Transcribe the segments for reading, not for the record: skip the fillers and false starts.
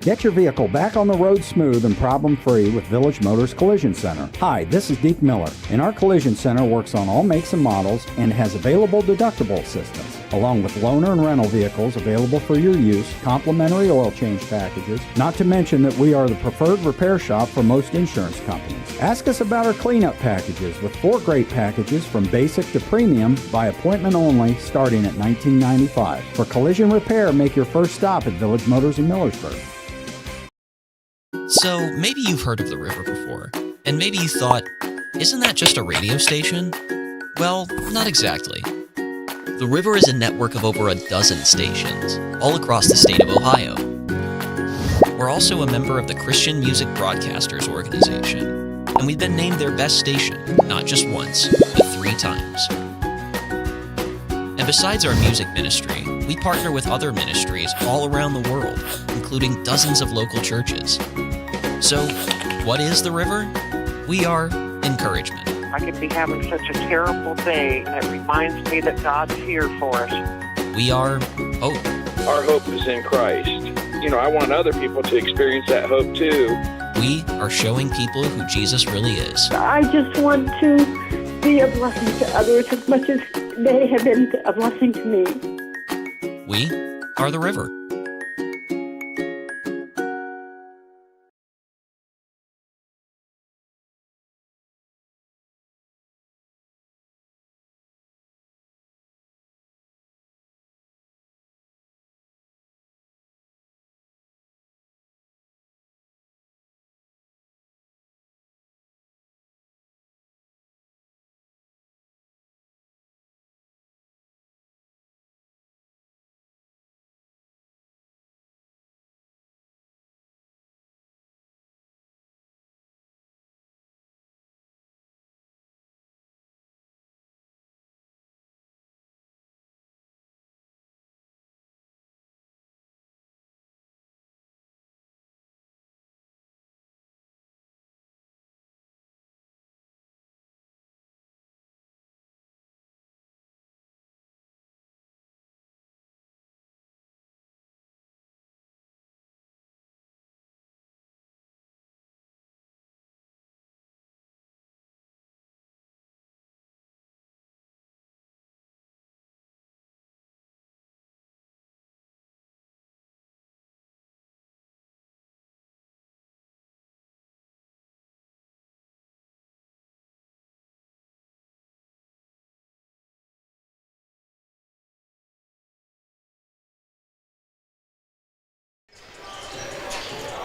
Get your vehicle back on the road smooth and problem-free with Village Motors Collision Center. Hi, this is Deke Miller, and our Collision Center works on all makes and models and has available deductible assistance, along with loaner and rental vehicles available for your use, complimentary oil change packages, not to mention that we are the preferred repair shop for most insurance companies. Ask us about our cleanup packages with 4 great packages from basic to premium by appointment only starting at $19.95. For collision repair, make your first stop at Village Motors in Millersburg. So maybe you've heard of the river before, and maybe you thought, isn't that just a radio station? Well, not exactly. The river is a network of over a dozen stations, all across the state of Ohio. We're also a member of the Christian Music Broadcasters Organization, and we've been named their best station, not just once, but 3 times. And besides our music ministry, we partner with other ministries all around the world, including dozens of local churches. So, what is the river? We are encouragement. I could be having such a terrible day, and it reminds me that God's here for us. We are hope. Our hope is in Christ. I want other people to experience that hope too. We are showing people who Jesus really is. I just want to be a blessing to others as much as they have been a blessing to me. We are the river.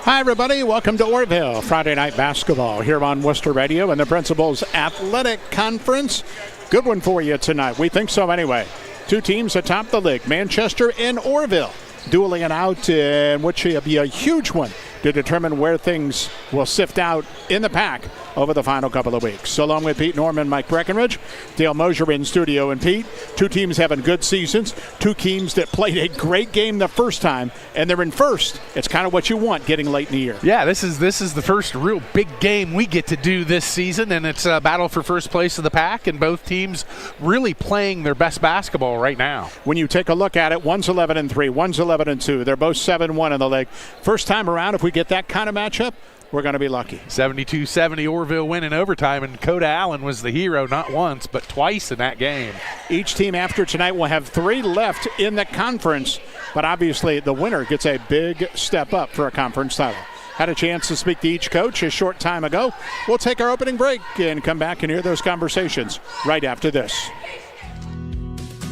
Hi, everybody. Welcome to Orrville Friday Night Basketball here on Worcester Radio and the Principals Athletic Conference. Good one for you tonight. We think so anyway. 2 teams atop the league, Manchester and Orrville, dueling it out, in which will be a huge one to determine where things will sift out in the pack over the final couple of weeks. So along with Pete Norman, Mike Breckenridge, Dale Mosier in studio. And Pete, 2 teams having good seasons, 2 teams that played a great game the first time, and they're in first. It's kind of what you want getting late in the year. Yeah, this is the first real big game we get to do this season, and it's a battle for first place of the pack, and both teams really playing their best basketball right now. When you take a look at it, one's 11-3, one's 11-2. They're both 7-1 in the league. First time around, if we get that kind of matchup, we're going to be lucky. 72-70 Orrville win in overtime, and Coda Allen was the hero not once but twice in that game. Each team after tonight will have 3 left in the conference, but obviously the winner gets a big step up for a conference title. Had a chance to speak to each coach a short time ago. We'll take our opening break and come back and hear those conversations right after this.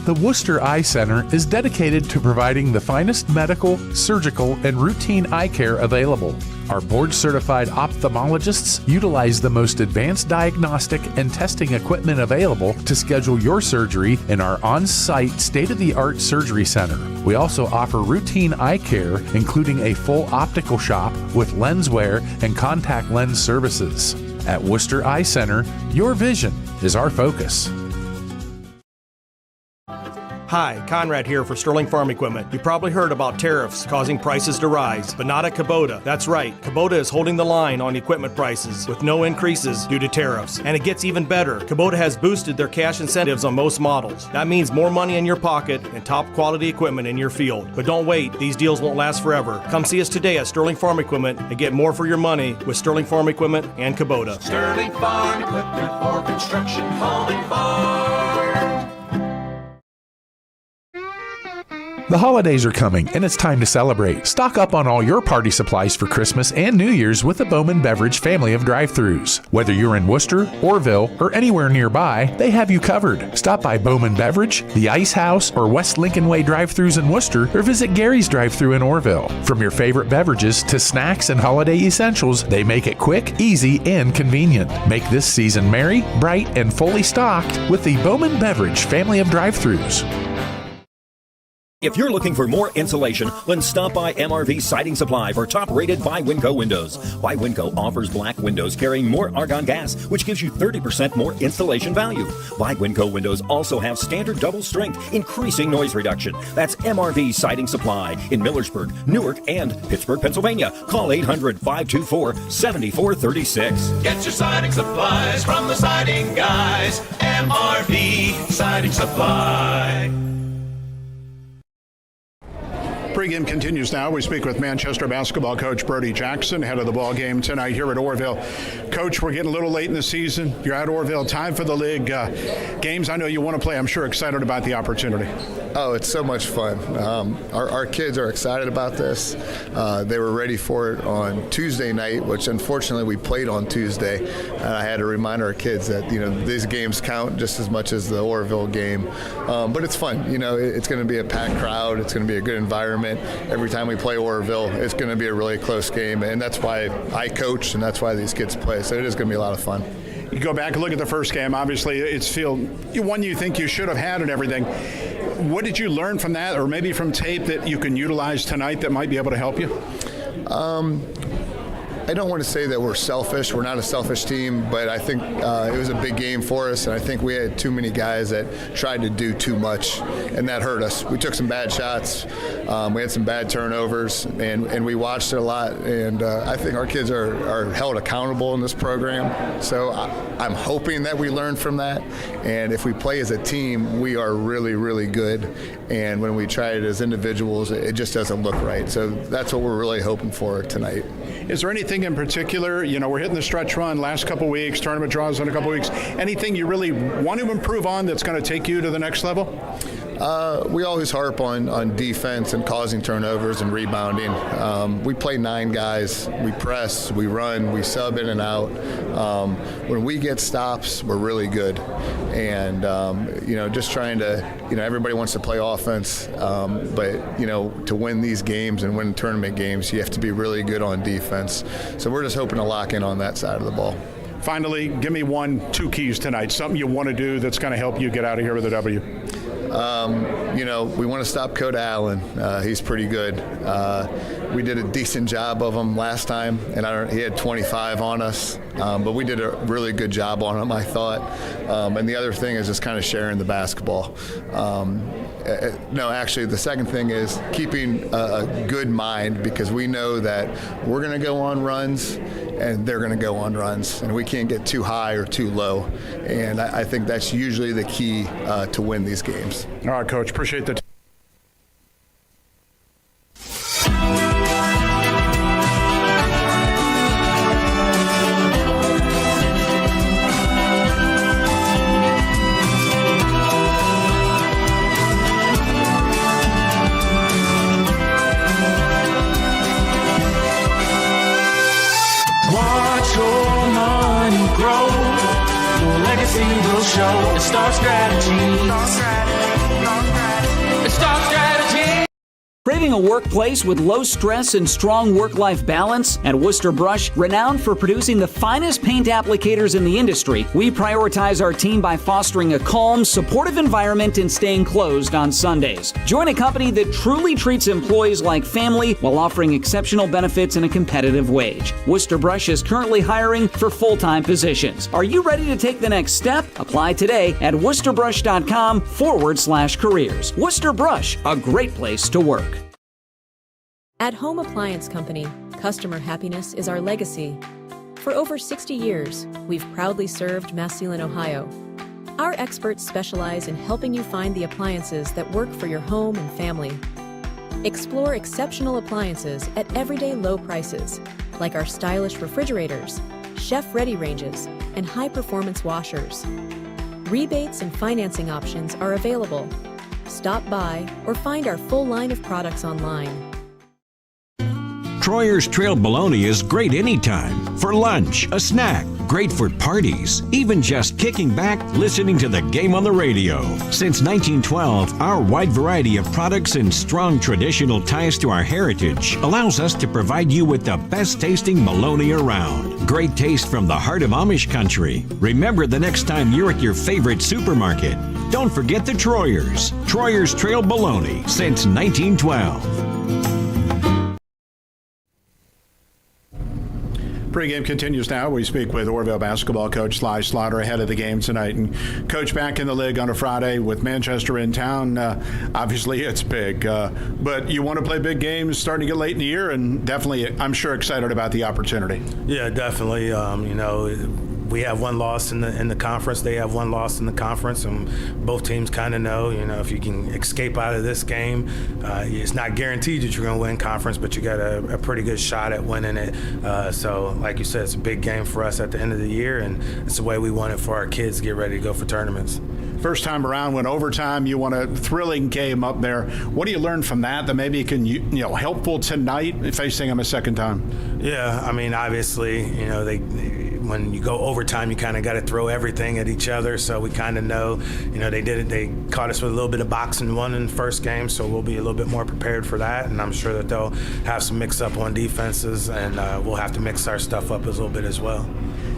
The Worcester Eye Center is dedicated to providing the finest medical, surgical, and routine eye care available. Our board-certified ophthalmologists utilize the most advanced diagnostic and testing equipment available to schedule your surgery in our on-site state-of-the-art surgery center. We also offer routine eye care, including a full optical shop with lens wear and contact lens services. At Worcester Eye Center, your vision is our focus. Hi, Conrad here for Sterling Farm Equipment. You probably heard about tariffs causing prices to rise, but not at Kubota. That's right, Kubota is holding the line on equipment prices with no increases due to tariffs. And it gets even better. Kubota has boosted their cash incentives on most models. That means more money in your pocket and top quality equipment in your field. But don't wait, these deals won't last forever. Come see us today at Sterling Farm Equipment and get more for your money with Sterling Farm Equipment and Kubota. Sterling Farm Equipment for construction, home and farm. The holidays are coming, and it's time to celebrate. Stock up on all your party supplies for Christmas and New Year's with the Bowman Beverage family of drive-thrus. Whether you're in Worcester, Orrville, or anywhere nearby, they have you covered. Stop by Bowman Beverage, the Ice House, or West Lincoln Way drive-thrus in Worcester, or visit Gary's drive-thru in Orrville. From your favorite beverages to snacks and holiday essentials, they make it quick, easy, and convenient. Make this season merry, bright, and fully stocked with the Bowman Beverage family of drive-thrus. If you're looking for more insulation, then stop by MRV Siding Supply for top-rated by Winco windows. By Winco offers black windows carrying more argon gas, which gives you 30% more installation value. By Winco windows also have standard double strength, increasing noise reduction. That's MRV Siding Supply in Millersburg, Newark, and Pittsburgh, Pennsylvania. Call 800-524-7436. Get your siding supplies from the siding guys. MRV Siding Supply. Pregame continues now. We speak with Manchester basketball coach Brody Jackson, head of the ball game tonight here at Orrville. Coach, we're getting a little late in the season. You're at Orrville. Time for the league games. I know you want to play. I'm sure excited about the opportunity. Oh, it's so much fun. Our kids are excited about this. They were ready for it on Tuesday night, which unfortunately we played on Tuesday. And I had to remind our kids that these games count just as much as the Orrville game. But it's fun. It's going to be a packed crowd. It's going to be a good environment. Every time we play Orrville, it's going to be a really close game, and that's why I coach, and that's why these kids play. So it is going to be a lot of fun. You go back and look at the first game. Obviously, it's one you think you should have had and everything. What did you learn from that, or maybe from tape that you can utilize tonight that might be able to help you? I don't want to say that we're selfish. We're not a selfish team, but I think it was a big game for us, and I think we had too many guys that tried to do too much, and that hurt us. We took some bad shots. We had some bad turnovers, and we watched it a lot, and I think our kids are held accountable in this program. So I'm hoping that we learn from that, and if we play as a team, we are really, really good, and when we try it as individuals, it just doesn't look right. So that's what we're really hoping for tonight. Is there anything in particular, we're hitting the stretch run last couple weeks, tournament draws in a couple weeks, anything you really want to improve on that's going to take you to the next level? We always harp on defense and causing turnovers and rebounding. We play 9 guys. We press, we run, we sub in and out. When we get stops, we're really good. And, just trying to, everybody wants to play offense, but, to win these games and win tournament games, you have to be really good on defense. So we're just hoping to lock in on that side of the ball. Finally, give me 1-2 keys tonight, something you want to do that's going to help you get out of here with a W. We want to stop Coda Allen. He's pretty good. We did a decent job of him last time, and he had 25 on us, but we did a really good job on him, I thought. And the other thing is just kind of sharing the basketball. Actually, the second thing is keeping a good mind, because we know that we're going to go on runs and they're going to go on runs, and we can't get too high or too low. And I think that's usually the key to win these games. All right, Coach, appreciate the show. It's Star Strategy. It's Star Strategy. Craving a workplace with low stress and strong work-life balance? At Worcester Brush, renowned for producing the finest paint applicators in the industry, we prioritize our team by fostering a calm, supportive environment and staying closed on Sundays. Join a company that truly treats employees like family while offering exceptional benefits and a competitive wage. Worcester Brush is currently hiring for full-time positions. Are you ready to take the next step? Apply today at worcesterbrush.com/careers. Worcester Brush, a great place to work. At Home Appliance Company, customer happiness is our legacy. For over 60 years, we've proudly served Massillon, Ohio. Our experts specialize in helping you find the appliances that work for your home and family. Explore exceptional appliances at everyday low prices, like our stylish refrigerators, chef-ready ranges, and high-performance washers. Rebates and financing options are available. Stop by or find our full line of products online. Troyer's Trail Bologna is great anytime. For lunch, a snack, great for parties, even just kicking back, listening to the game on the radio. Since 1912, our wide variety of products and strong traditional ties to our heritage allows us to provide you with the best tasting bologna around. Great taste from the heart of Amish country. Remember the next time you're at your favorite supermarket, don't forget the Troyers. Troyer's Trail Bologna since 1912. Pregame continues now. We speak with Orrville basketball coach Sly Slaughter ahead of the game tonight. And Coach, back in the league on a Friday with Manchester in town. Obviously, it's big, but you want to play big games starting to get late in the year, and definitely, I'm sure, excited about the opportunity. Yeah, definitely. We have one loss in the conference. They have one loss in the conference, and both teams kind of know, if you can escape out of this game, it's not guaranteed that you're going to win conference, but you got a pretty good shot at winning it. So, like you said, it's a big game for us at the end of the year, and it's the way we want it for our kids to get ready to go for tournaments. First time around, went overtime. You won a thrilling game up there. What do you learn from that maybe can helpful tonight facing them a second time? Yeah, obviously, when you go overtime, you kind of got to throw everything at each other. So we kind of know, they caught us with a little bit of boxing one in the first game, so we'll be a little bit more prepared for that. And I'm sure that they'll have some mix-up on defenses, and we'll have to mix our stuff up a little bit as well.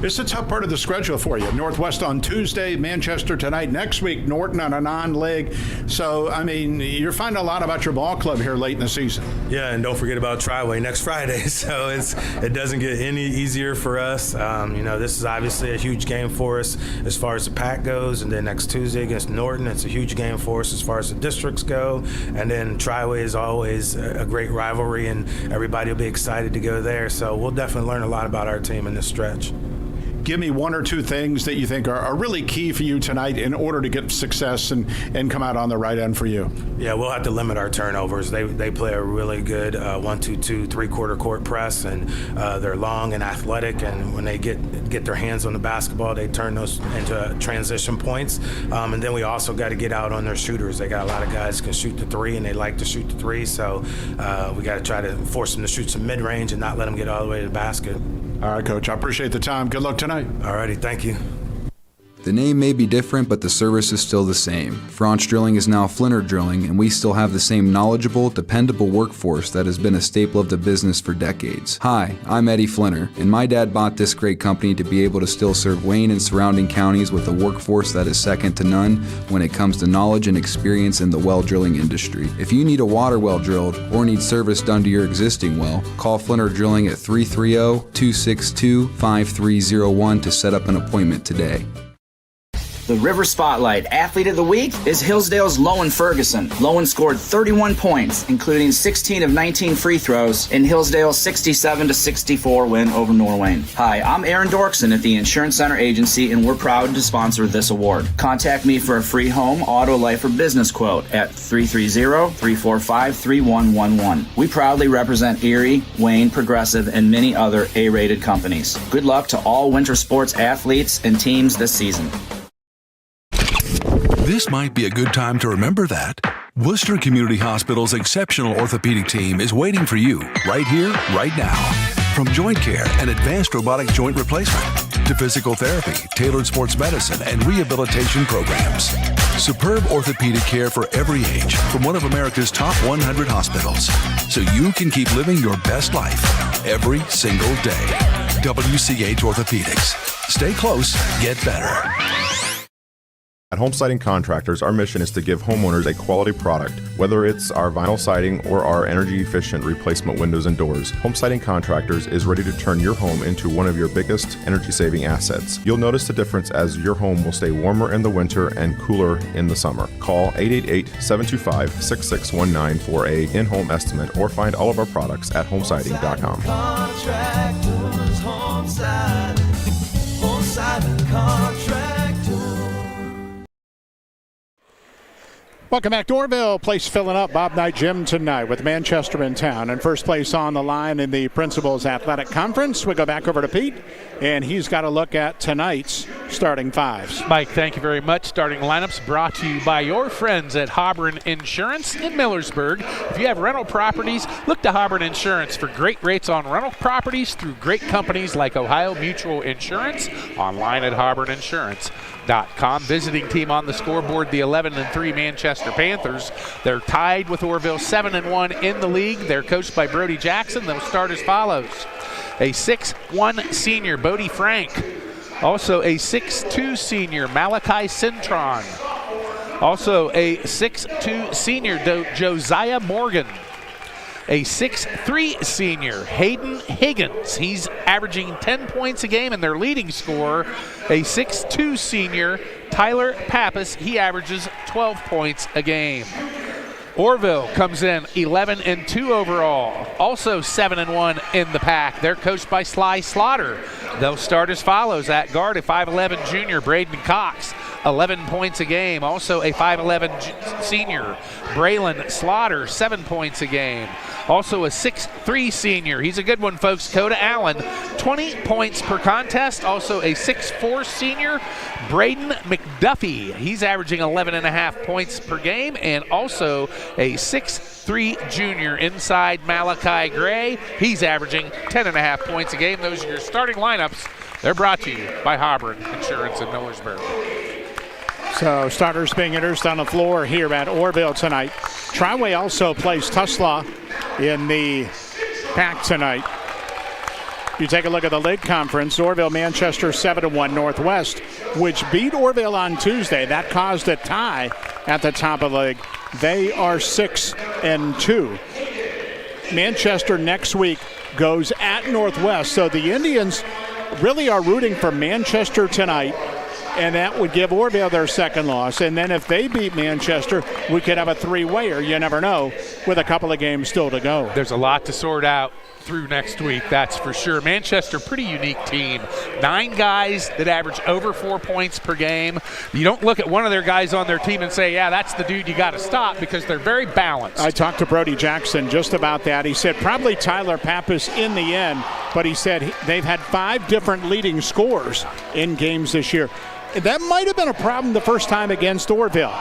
It's a tough part of the schedule for you. Northwest on Tuesday, Manchester tonight. Next week, Norton on a non-league. So, you're finding a lot about your ball club here late in the season. Yeah, and don't forget about Triway next Friday. So it doesn't get any easier for us. This is obviously a huge game for us as far as the pack goes. And then next Tuesday against Norton, it's a huge game for us as far as the districts go. And then Triway is always a great rivalry, and everybody will be excited to go there. So we'll definitely learn a lot about our team in this stretch. Give me one or two things that you think are really key for you tonight in order to get success and come out on the right end for you. Yeah, we'll have to limit our turnovers. They play a really good 1-2-2 three-quarter court press, and they're long and athletic, and when they get their hands on the basketball, they turn those into transition points. And then we also got to get out on their shooters. They got a lot of guys who can shoot the three, and they like to shoot the three, so we got to try to force them to shoot some mid-range and not let them get all the way to the basket. All right, Coach, I appreciate the time. Good luck tonight. All righty, thank you. The name may be different, but the service is still the same. Franch Drilling is now Flinner Drilling, and we still have the same knowledgeable, dependable workforce that has been a staple of the business for decades. Hi, I'm Eddie Flinner, and my dad bought this great company to be able to still serve Wayne and surrounding counties with a workforce that is second to none when it comes to knowledge and experience in the well drilling industry. If you need a water well drilled or need service done to your existing well, call Flinner Drilling at 330-262-5301 to set up an appointment today. The River Spotlight Athlete of the Week is Hillsdale's Lowen Ferguson. Lowen scored 31 points, including 16 of 19 free throws, in Hillsdale's 67-64 win over Norwayne. Hi, I'm Aaron Dorkson at the Insurance Center Agency, and we're proud to sponsor this award. Contact me for a free home, auto, life, or business quote at 330-345-3111. We proudly represent Erie, Wayne, Progressive, and many other A-rated companies. Good luck to all winter sports athletes and teams this season. This might be a good time to remember that. Worcester Community Hospital's exceptional orthopedic team is waiting for you right here, right now. From joint care and advanced robotic joint replacement to physical therapy, tailored sports medicine, and rehabilitation programs. Superb orthopedic care for every age from one of America's top 100 hospitals. So you can keep living your best life every single day. WCH Orthopedics. Stay close, get better. At Home Siding Contractors, our mission is to give homeowners a quality product, whether it's our vinyl siding or our energy-efficient replacement windows and doors. Home Siding Contractors is ready to turn your home into one of your biggest energy-saving assets. You'll notice the difference as your home will stay warmer in the winter and cooler in the summer. Call 888-725-6619 for a in-home estimate or find all of our products at homesiding.com. Contractors, Home Siding Contractors. Welcome back to Orrville. Place filling up. Bob Knight Gym tonight with Manchester in town. And first place on the line in the Principals Athletic Conference. We go back over to Pete, and he's got a look at tonight's starting fives. Mike, thank you very much. Starting lineups brought to you by your friends at Hobron Insurance in Millersburg. If you have rental properties, look to Hobron Insurance for great rates on rental properties through great companies like Ohio Mutual Insurance. Online at hobroninsurance.com. Visiting team on the scoreboard, the 11-3 Manchester Panthers. They're tied with Orrville 7-1 in the league. They're coached by Brody Jackson. They'll start as follows. A 6'1 senior, Bodie Frank. Also a 6'2 senior, Malachi Cintron. Also a 6'2 senior, Josiah Morgan. A 6'3 senior, Hayden Higgins. He's averaging 10 points a game, and their leading scorer, a 6'2 senior, Tyler Pappas. He averages 12 points a game. Orrville comes in 11-2 overall. Also 7-1 in the pack. They're coached by Sly Slaughter. They'll start as follows. At guard, a 5'11 junior, Braden Cox, 11 points a game. Also a 5'11 senior, Braylon Slaughter, 7 points a game. Also a 6'3 senior. He's a good one, folks. Coda Allen, 20 points per contest. Also a 6'4 senior, Braden McDuffie. He's averaging 11.5 points per game. And also a 6'3 junior inside, Malachi Gray. He's averaging 10.5 points a game. Those are your starting lineups. They're brought to you by Hobron Insurance in Millersburg. So starters being introduced on the floor here at Orrville tonight. Triway also plays Tuslaw in the pack tonight. You take a look at the league conference. Orrville, Manchester 7-1 Northwest, which beat Orrville on Tuesday. That caused a tie at the top of the league. They are 6-2. Manchester next week goes at Northwest. So the Indians really are rooting for Manchester tonight, and that would give Orrville their second loss. And then if they beat Manchester, we could have a three-wayer. You never know, with a couple of games still to go. There's a lot to sort out through next week, that's for sure. Manchester, pretty unique team. 9 guys that average over 4 points per game. You don't look at one of their guys on their team and say, yeah, that's the dude you got to stop, because they're very balanced. I talked to Brody Jackson just about that. He said probably Tyler Pappas in the end, but he said they've had 5 different leading scorers in games this year. That might have been a problem the first time against Orrville.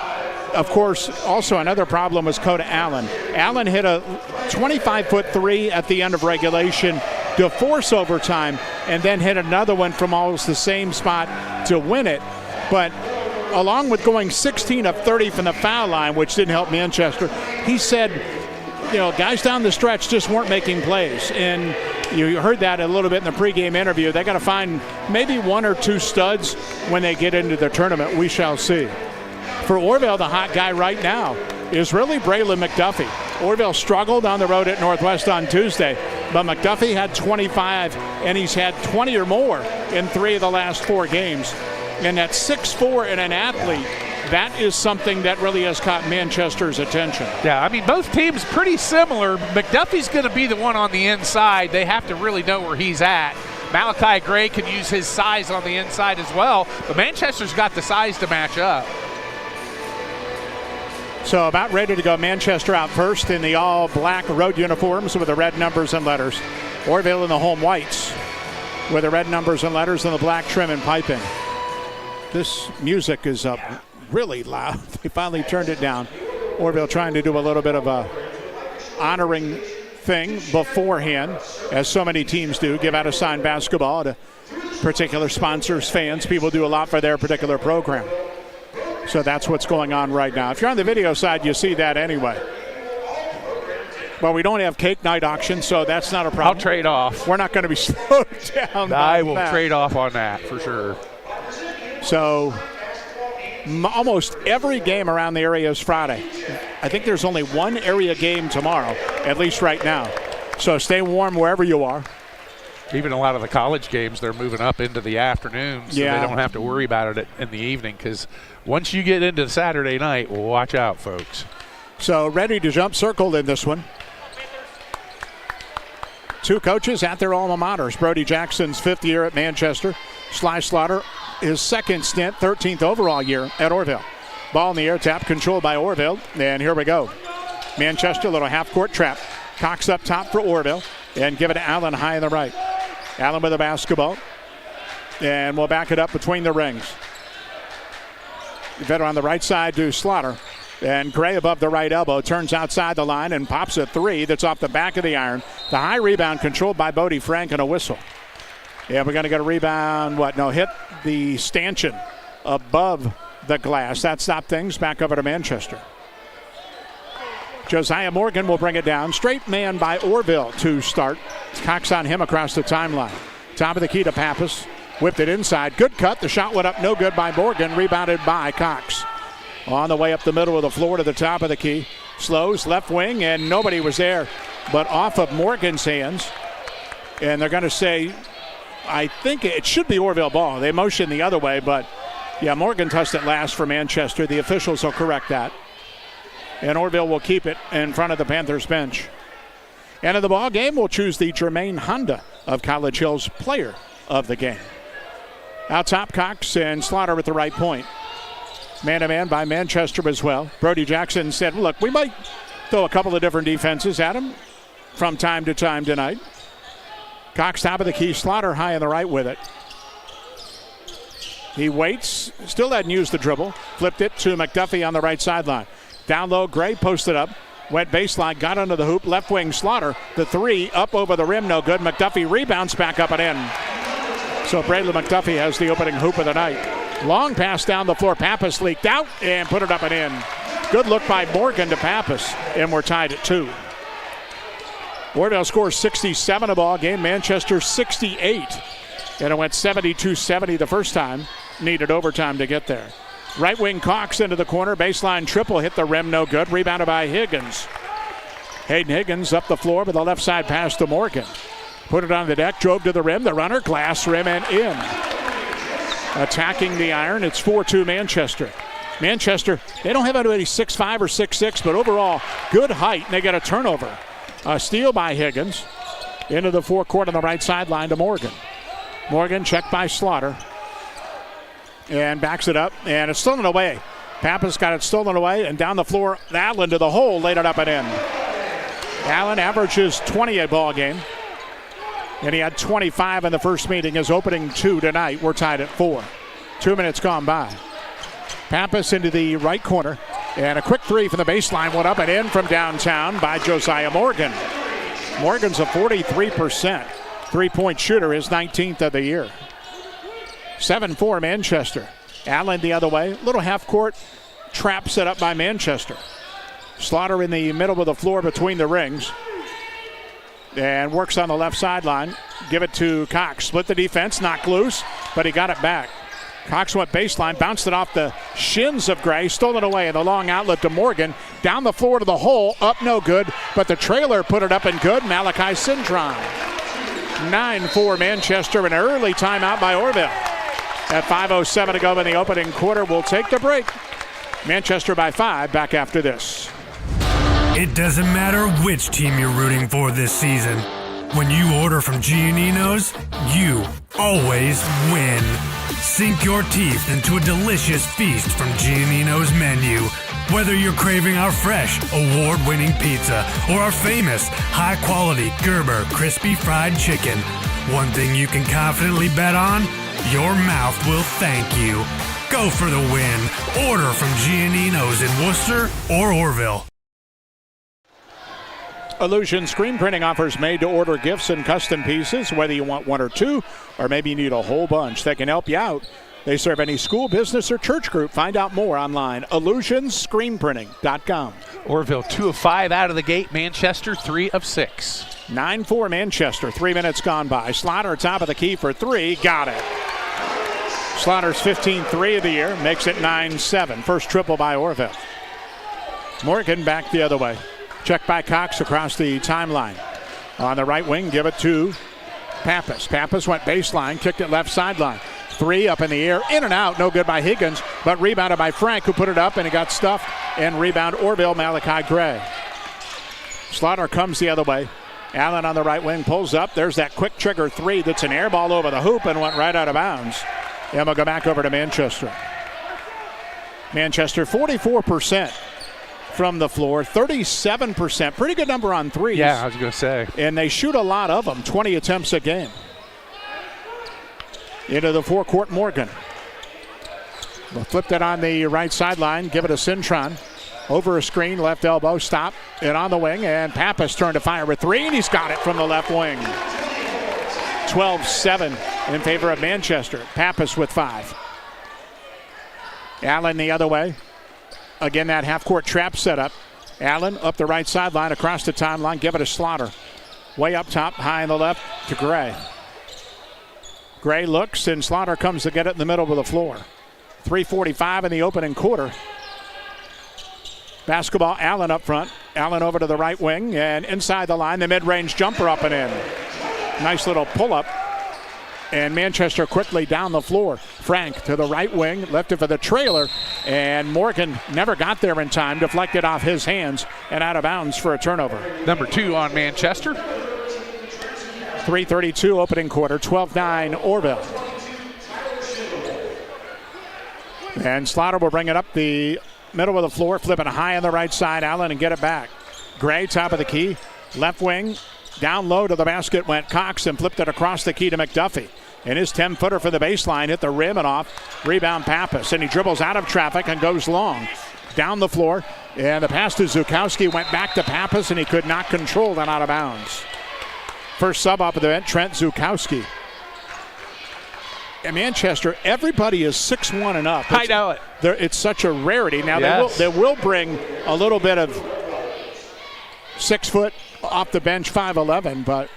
Of course, also another problem was Coda Allen. Allen hit a 25-foot three at the end of regulation to force overtime, and then hit another one from almost the same spot to win it. But along with going 16 of 30 from the foul line, which didn't help Manchester, he said, you know, guys down the stretch just weren't making plays. And you heard that a little bit in the pregame interview. They got to find maybe 1 or 2 studs when they get into the tournament. We shall see. For Orrville, the hot guy right now is really Braylon McDuffie. Orrville struggled on the road at Northwest on Tuesday, but McDuffie had 25, and he's had 20 or more in 3 of the last 4 games. And at 6'4" and an athlete, that is something that really has caught Manchester's attention. Yeah, I mean, both teams pretty similar. McDuffie's going to be the one on the inside. They have to really know where he's at. Malachi Gray can use his size on the inside as well, but Manchester's got the size to match up. So about ready to go. Manchester out first in the all-black road uniforms with the red numbers and letters. Orrville in the home whites with the red numbers and letters and the black trim and piping. This music is up really loud. They finally turned it down. Orrville trying to do a little bit of a honoring thing beforehand, as so many teams do, give out a signed basketball to particular sponsors, fans. People do a lot for their particular program. So that's what's going on right now. If you're on the video side, you see that anyway. Well, we don't have cake night auction, so that's not a problem. I'll trade off. We're not going to be slowed down. I will trade off on that for sure. So almost every game around the area is Friday. I think there's only one area game tomorrow, at least right now. So stay warm wherever you are. Even a lot of the college games, they're moving up into the afternoon, so they don't have to worry about it in the evening, because once you get into Saturday night, watch out, folks. So ready to jump, circled in this one. Two coaches at their alma maters. Brody Jackson's 5th year at Manchester. Sly Slaughter, his 2nd stint, 13th overall year at Orrville. Ball in the air, tap controlled by Orrville. And here we go. Manchester, little half-court trap. Cox up top for Orrville. And give it to Allen high in the right. Allen with the basketball. And we'll back it up between the rings. Better on the right side to Slaughter. And Gray above the right elbow turns outside the line and pops a 3 that's off the back of the iron. The high rebound controlled by Bodie Frank and a whistle. Yeah, we're going to get a rebound. Hit the stanchion above the glass. That stopped things. Back over to Manchester. Josiah Morgan will bring it down. Straight man by Orrville to start. Cox on him across the timeline. Top of the key to Pappas. Whipped it inside. Good cut. The shot went up no good by Morgan. Rebounded by Cox. On the way up the middle of the floor to the top of the key. Slows left wing, and nobody was there but off of Morgan's hands. And they're going to say, I think it should be Orrville ball. They motion the other way, but yeah, Morgan touched it last for Manchester. The officials will correct that. And Orrville will keep it in front of the Panthers bench. And in the ball game, we'll choose the Jermaine Honda of College Hill's player of the game. Out top, Cox and Slaughter at the right point. Man-to-man by Manchester as well. Brody Jackson said, look, we might throw a couple of different defenses at him from time to time tonight. Cox top of the key, Slaughter high on the right with it. He waits, still hadn't used the dribble. Flipped it to McDuffie on the right sideline. Down low, Gray posted up. Went baseline, got under the hoop. Left wing, Slaughter. The 3 up over the rim, no good. McDuffie rebounds back up and in. So Braylon McDuffie has the opening hoop of the night. Long pass down the floor. Pappas leaked out and put it up and in. Good look by Morgan to Pappas, and we're tied at 2. Orrville scores 67 a ball game. Manchester 68. And it went 72-70 the first time. Needed overtime to get there. Right wing Cox into the corner. Baseline triple hit the rim, no good. Rebounded by Higgins. Hayden Higgins up the floor with a left side pass to Morgan. Put it on the deck, drove to the rim. The runner, glass rim and in. Attacking the iron, it's 4-2 Manchester. Manchester, they don't have anybody 6'5 or 6'6, but overall, good height, and they get a turnover. A steal by Higgins. Into the forecourt on the right sideline to Morgan. Morgan checked by Slaughter. And backs it up, and it's stolen away. Pappas got it stolen away, and down the floor, Allen to the hole, laid it up and in. Allen averages 20 a ball game. And he had 25 in the first meeting. His opening 2 tonight. We're tied at 4. 2 minutes gone by. Pappas into the right corner. And a quick 3 from the baseline. Went up and in from downtown by Josiah Morgan. Morgan's a 43% three-point shooter, his 19th of the year. 7-4 Manchester. Allen the other way. Little half-court trap set up by Manchester. Slaughter in the middle of the floor between the rings. And works on the left sideline. Give it to Cox. Split the defense, knocked loose, but he got it back. Cox went baseline, bounced it off the shins of Gray, stole it away in the long outlet to Morgan. Down the floor to the hole, up no good, but the trailer put it up and good. Malachi Cintron. 9-4 Manchester, an early timeout by Orrville. At 5:07 to go in the opening quarter, we'll take the break. Manchester by 5, back after this. It doesn't matter which team you're rooting for this season. When you order from Giannino's, you always win. Sink your teeth into a delicious feast from Giannino's menu. Whether you're craving our fresh, award-winning pizza or our famous, high-quality Gerber crispy fried chicken, one thing you can confidently bet on, your mouth will thank you. Go for the win. Order from Giannino's in Worcester or Orrville. Illusion Screen Printing offers made-to-order gifts and custom pieces, whether you want 1 or 2, or maybe you need a whole bunch. They can help you out They serve any school, business, or church group. Find out more online. illusionsscreenprinting.com. Orrville 2 of 5 out of the gate. Manchester 3 of 6. 9-4 Manchester. 3 minutes gone by. Slaughter top of the key for 3. Got it. Slaughter's 15-3 of the year. Makes it 9-7. First triple by Orrville. Morgan back the other way. Checked by Cox across the timeline. On the right wing, give it to Pappas. Pappas went baseline, kicked it left sideline. 3 up in the air, in and out, no good by Higgins, but rebounded by Frank, who put it up, and he got stuffed, and rebound Orrville, Malachi Gray. Slaughter comes the other way. Allen on the right wing pulls up. There's that quick trigger 3 that's an air ball over the hoop and went right out of bounds. And we'll go back over to Manchester. Manchester 44% from the floor, 37%. Pretty good number on threes. Yeah, I was going to say. And they shoot a lot of them, 20 attempts a game. Into the forecourt, Morgan. We'll flip that on the right sideline, give it a Cintron. Over a screen, left elbow, stop, and on the wing, and Pappas turned to fire with 3, and he's got it from the left wing. 12-7 in favor of Manchester. Pappas with 5. Allen the other way. Again, that half-court trap setup. Allen up the right sideline, across the timeline, give it a Slaughter. Way up top, high on the left to Gray. Gray looks, and Slaughter comes to get it in the middle of the floor. 3:45 in the opening quarter. Basketball, Allen up front. Allen over to the right wing, and inside the line, the mid-range jumper up and in. Nice little pull-up. And Manchester quickly down the floor. Frank to the right wing, left it for the trailer, and Morgan never got there in time, deflected off his hands and out of bounds for a turnover. Number 2 on Manchester. 3:32 opening quarter, 12-9 Orrville. And Slaughter will bring it up the middle of the floor, flipping high on the right side, Allen, and get it back. Gray, top of the key, left wing, down low to the basket went Cox and flipped it across the key to McDuffie. And his 10-footer for the baseline hit the rim and off. Rebound Pappas, and he dribbles out of traffic and goes long. Down the floor, and the pass to Zukowski went back to Pappas, and he could not control that out of bounds. First sub off of the bench, Trent Zukowski. In Manchester, everybody is 6'1" and up. I know it. It's such a rarity. Now, yes. they will bring a little bit of 6 foot off the bench, 5'11", but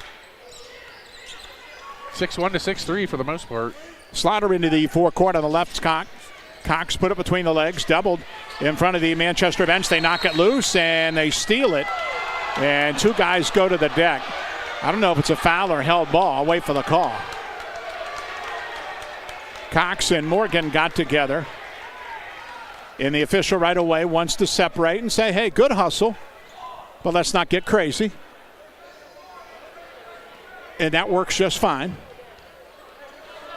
6'1" to 6'3" for the most part. Slaughter into the forecourt on the left. Cox put it between the legs, doubled in front of the Manchester bench. They knock it loose, and they steal it. And 2 guys go to the deck. I don't know if it's a foul or held ball. I'll wait for the call. Cox and Morgan got together. And the official right away wants to separate and say, hey, good hustle, but let's not get crazy. And that works just fine.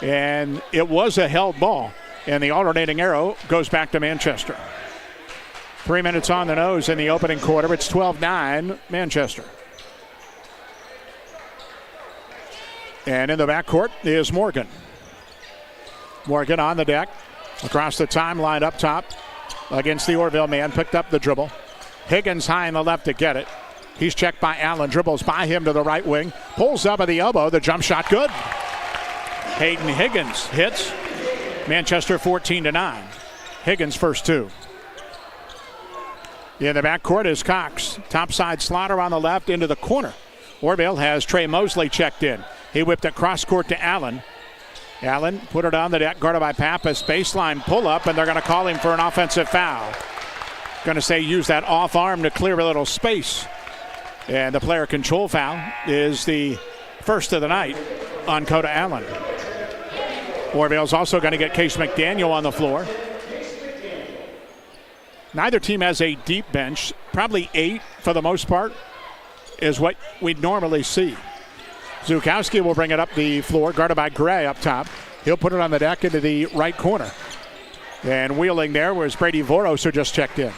And it was a held ball. And the alternating arrow goes back to Manchester. 3 minutes on the nose in the opening quarter. It's 12-9 Manchester. And in the backcourt is Morgan. Morgan on the deck. Across the timeline up top against the Orrville man. Picked up the dribble. Higgins high on the left to get it. He's checked by Allen. Dribbles by him to the right wing. Pulls up at the elbow. The jump shot good. Hayden Higgins hits. Manchester 14-9. Higgins first 2. In the backcourt is Cox. Topside Slaughter on the left into the corner. Orrville has Trey Mosley checked in. He whipped it cross court to Allen. Allen put it on the deck, guarded by Pappas. Baseline pull up, and they're going to call him for an offensive foul. Going to say use that off arm to clear a little space. And the player control foul is the first of the night on Coda Allen. Orrville's also going to get Case McDaniel on the floor. Neither team has a deep bench. Probably 8 for the most part is what we'd normally see. Zukowski will bring it up the floor, guarded by Gray up top. He'll put it on the deck into the right corner. And wheeling there was Brady Voros, who just checked in.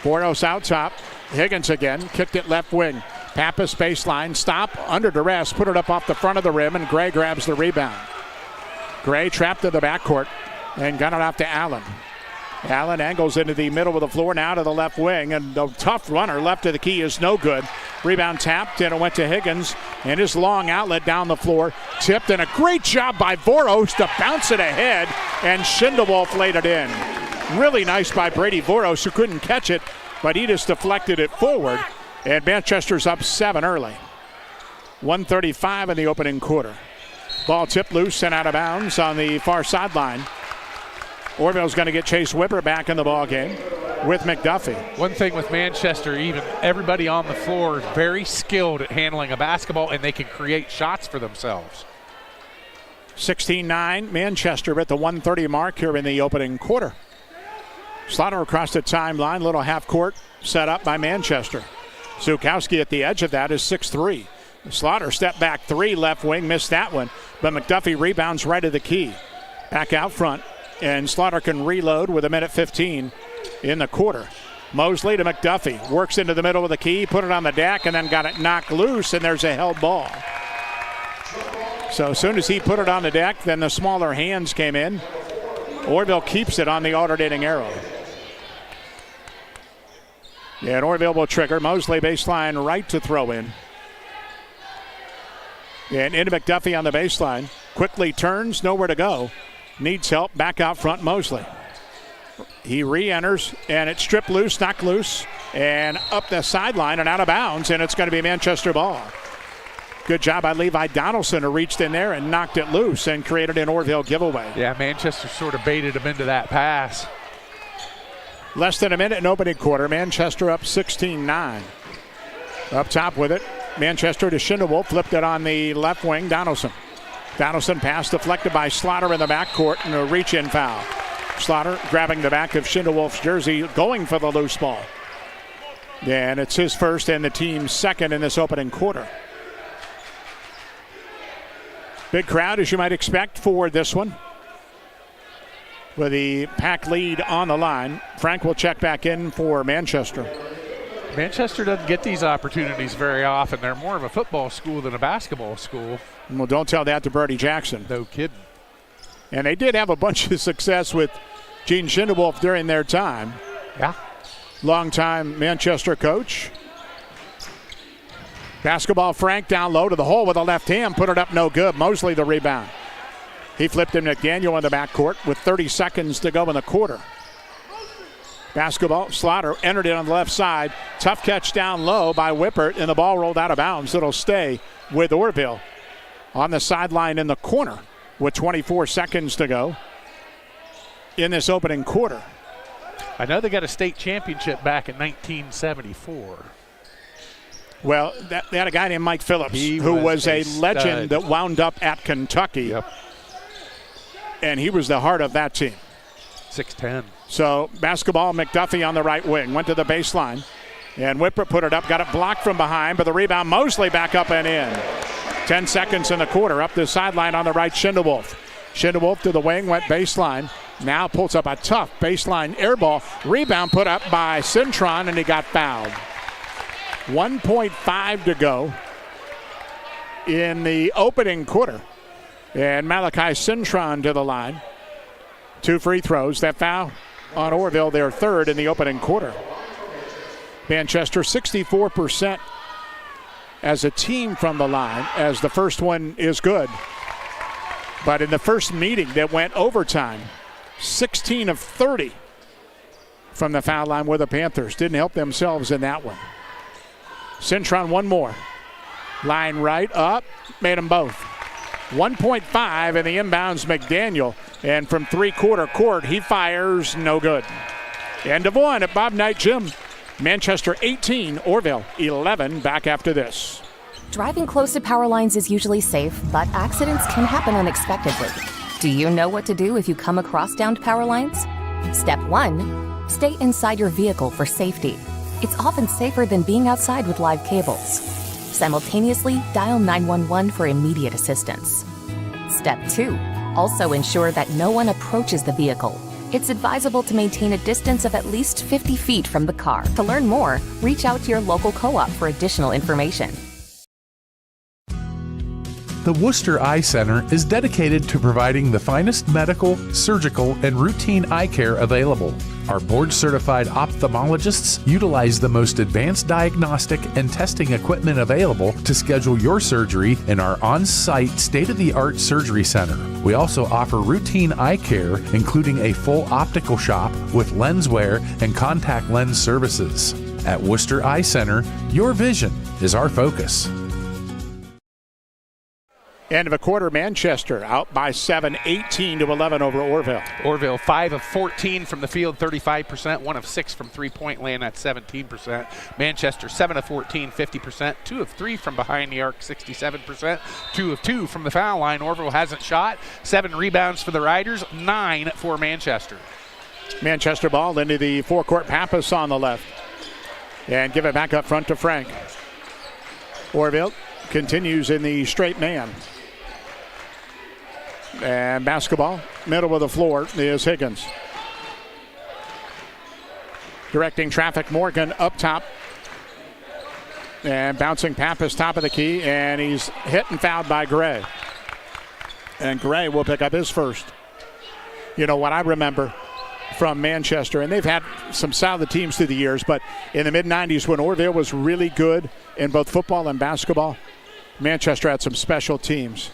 Voros out top. Higgins again, kicked it left wing. Pappas baseline, stop, under duress, put it up off the front of the rim, and Gray grabs the rebound. Gray trapped in the backcourt and got it off to Allen. Allen angles into the middle of the floor, now to the left wing, and the tough runner left of the key is no good. Rebound tapped, and it went to Higgins, and his long outlet down the floor. Tipped, and a great job by Voros to bounce it ahead, and Schindewolf laid it in. Really nice by Brady Voros, who couldn't catch it, but he just deflected it forward, and Manchester's up 7 early. 1:35 in the opening quarter. Ball tipped loose and out of bounds on the far sideline. Orrville's going to get Chase Whipper back in the ball game with McDuffie. One thing with Manchester, even everybody on the floor is very skilled at handling a basketball, and they can create shots for themselves. 16-9 Manchester at the 1:30 mark here in the opening quarter. Slaughter across the timeline, little half court set up by Manchester. Zukowski at the edge of that is 6'3". Slaughter step back 3, left wing, missed that one, but McDuffie rebounds right of the key. Back out front, and Slaughter can reload with 1:15 in the quarter. Mosley to McDuffie, works into the middle of the key, put it on the deck, and then got it knocked loose, and there's a held ball. So as soon as he put it on the deck, then the smaller hands came in. Orrville keeps it on the alternating arrow. And Orrville will trigger. Mosley baseline right to throw in. And into McDuffie on the baseline. Quickly turns, nowhere to go. Needs help, back out front, Mosley. He re-enters, and it's stripped loose, knocked loose, and up the sideline and out of bounds, and it's going to be Manchester ball. Good job by Levi Donaldson, who reached in there and knocked it loose and created an Orrville giveaway. Yeah, Manchester sort of baited him into that pass. Less than a minute in opening quarter. Manchester up 16-9. Up top with it. Manchester to Schindewolf, flipped it on the left wing, Donaldson. Donaldson pass deflected by Slaughter in the backcourt, and a reach-in foul. Slaughter grabbing the back of Schindewolf's jersey, going for the loose ball. And it's his first and the team's second in this opening quarter. Big crowd, as you might expect, for this one. With the pack lead on the line, Frank will check back in for Manchester. Manchester doesn't get these opportunities very often. They're more of a football school than a basketball school. Well, don't tell that to Brody Jackson. No kidding. And they did have a bunch of success with Gene Schindewolf during their time. Yeah. Longtime Manchester coach. Basketball, Frank down low to the hole with a left hand. Put it up, no good. Mosley the rebound. He flipped him McDaniel in the backcourt with 30 seconds to go in the quarter. Basketball, Slaughter entered it on the left side. Tough catch down low by Whippert, and the ball rolled out of bounds. It'll stay with Orrville on the sideline in the corner with 24 seconds to go in this opening quarter. I know they got a state championship back in 1974. Well, they had a guy named Mike Phillips, who was a legend that wound up at Kentucky. Yep. And he was the heart of that team. 6'10". So basketball, McDuffie on the right wing. Went to the baseline. And Whippert put it up. Got it blocked from behind. But the rebound, Mosley back up and in. 10 seconds in the quarter. Up the sideline on the right, Schindewolf. Schindewolf to the wing, went baseline. Now pulls up a tough baseline air ball. Rebound put up by Cintron, and he got fouled. 1.5 to go in the opening quarter. And Malachi Cintron to the line. 2 free throws. That foul on Orrville, their third in the opening quarter. Manchester 64% as a team from the line, as the first one is good. But in the first meeting that went overtime, 16 of 30 from the foul line were the Panthers. Didn't help themselves in that one. Cintron one more. Line right up, made them both. 1.5 in the inbounds, McDaniel. And from three-quarter court, he fires, no good. End of one at Bob Knight Gym. Manchester 18, Orrville 11, back after this. Driving close to power lines is usually safe, but accidents can happen unexpectedly. Do you know what to do if you come across downed power lines? Step 1, stay inside your vehicle for safety. It's often safer than being outside with live cables. Simultaneously, dial 911 for immediate assistance. Step 2, also ensure that no one approaches the vehicle. It's advisable to maintain a distance of at least 50 feet from the car. To learn more, reach out to your local co-op for additional information. The Worcester Eye Center is dedicated to providing the finest medical, surgical, and routine eye care available. Our board-certified ophthalmologists utilize the most advanced diagnostic and testing equipment available to schedule your surgery in our on-site state-of-the-art surgery center. We also offer routine eye care, including a full optical shop with lens wear and contact lens services. At Worcester Eye Center, your vision is our focus. End of a quarter, Manchester out by 7, 18-11 over Orrville. Orrville 5 of 14 from the field, 35%, 1 of 6 from three-point land at 17%. Manchester 7 of 14, 50%, 2 of 3 from behind the arc, 67%, 2 of 2 from the foul line. Orrville hasn't shot. 7 rebounds for the Riders, 9 for Manchester. Manchester ball into the forecourt. Pappas on the left. And give it back up front to Frank. Orrville continues in the straight man. And basketball, middle of the floor is Higgins. Directing traffic, Morgan up top. And bouncing Pappas top of the key, and he's hit and fouled by Gray. And Gray will pick up his first. You know what I remember from Manchester, and they've had some solid teams through the years, but in the mid-90s when Orrville was really good in both football and basketball, Manchester had some special teams.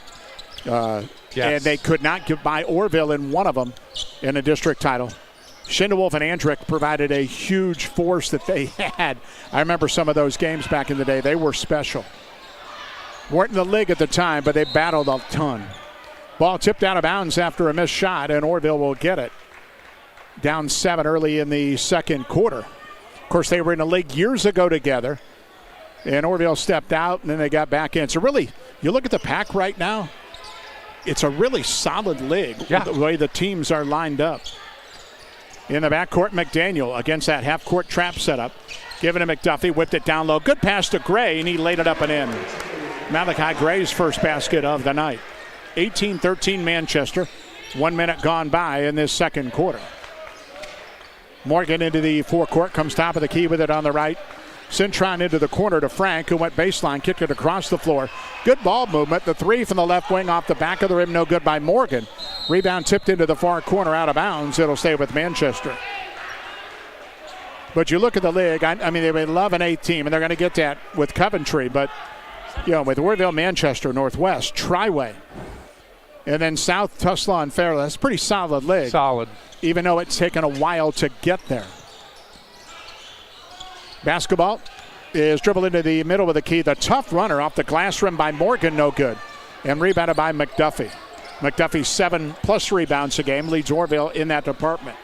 And they could not get by Orrville in one of them in a district title. Schindewolf and Andrick provided a huge force that they had. I remember some of those games back in the day. They were special. Weren't in the league at the time, but they battled a ton. Ball tipped out of bounds after a missed shot, and Orrville will get it. Down 7 early in the second quarter. Of course, they were in the league years ago together, and Orrville stepped out, and then they got back in. So really, you look at the pack right now, it's a really solid league, the way the teams are lined up. In the backcourt, McDaniel against that half-court trap setup. Giving to McDuffie, whipped it down low. Good pass to Gray, and he laid it up and in. Malachi Gray's first basket of the night. 18-13 Manchester. 1 minute gone by in this second quarter. Morgan into the forecourt, comes top of the key with it on the right. Cintron into the corner to Frank, who went baseline, kicked it across the floor. Good ball movement. The three from the left wing off the back of the rim, no good by Morgan. Rebound tipped into the far corner, out of bounds. It'll stay with Manchester. But you look at the league, I mean, they have 11-8 team, and they're going to get that with Coventry. But, you know, with Orrville, Manchester, Northwest, Triway, and then South, Tuslaw, and Fairleigh, that's a pretty solid league. Solid. Even though it's taken a while to get there. Basketball is dribbled into the middle of the key. The tough runner off the glass rim by Morgan, no good. And rebounded by McDuffie. McDuffie 7+ rebounds a game, leads Orrville in that department.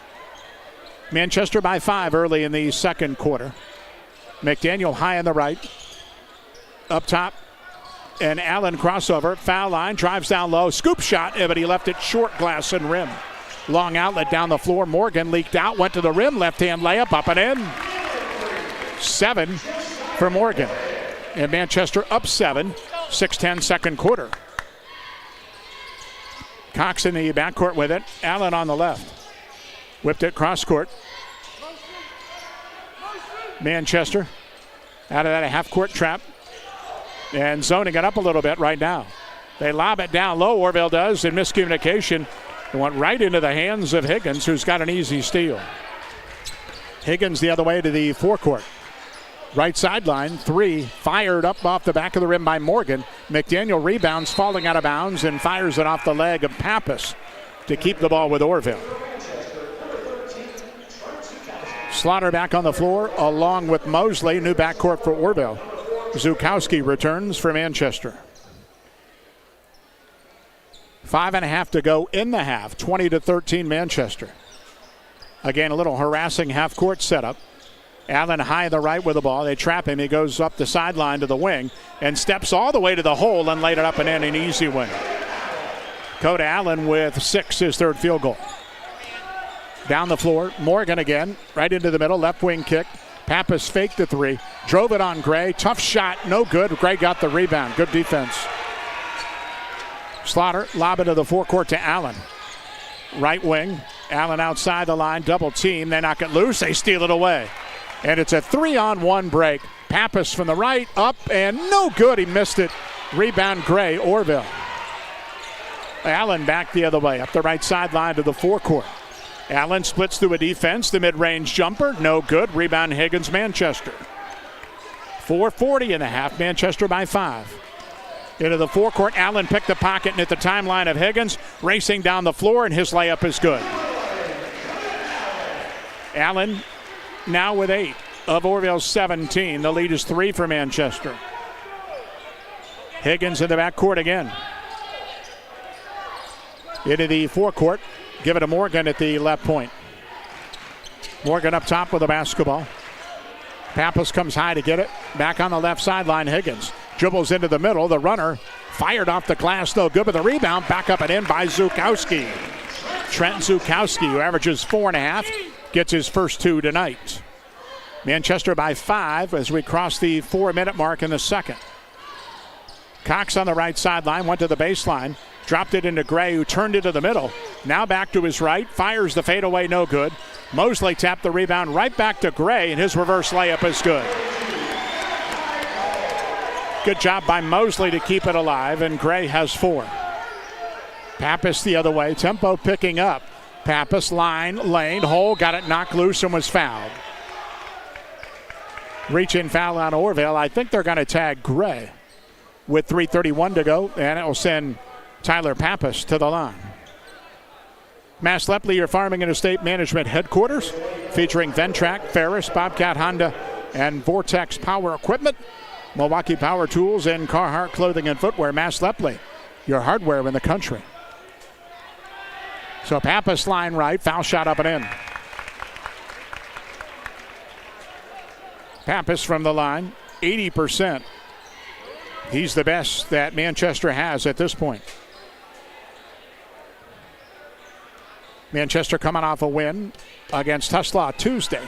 Manchester by 5 early in the second quarter. McDaniel high on the right. Up top. And Allen crossover, foul line, drives down low. Scoop shot, but he left it short, glass and rim. Long outlet down the floor. Morgan leaked out, went to the rim. Left-hand layup, up and in. 7 for Morgan. And Manchester up 7, 6-10 second quarter. Cox in the backcourt with it. Allen on the left. Whipped it cross court. Manchester out of that a half-court trap. And zoning it up a little bit right now. They lob it down low, Orrville does, in miscommunication. It went right into the hands of Higgins, who's got an easy steal. Higgins the other way to the forecourt. Right sideline, 3, fired up off the back of the rim by Morgan. McDaniel rebounds, falling out of bounds, and fires it off the leg of Pappas to keep the ball with Orrville. Slaughter back on the floor, along with Mosley, new backcourt for Orrville. Zukowski returns for Manchester. 5.5 to go in the half, 20-13 Manchester. Again, a little harassing half-court setup. Allen high the right with the ball. They trap him. He goes up the sideline to the wing and steps all the way to the hole and laid it up and in, an easy win. Coda Allen with 6, his third field goal. Down the floor, Morgan again, right into the middle, left wing kick. Pappas faked the 3, drove it on Gray. Tough shot, no good. Gray got the rebound. Good defense. Slaughter, lob it to the forecourt to Allen. Right wing, Allen outside the line, double team. They knock it loose, they steal it away. And it's a 3-on-1 break. Pappas from the right, up, and no good. He missed it. Rebound Gray, Orrville. Allen back the other way, up the right sideline to the forecourt. Allen splits through a defense. The mid-range jumper, no good. Rebound Higgins, Manchester. 4:40 in the half. Manchester by 5. Into the forecourt. Allen picked the pocket and hit the timeline of Higgins. Racing down the floor, and his layup is good. Allen now with 8 of Orrville's 17. The lead is 3 for Manchester. Higgins in the backcourt again. Into the forecourt. Give it to Morgan at the left point. Morgan up top with the basketball. Pappas comes high to get it. Back on the left sideline, Higgins. Dribbles into the middle. The runner fired off the glass, no good, but the rebound back up and in by Zukowski. Trent Zukowski, who averages 4.5, gets his first 2 tonight. Manchester by 5 as we cross the 4-minute mark in the second. Cox on the right sideline, went to the baseline, dropped it into Gray, who turned it to the middle. Now back to his right, fires the fadeaway, no good. Mosley tapped the rebound right back to Gray, and his reverse layup is good. Good job by Mosley to keep it alive, and Gray has 4. Pappas the other way, tempo picking up. Pappas, line, lane, hole, got it knocked loose and was fouled. Reach-in foul on Orrville. I think they're going to tag Gray with 3:31 to go, and it will send Tyler Pappas to the line. Mass Lepley, your Farming and Estate Management headquarters, featuring Ventrac, Ferris, Bobcat Honda, and Vortex Power Equipment, Milwaukee Power Tools, and Carhartt Clothing and Footwear. Mass Lepley, your hardware in the country. So Pappas line right, foul shot up and in. Pappas from the line, 80%. He's the best that Manchester has at this point. Manchester coming off a win against Tuslaw Tuesday.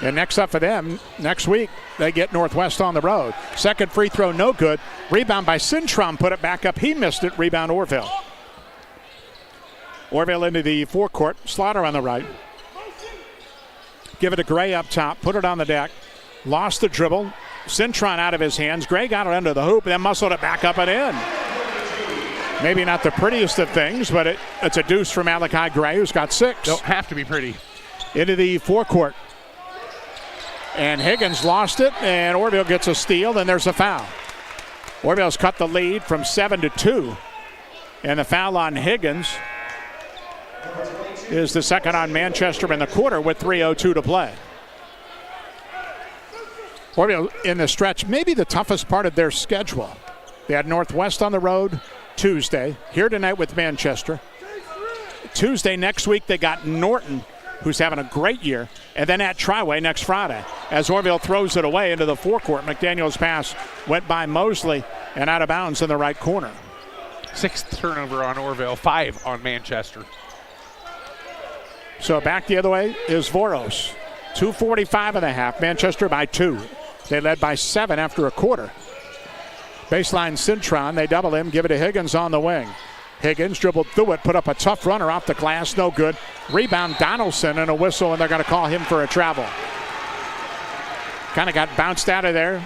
And next up for them, next week, they get Northwest on the road. Second free throw, no good. Rebound by Sintram, put it back up. He missed it. Rebound Orrville. Orrville into the forecourt. Slaughter on the right. Give it to Gray up top. Put it on the deck. Lost the dribble. Cintron out of his hands. Gray got it under the hoop, then muscled it back up and in. Maybe not the prettiest of things, but it's a deuce for Malachi Gray, who's got 6. Don't have to be pretty. Into the forecourt. And Higgins lost it, and Orrville gets a steal, and there's a foul. Orrville's cut the lead from 7 to 2. And the foul on Higgins is the second on Manchester in the quarter with 3:02 to play. Orrville in the stretch, maybe the toughest part of their schedule. They had Northwest on the road Tuesday, here tonight with Manchester. Tuesday next week they got Norton, who's having a great year, and then at Triway next Friday. As Orrville throws it away into the forecourt, McDaniel's pass went by Mosley and out of bounds in the right corner. 6th turnover on Orrville, 5 on Manchester. So back the other way is Voros. 2:45 and a half, Manchester by 2. They led by 7 after a quarter. Baseline Cintron, they double him, give it to Higgins on the wing. Higgins dribbled through it, put up a tough runner off the glass, no good. Rebound Donaldson and a whistle, and they're going to call him for a travel. Kind of got bounced out of there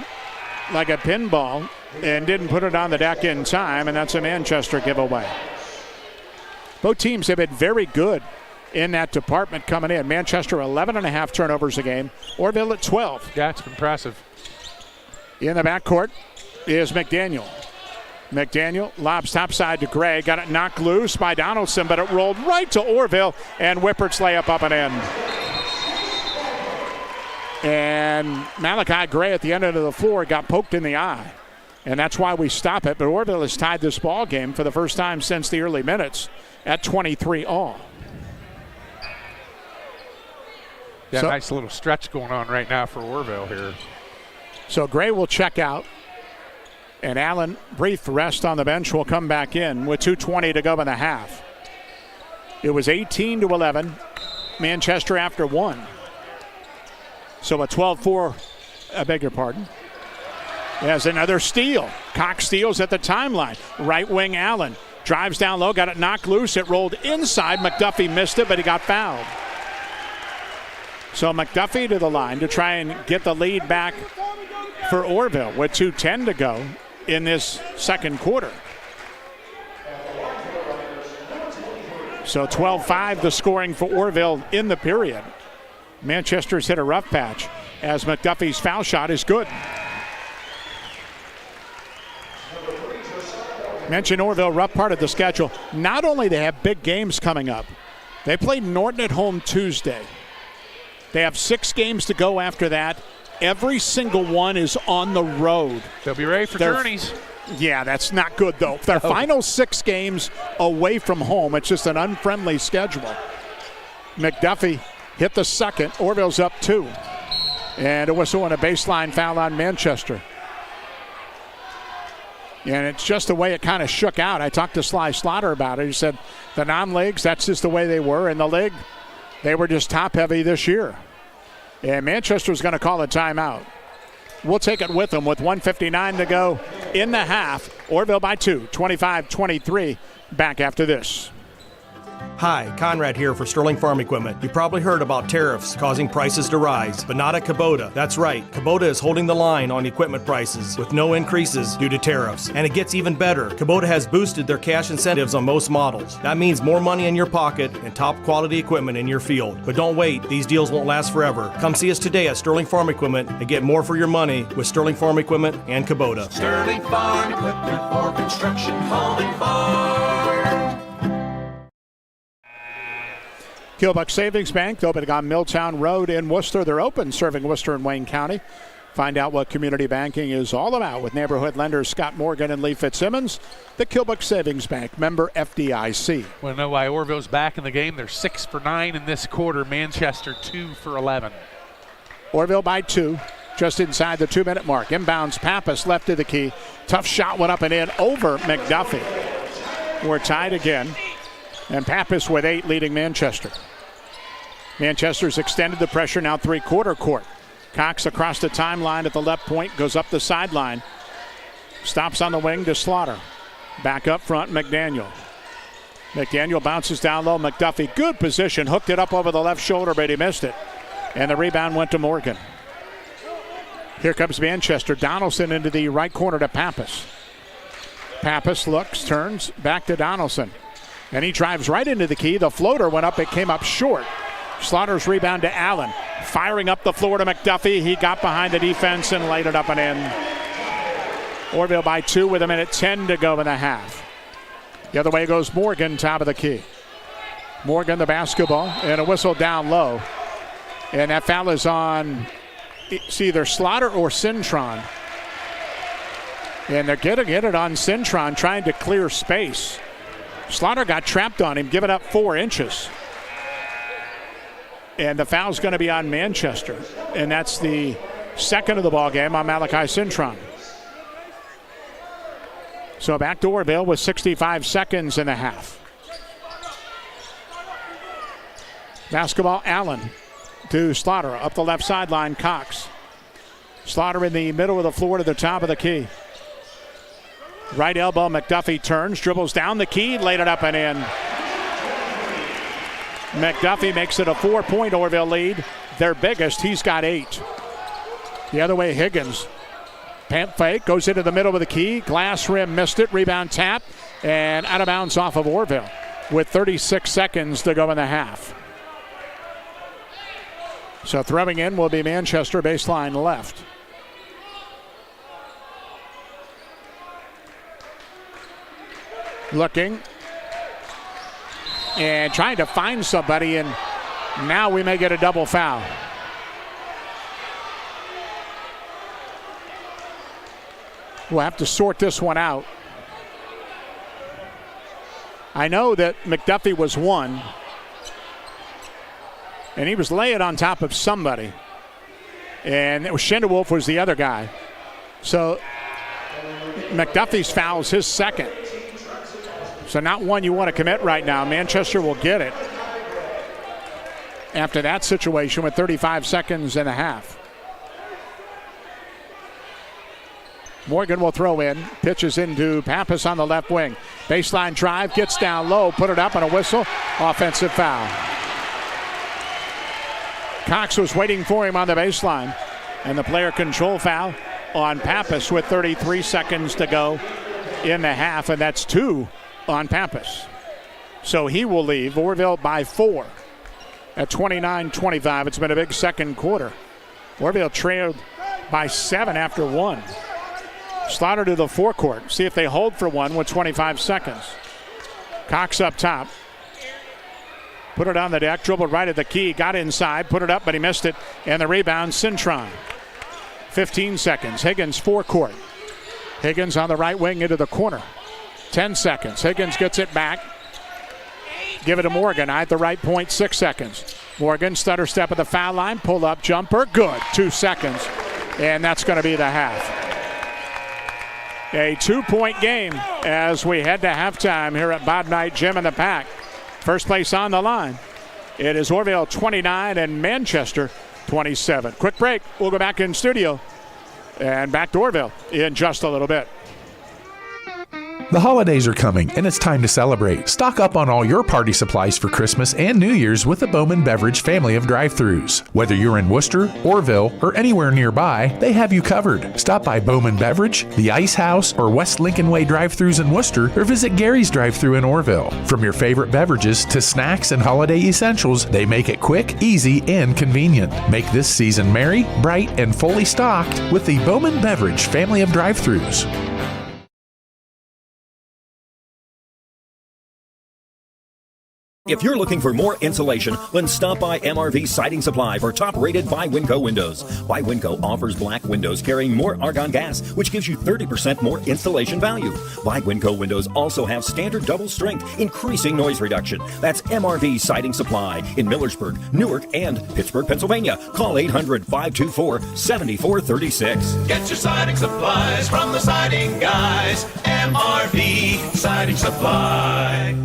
like a pinball and didn't put it on the deck in time, and that's a Manchester giveaway. Both teams have been very good in that department coming in. Manchester 11.5 turnovers a game. Orrville at 12. Yeah, it's impressive. In the backcourt is McDaniel. McDaniel lobs topside to Gray. Got it knocked loose by Donaldson, but it rolled right to Orrville, and Whippert's layup up and in. And Malachi Gray at the end of the floor got poked in the eye, and that's why we stop it. But Orrville has tied this ball game for the first time since the early minutes at 23 all. Yeah, nice little stretch going on right now for Orrville here. So Gray will check out, and Allen, brief rest on the bench, will come back in with 2:20 to go in the half. It was 18-11, Manchester after 1. So a 12-4, I beg your pardon. There's another steal. Cox steals at the timeline. Right wing Allen drives down low, got it knocked loose. It rolled inside. McDuffie missed it, but he got fouled. So McDuffie to the line to try and get the lead back for Orrville with 2:10 to go in this second quarter. So 12-5 the scoring for Orrville in the period. Manchester's hit a rough patch as McDuffie's foul shot is good. Mentioned Orrville, rough part of the schedule. Not only they have big games coming up, they played Norton at home Tuesday. They have 6 games to go after that. Every single one is on the road. They'll be ready for journeys. Yeah, that's not good, though. Their final 6 games away from home. It's just an unfriendly schedule. McDuffie hit the second. Orrville's up 2. And a whistle and a baseline foul on Manchester. And it's just the way it kind of shook out. I talked to Sly Slaughter about it. He said the non-leagues, that's just the way they were. In the league, they were just top-heavy this year. And Manchester's going to call a timeout. We'll take it with them with 1:59 to go in the half. Orrville by 2, 25-23. Back after this. Hi, Conrad here for Sterling Farm Equipment. You probably heard about tariffs causing prices to rise, but not at Kubota. That's right, Kubota is holding the line on equipment prices with no increases due to tariffs. And it gets even better. Kubota has boosted their cash incentives on most models. That means more money in your pocket and top quality equipment in your field. But don't wait, these deals won't last forever. Come see us today at Sterling Farm Equipment and get more for your money with Sterling Farm Equipment and Kubota. Sterling Farm Equipment for construction, home, and farm. Kilbuck Savings Bank, opening on Milltown Road in Worcester. They're open, serving Worcester and Wayne County. Find out what community banking is all about with neighborhood lenders Scott Morgan and Lee Fitzsimmons. The Kilbuck Savings Bank, member FDIC. Want to know why Orrville's back in the game? They're 6 for 9 in this quarter. Manchester 2 for 11. Orrville by 2, just inside the 2-minute mark. Inbounds, Pappas left of the key. Tough shot went up and in over McDuffie. We're tied again. And Pappas with 8 leading Manchester. Manchester's extended the pressure, now three-quarter court. Cox across the timeline at the left point, goes up the sideline. Stops on the wing to Slaughter. Back up front, McDaniel. McDaniel bounces down low. McDuffie, good position, hooked it up over the left shoulder, but he missed it. And the rebound went to Morgan. Here comes Manchester. Donaldson into the right corner to Pappas. Pappas looks, turns, back to Donaldson. And he drives right into the key. The floater went up, it came up short. Slaughter's rebound to Allen. Firing up the floor to McDuffie. He got behind the defense and laid it up and in. Orrville by 2 with 1:10 to go in the half. The other way goes Morgan, top of the key. Morgan the basketball and a whistle down low. And that foul is on, it's either Slaughter or Cintron. And they're getting it on Cintron, trying to clear space. Slaughter got trapped on him, giving up 4 inches. And the foul's going to be on Manchester. And that's the second of the ball game on Malachi Cintron. So back to Orrville with 65 seconds in the half. Basketball, Allen to Slaughter. Up the left sideline, Cox. Slaughter in the middle of the floor to the top of the key. Right elbow, McDuffie turns, dribbles down the key, laid it up and in. McDuffie makes it a 4-point Orrville lead. Their biggest, he's got 8. The other way, Higgins. Pant fake, goes into the middle of the key. Glass rim, missed it. Rebound tap, and out of bounds off of Orrville with 36 seconds to go in the half. So throwing in will be Manchester, baseline left. Looking and trying to find somebody, and now we may get a double foul. We'll have to sort this one out. I know that McDuffie was 1, and he was laying on top of somebody, and it was Schindelwolf was the other guy. So McDuffie's foul is his second. So not one you want to commit right now. Manchester will get it after that situation with 35 seconds and a half. Morgan will throw in, pitches into Pappas on the left wing. Baseline drive, gets down low, put it up on a whistle. Offensive foul. Cox was waiting for him on the baseline. And the player control foul on Pappas with 33 seconds to go in the half, and that's 2 on Pappas. So he will leave. Orrville by 4 at 29-25. It's been a big second quarter. Orrville trailed by 7 after 1. Slaughter to the forecourt. See if they hold for one with 25 seconds. Cox up top. Put it on the deck, dribbled right at the key, got inside, put it up, but he missed it. And the rebound, Cintron. 15 seconds. Higgins forecourt. Higgins on the right wing into the corner. 10 seconds. Higgins gets it back. Give it to Morgan at the right point, 6 seconds. Morgan, stutter step at the foul line, pull up jumper, good. 2 seconds. And that's going to be the half. A 2-point game as we head to halftime here at Bob Knight Gym in the Pack. First place on the line. It is Orrville 29 and Manchester 27. Quick break. We'll go back in studio and back to Orrville in just a little bit. The holidays are coming, and it's time to celebrate. Stock up on all your party supplies for Christmas and New Year's with the Bowman Beverage family of drive-thrus. Whether you're in Worcester, Orrville, or anywhere nearby, they have you covered. Stop by Bowman Beverage, the Ice House, or West Lincoln Way drive-thrus in Worcester, or visit Gary's drive-thru in Orrville. From your favorite beverages to snacks and holiday essentials, they make it quick, easy, and convenient. Make this season merry, bright, and fully stocked with the Bowman Beverage family of drive-thrus. If you're looking for more insulation, then stop by MRV Siding Supply for top-rated by Winco windows. By Winco offers black windows carrying more argon gas, which gives you 30% more installation value. By Winco windows also have standard double strength, increasing noise reduction. That's MRV Siding Supply in Millersburg, Newark, and Pittsburgh, Pennsylvania. Call 800-524-7436. Get your siding supplies from the siding guys. MRV Siding Supply.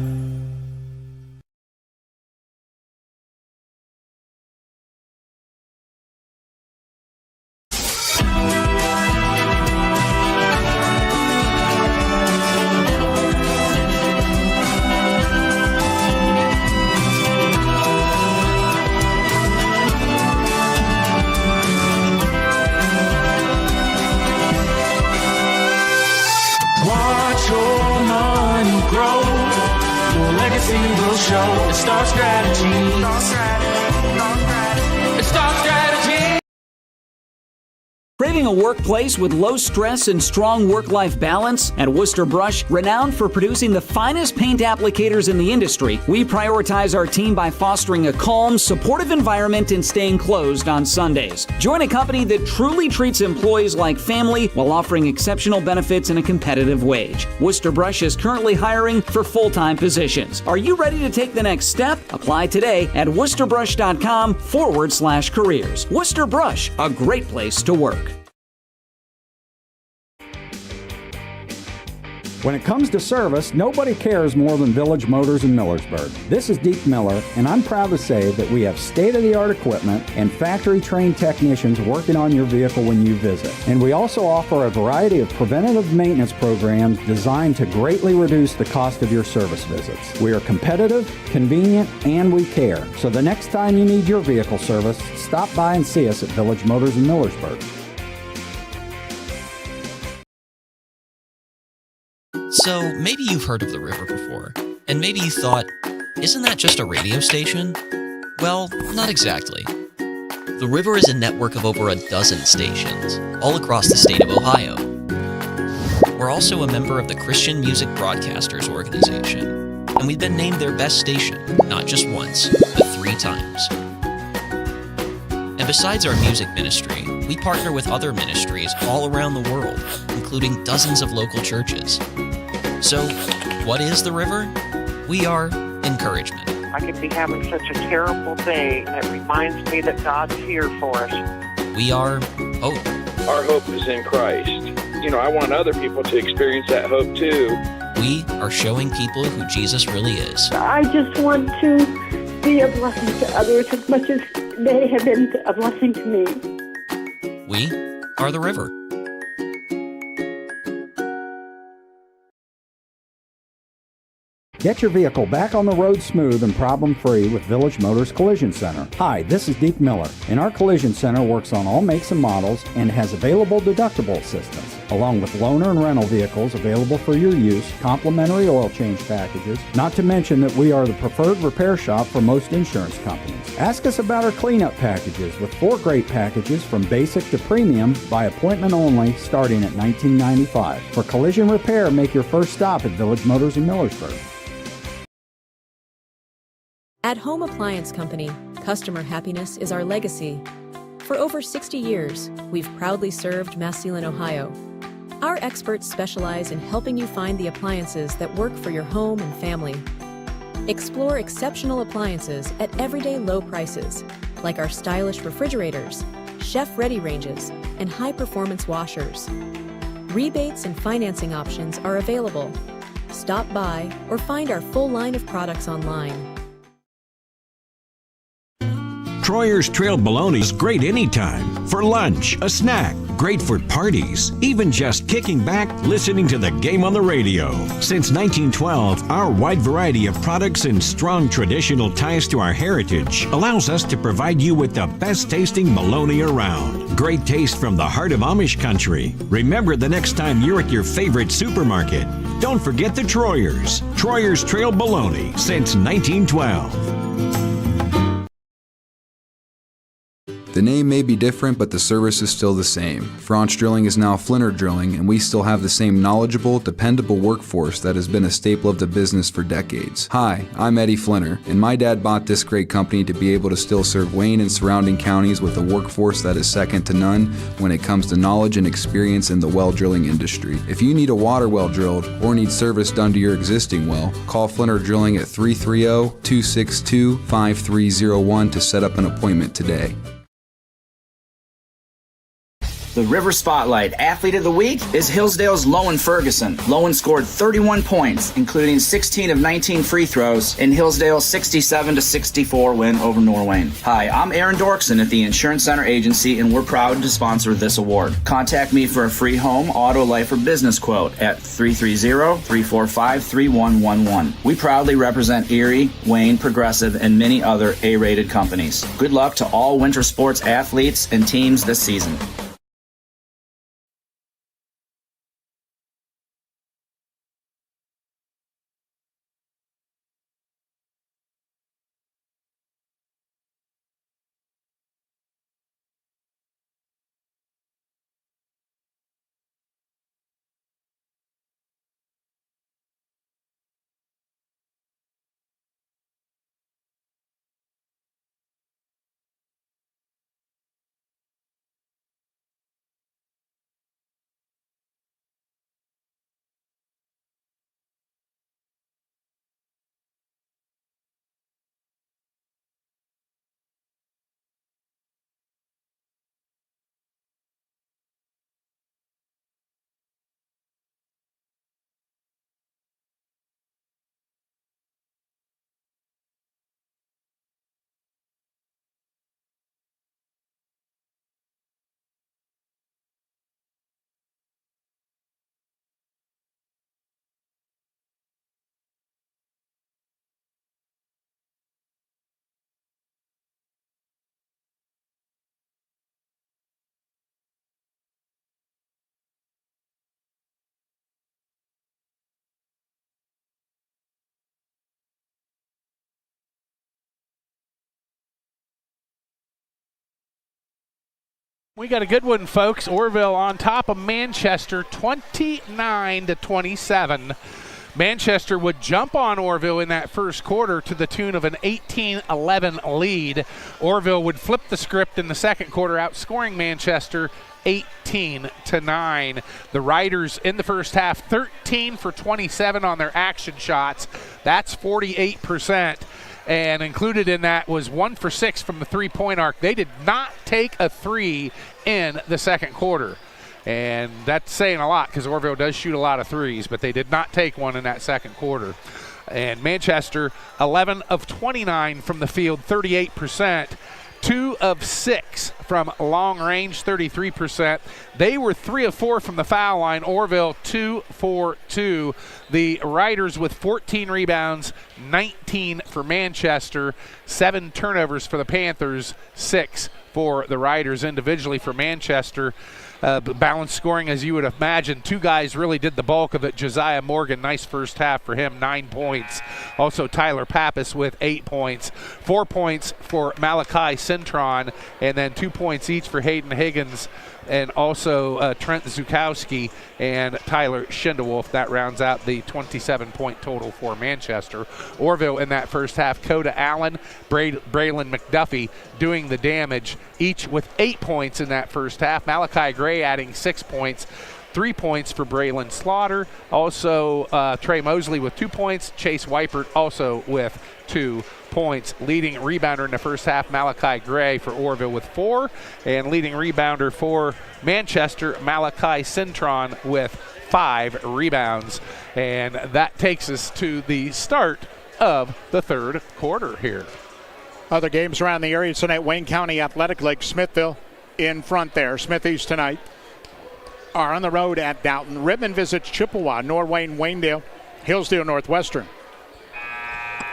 Show. It's Star Strategy. It's Star Strategy. Craving a workplace with low stress and strong work-life balance? At Worcester Brush, renowned for producing the finest paint applicators in the industry, we prioritize our team by fostering a calm, supportive environment and staying closed on Sundays. Join a company that truly treats employees like family while offering exceptional benefits and a competitive wage. Worcester Brush is currently hiring for full-time positions. Are you ready to take the next step? Apply today at worcesterbrush.com/careers. Worcester Brush, a great place to work. When it comes to service, nobody cares more than Village Motors in Millersburg. This is Deke Miller, and I'm proud to say that we have state-of-the-art equipment and factory-trained technicians working on your vehicle when you visit. And we also offer a variety of preventative maintenance programs designed to greatly reduce the cost of your service visits. We are competitive, convenient, and we care. So the next time you need your vehicle service, stop by and see us at Village Motors in Millersburg. So maybe you've heard of the river before, and maybe you thought, isn't that just a radio station? Well, not exactly. The river is a network of over a dozen stations, all across the state of Ohio. We're also a member of the Christian Music Broadcasters Organization, and we've been named their best station, not just once, but 3 times. And besides our music ministry, we partner with other ministries all around the world, including dozens of local churches. So, what is the river? We are encouragement. I could be having such a terrible day, and it reminds me that God's here for us. We are hope. Our hope is in Christ. You know, I want other people to experience that hope too. We are showing people who Jesus really is. I just want to be a blessing to others as much as they have been a blessing to me. We are the river. Get your vehicle back on the road smooth and problem-free with Village Motors Collision Center. Hi, this is Deke Miller, and our Collision Center works on all makes and models and has available deductible assistance, along with loaner and rental vehicles available for your use, complimentary oil change packages, not to mention that we are the preferred repair shop for most insurance companies. Ask us about our cleanup packages with 4 great packages from basic to premium by appointment only starting at $19.95. For collision repair, make your first stop at Village Motors in Millersburg. At Home Appliance Company, customer happiness is our legacy. For over 60 years, we've proudly served Massillon, Ohio. Our experts specialize in helping you find the appliances that work for your home and family. Explore exceptional appliances at everyday low prices, like our stylish refrigerators, chef-ready ranges, and high-performance washers. Rebates and financing options are available. Stop by or find our full line of products online. Troyer's Trail Bologna is great anytime. For lunch, a snack, great for parties, even just kicking back, listening to the game on the radio. Since 1912, our wide variety of products and strong traditional ties to our heritage allows us to provide you with the best tasting bologna around. Great taste from the heart of Amish country. Remember the next time you're at your favorite supermarket, don't forget the Troyers. Troyer's Trail Bologna since 1912. The name may be different, but the service is still the same. Franch Drilling is now Flinner Drilling, and we still have the same knowledgeable, dependable workforce that has been a staple of the business for decades. Hi, I'm Eddie Flinner, and my dad bought this great company to be able to still serve Wayne and surrounding counties with a workforce that is second to none when it comes to knowledge and experience in the well drilling industry. If you need a water well drilled or need service done to your existing well, call Flinner Drilling at 330-262-5301 to set up an appointment today. The River Spotlight Athlete of the Week is Hillsdale's Lowen Ferguson. Lowen scored 31 points, including 16 of 19 free throws, in Hillsdale's 67-64 win over Norwayne. Hi, I'm Aaron Dorkson at the Insurance Center Agency, and we're proud to sponsor this award. Contact me for a free home, auto, life, or business quote at 330-345-3111. We proudly represent Erie, Wayne, Progressive, and many other A-rated companies. Good luck to all winter sports athletes and teams this season. We got a good one, folks. Orrville on top of Manchester, 29-27. Manchester would jump on Orrville in that first quarter to the tune of an 18-11 lead. Orrville would flip the script in the second quarter, outscoring Manchester 18-9. The Riders in the first half, 13 for 27 on their action shots. That's 48%. And included in that was 1 for 6 from the three-point arc. They did not take a three in the second quarter. And that's saying a lot because Orrville does shoot a lot of threes, but they did not take one in that second quarter. And Manchester, 11 of 29 from the field, 38%. 2 of 6 from long range, 33%. They were 3 of 4 from the foul line. Orrville 2 for 2. The Riders with 14 rebounds, 19 for Manchester, 7 turnovers for the Panthers, 6 for the Riders individually for Manchester. Balanced scoring, as you would imagine. 2 guys really did the bulk of it. Josiah Morgan, nice first half for him, 9 points. Also Tyler Pappas with 8 points. 4 points for Malachi Cintron, and then 2 points each for Hayden Higgins, and also Trent Zukowski and Tyler Schindewolf. That rounds out the 27-point total for Manchester. Orrville in that first half, Coda Allen, Braylon McDuffie doing the damage, each with 8 points in that first half. Malachi Gray adding 6 points. 3 points for Braylon Slaughter. Also Trey Mosley with 2 points. Chase Weipert also with 2 points. Leading rebounder in the first half, Malachi Gray for Orrville with 4. And leading rebounder for Manchester, Malachi Cintron with 5 rebounds. And that takes us to the start of the third quarter here. Other games around the area tonight, Wayne County Athletic League, Smithville in front there. Smithies tonight are on the road at Dalton. Rittman visits Chippewa, Norwayne, Waynedale, Hillsdale Northwestern.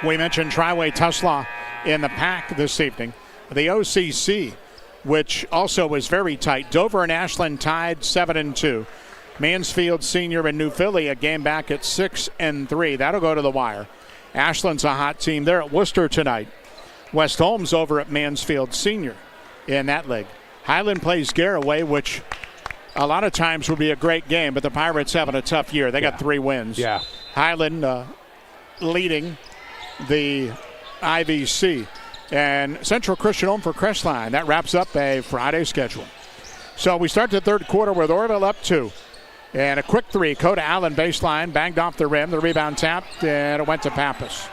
We mentioned Triway Tuslaw in the pack this evening. The OCC, which also was very tight. Dover and Ashland tied 7-2. Mansfield Senior and New Philly a game back at 6-3. That'll go to the wire. Ashland's a hot team. They're at Worcester tonight. West Holmes over at Mansfield Senior in that league. Highland plays Garraway, which a lot of times would be a great game, but the Pirates having a tough year. They got 3 wins. Yeah. Highland leading the IVC. And Central Christian home for Crestline. That wraps up a Friday schedule. So we start the third quarter with Orrville up 2. And a quick 3. Coda Allen baseline, banged off the rim. The rebound tapped, and it went to Pappas.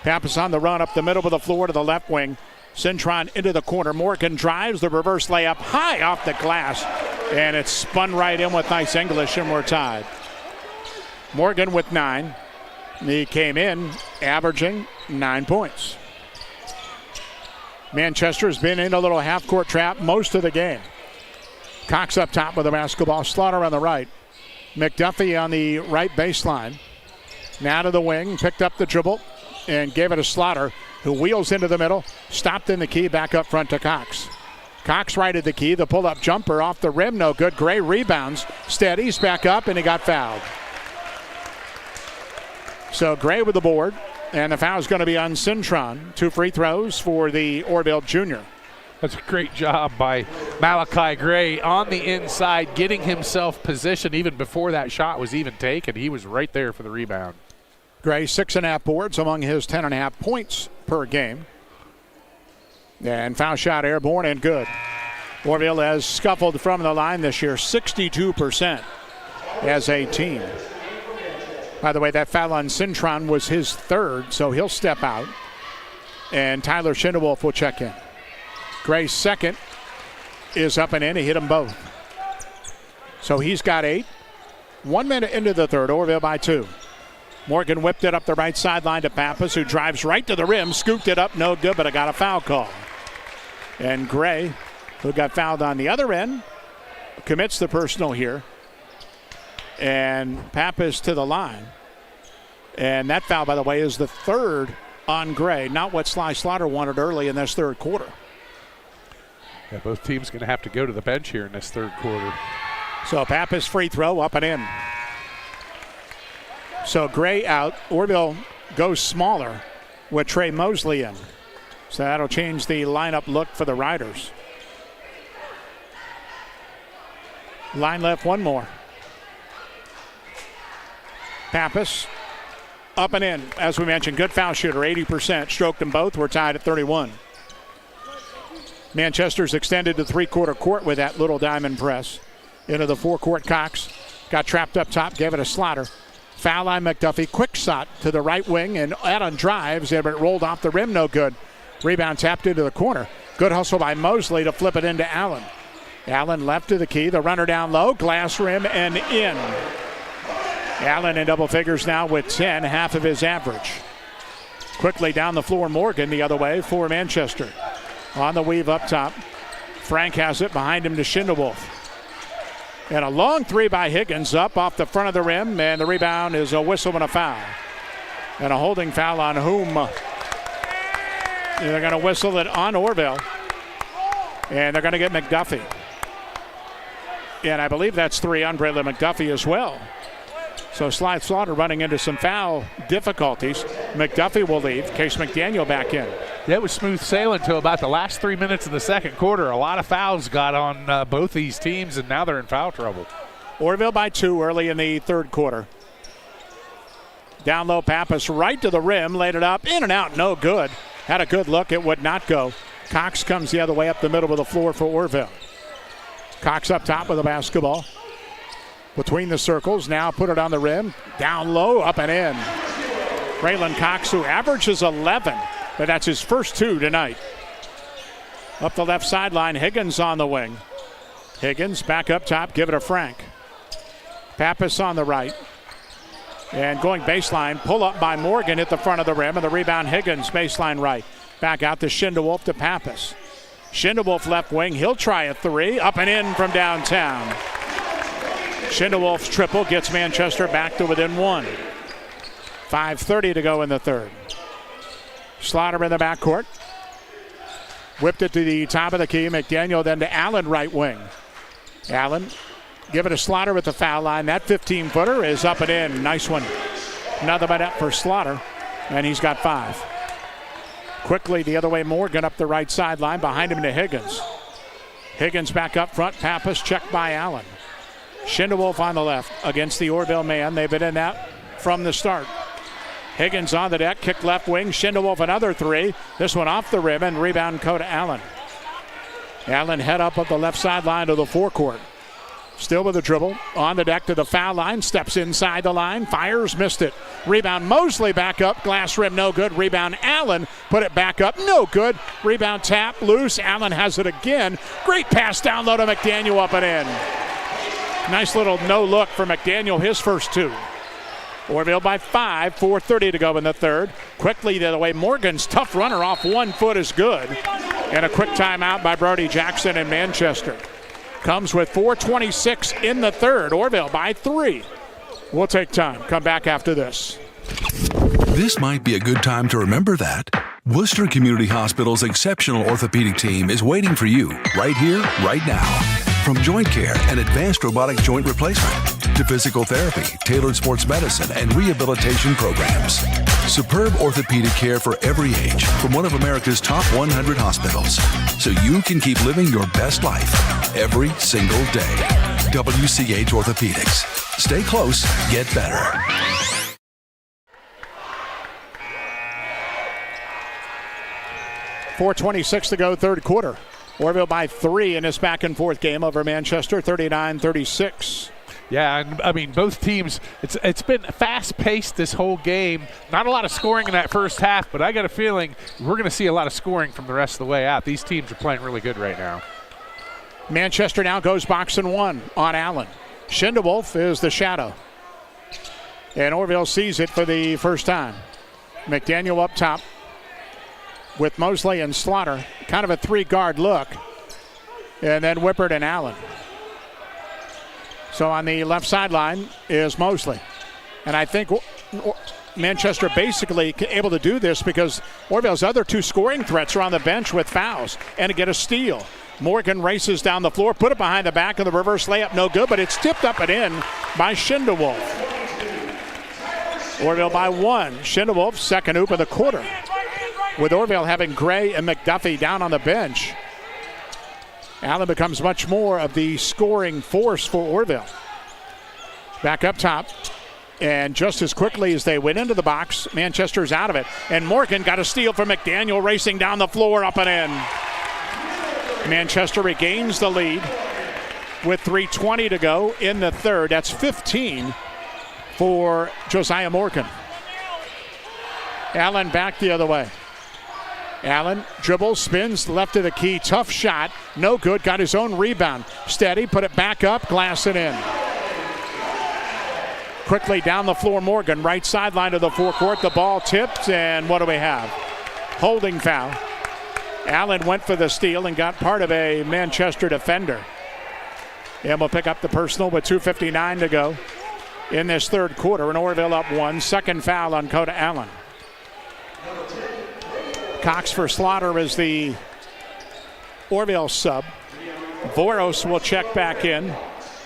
Pappas on the run up the middle of the floor to the left wing. Cintron into the corner. Morgan drives the reverse layup high off the glass. And it's spun right in with nice English, and we're tied. Morgan with 9. He came in averaging 9 points. Manchester's been in a little half-court trap most of the game. Cox up top with the basketball. Slaughter on the right. McDuffie on the right baseline. Now to the wing. Picked up the dribble and gave it to Slaughter, who wheels into the middle. Stopped in the key. Back up front to Cox. Cox right at the key. The pull-up jumper off the rim. No good. Gray rebounds. Steadies back up, and he got fouled. So Gray with the board, and the foul is going to be on Cintron. 2 free throws for the Orrville junior. That's a great job by Malachi Gray on the inside, getting himself positioned even before that shot was even taken. He was right there for the rebound. Gray 6.5 boards among his 10.5 points per game. And foul shot airborne and good. Orrville has scuffled from the line this year, 62% as a team. By the way, that foul on Cintron was his 3rd, so he'll step out. And Tyler Schindewolf will check in. Gray's 2nd is up and in. He hit them both. So he's got 8. 1 minute into the third, Orrville by 2. Morgan whipped it up the right sideline to Pappas, who drives right to the rim, scooped it up, no good, but I got a foul call. And Gray, who got fouled on the other end, commits the personal here. And Pappas to the line. And that foul, by the way, is the 3rd on Gray. Not what Sly Slaughter wanted early in this third quarter. Yeah, both teams going to have to go to the bench here in this third quarter. So Pappas free throw up and in. So Gray out. Orrville goes smaller with Trey Mosley in. So that'll change the lineup look for the Riders. Line left, one more. Pappas up and in. As we mentioned, good foul shooter, 80%. Stroked them both. We're tied at 31. Manchester's extended to three-quarter court with that little diamond press. Into the forecourt, Cox got trapped up top, gave it a Slaughter. Foul line, McDuffie. Quick shot to the right wing, and Adam drives, and it rolled off the rim, no good. Rebound tapped into the corner. Good hustle by Mosley to flip it into Allen. Allen left to the key. The runner down low, glass rim, and in. Allen in double figures now with 10, half of his average. Quickly down the floor, Morgan the other way for Manchester. On the weave up top. Frank has it behind him to Schindewolf. And a long three by Higgins up off the front of the rim, and the rebound is a whistle and a foul. And a holding foul on whom? They're going to whistle it on Orrville. And they're going to get McDuffie. And I believe that's 3 on Braylon McDuffie as well. So Slide Slaughter running into some foul difficulties. McDuffie will leave. Case McDaniel back in. That was smooth sailing until about the last 3 minutes of the second quarter. A lot of fouls got on both these teams, and now they're in foul trouble. Orrville by 2 early in the third quarter. Down low, Pappas right to the rim, laid it up, in and out, no good. Had a good look, it would not go. Cox comes the other way up the middle of the floor for Orrville. Cox up top with the basketball. Between the circles, now put it on the rim. Down low, up and in. Braylon Cox, who averages 11, but that's his first 2 tonight. Up the left sideline, Higgins on the wing. Higgins back up top, give it to Frank. Pappas on the right. And going baseline, pull up by Morgan at the front of the rim, and the rebound Higgins, baseline right. Back out to Schindewolf to Pappas. Schindewolf left wing, he'll try a 3, up and in from downtown. Schindewolf's triple gets Manchester back to within 1. 5:30 to go in the third. Slaughter in the backcourt. Whipped it to the top of the key. McDaniel then to Allen right wing. Allen give it to Slaughter with the foul line. That 15-footer is up and in. Nice one. Another one up for Slaughter, and he's got 5. Quickly the other way, Morgan up the right sideline. Behind him to Higgins. Higgins back up front. Pappas checked by Allen. Schindewolf on the left against the Orrville man. They've been in that from the start. Higgins on the deck, kick left wing. Schindewolf another 3. This one off the rim, and rebound go to Allen. Allen head up the left sideline to the forecourt. Still with the dribble. On the deck to the foul line. Steps inside the line. Fires, missed it. Rebound Mosley back up. Glass rim, no good. Rebound Allen. Put it back up. No good. Rebound tap, loose. Allen has it again. Great pass down low to McDaniel, up and in. Nice little no look for McDaniel, his first 2. Orrville by 5, 4:30 to go in the third. Quickly the other way, Morgan's tough runner off 1 foot is good. And a quick timeout by Brody Jackson in Manchester. Comes with 4:26 in the third. Orrville by 3. We'll take time. Come back after this. This might be a good time to remember that Worcester Community Hospital's exceptional orthopedic team is waiting for you right here, right now. From joint care and advanced robotic joint replacement to physical therapy, tailored sports medicine, and rehabilitation programs. Superb orthopedic care for every age from one of America's top 100 hospitals. So you can keep living your best life every single day. WCH Orthopedics. Stay close, get better. .426 to go, third quarter. Orrville by 3 in this back and forth game over Manchester, 39-36. Yeah, and I mean, both teams, it's been fast-paced this whole game. Not a lot of scoring in that first half, but I got a feeling we're going to see a lot of scoring from the rest of the way out. These teams are playing really good right now. Manchester now goes box and 1 on Allen. Schindewolf is the shadow. And Orrville sees it for the first time. McDaniel up top with Mosley and Slaughter. Kind of a 3-guard look. And then Whippert and Allen. So on the left sideline is Mosley. And I think Manchester basically able to do this because Orrville's other 2 scoring threats are on the bench with fouls and to get a steal. Morgan races down the floor, put it behind the back of the reverse layup, no good, but it's tipped up and in by Schindewolf. Orrville by 1. Schindewolf, second hoop of the quarter. With Orrville having Gray and McDuffie down on the bench, Allen becomes much more of the scoring force for Orrville. Back up top, and just as quickly as they went into the box, Manchester's out of it. And Morgan got a steal from McDaniel, racing down the floor, up and in. Manchester regains the lead with 3:20 to go in the third. That's 15 for Josiah Morgan. Allen back the other way. Allen dribbles, spins, left of the key, tough shot, no good, got his own rebound. Steady, put it back up, glass it in. Quickly down the floor, Morgan, right sideline of the forecourt, the ball tipped, and what do we have? Holding foul Allen went for the steal and got part of a Manchester defender. And we'll pick up the personal with 2:59 to go in this third quarter. And Orrville up 1. Second foul on Coda Allen. Cox for Slaughter is the Orrville sub. Voros will check back in,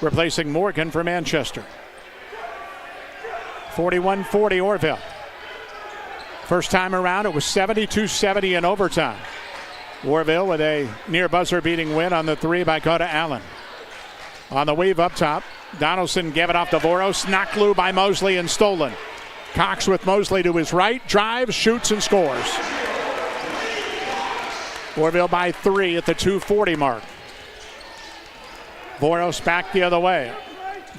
replacing Morgan for Manchester. 41-40 Orrville. First time around, it was 72-70 in overtime. Orrville with a near buzzer beating win on the 3 by Coda Allen. On the weave up top, Donaldson gave it off to Voros, knocked loose by Mosley and stolen. Cox with Mosley to his right, drives, shoots, and scores. Orrville by 3 at the 2:40 mark. Voros back the other way.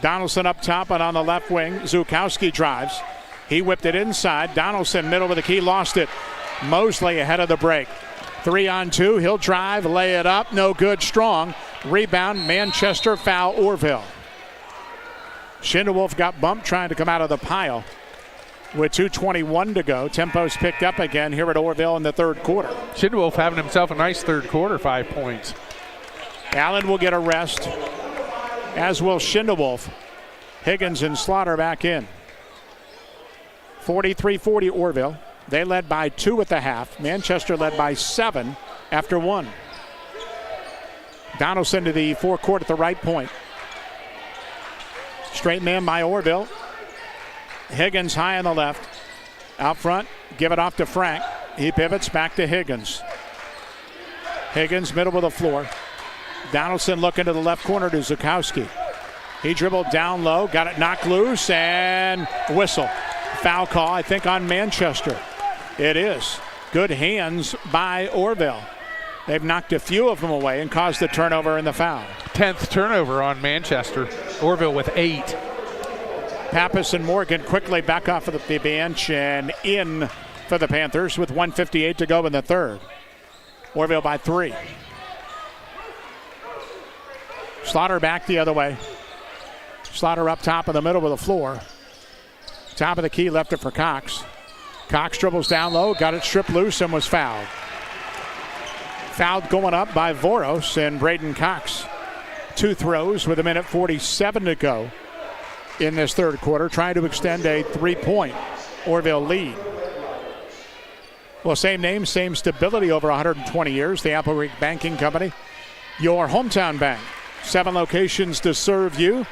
Donaldson up top and on the left wing. Zukowski drives. He whipped it inside. Donaldson middle with the key, lost it. Mosley ahead of the break. 3-on-2. He'll drive, lay it up. No good. Strong. Rebound. Manchester foul Orrville. Schindewolf got bumped trying to come out of the pile. With 2:21 to go. Tempo's picked up again here at Orrville in the third quarter. Schindewolf having himself a nice third quarter, 5 points. Allen will get a rest, as will Schindewolf. Higgins and Slaughter back in. 43-40 Orrville. They led by 2 at the half. Manchester led by 7 after 1. Donaldson to the forecourt at the right point. Straight man by Orrville. Higgins high on the left. Out front, give it off to Frank. He pivots back to Higgins. Higgins middle of the floor. Donaldson looking to the left corner to Zukowski. He dribbled down low, got it knocked loose, and whistle. Foul call, I think, on Manchester. It is. Good hands by Orrville. They've knocked a few of them away and caused the turnover and the foul. 10th turnover on Manchester. Orrville with 8. Pappas and Morgan quickly back off of the bench and in for the Panthers with 1:58 to go in the third. Orrville by 3. Slaughter back the other way. Slaughter up top in the middle of the floor. Top of the key, left it for Cox. Cox dribbles down low, got it stripped loose and was fouled. Fouled going up by Voros and Braden Cox. 2 throws with 1:47 to go in this third quarter, trying to extend a 3-point Orrville lead. Well, same name, same stability over 120 years. The Apple Creek Banking Company, your hometown bank. 7 locations to serve you.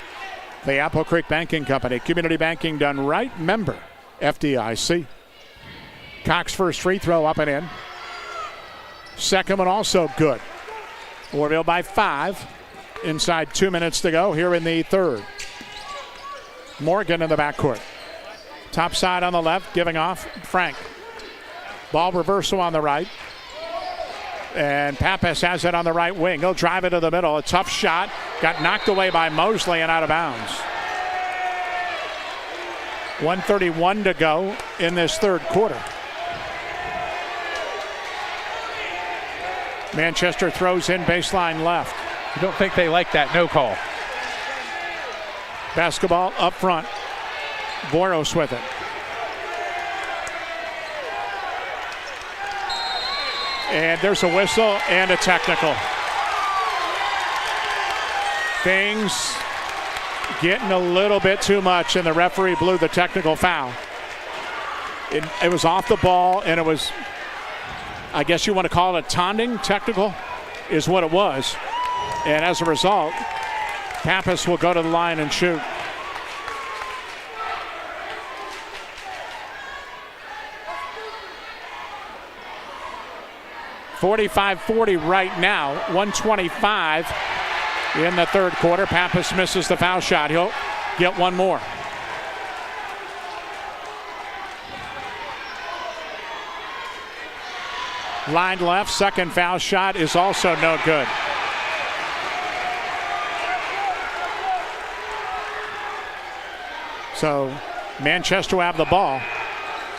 The Apple Creek Banking Company. Community banking done right. Member FDIC. Cox first free throw up and in. Second one also good. Orrville by 5. Inside 2 minutes to go here in the third. Morgan in the backcourt. Top side on the left, giving off Frank. Ball reversal on the right. And Pappas has it on the right wing. He'll drive it to the middle. A tough shot. Got knocked away by Mosley and out of bounds. 1:31 to go in this third quarter. Manchester throws in baseline left. You don't think they like that no call. Basketball up front. Voros with it. And there's a whistle and a technical. Things getting a little bit too much, and the referee blew the technical foul. It was off the ball, and it was, I guess you want to call it a taunting technical, is what it was. And as a result, Pappas will go to the line and shoot. .45-40 right now. 1:25 in the third quarter. Pappas misses the foul shot. He'll get one more. Line left. Second foul shot is also no good. So Manchester will have the ball.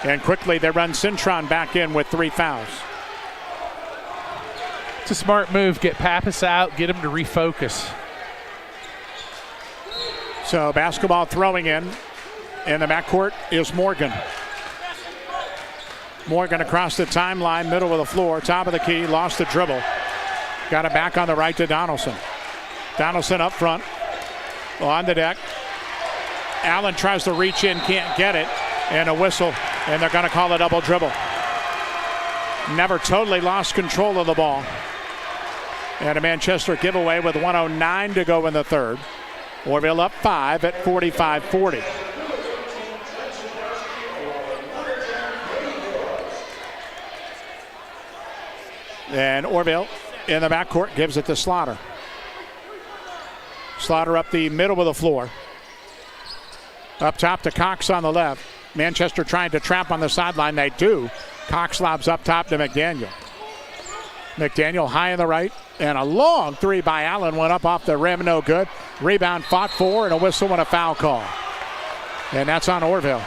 And quickly they run Cintron back in with 3 fouls. It's a smart move. Get Pappas out, get him to refocus. So basketball throwing in the backcourt is Morgan. Morgan across the timeline, middle of the floor, top of the key, lost the dribble. Got it back on the right to Donaldson. Donaldson up front, on the deck. Allen tries to reach in, can't get it, and a whistle, and they're going to call a double dribble. Never totally lost control of the ball. And a Manchester giveaway with 1:09 to go in the third. Orrville up 5 at 45-40. And Orrville in the backcourt gives it to Slaughter. Slaughter up the middle of the floor. Up top to Cox on the left. Manchester trying to trap on the sideline. They do. Cox lobs up top to McDaniel. McDaniel high in the right. And a long three by Allen went up off the rim. No good. Rebound fought for and a whistle and a foul call. And that's on Orrville.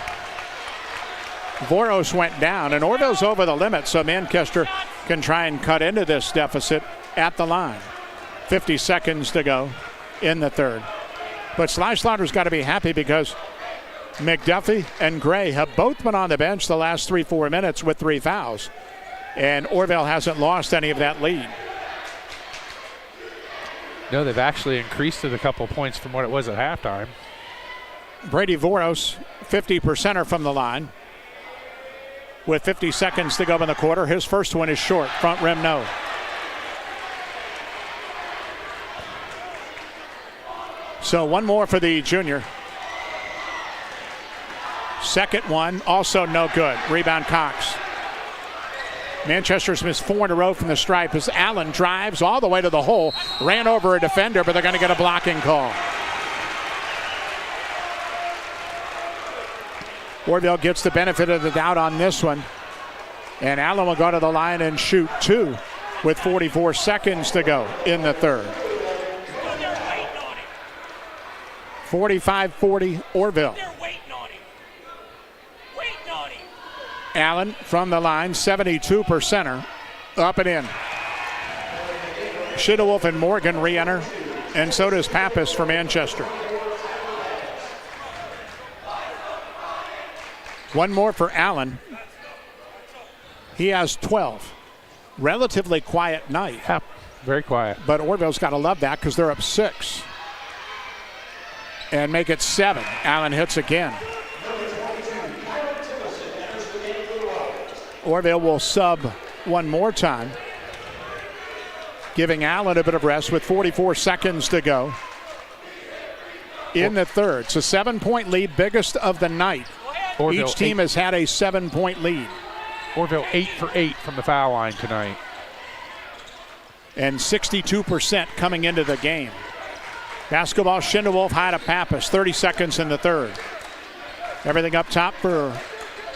Voros went down, and Orville's over the limit, so Manchester can try and cut into this deficit at the line. 50 seconds to go in the third. But Sly Slaughter's got to be happy because McDuffie and Gray have both been on the bench the last 3-4 minutes with 3 fouls. And Orrville hasn't lost any of that lead. No, they've actually increased it a couple points from what it was at halftime. Brady Voros, 50%er from the line. With 50 seconds to go in the quarter, his first one is short. Front rim, no. So one more for the junior. Second one, also no good. Rebound Cox. Manchester's missed 4 in a row from the stripe as Allen drives all the way to the hole. Ran over a defender, but they're going to get a blocking call. Orrville gets the benefit of the doubt on this one. And Allen will go to the line and shoot 2 with 44 seconds to go in the third. 45-40 Orrville. Allen from the line, 72%er, up and in. Shidewolf and Morgan re-enter, and so does Pappas for Manchester. One more for Allen. He has 12. Relatively quiet night. Yeah, very quiet. But Orrville's got to love that because they're up 6. And make it 7. Allen hits again. Orrville will sub one more time, giving Allen a bit of rest with 44 seconds to go in the third. It's a 7-point lead, biggest of the night. Orrville Each team has had a 7-point lead. Orrville 8 for 8 from the foul line tonight. And 62% coming into the game. Basketball, Shindewolf high to Pappas, 30 seconds in the third. Everything up top for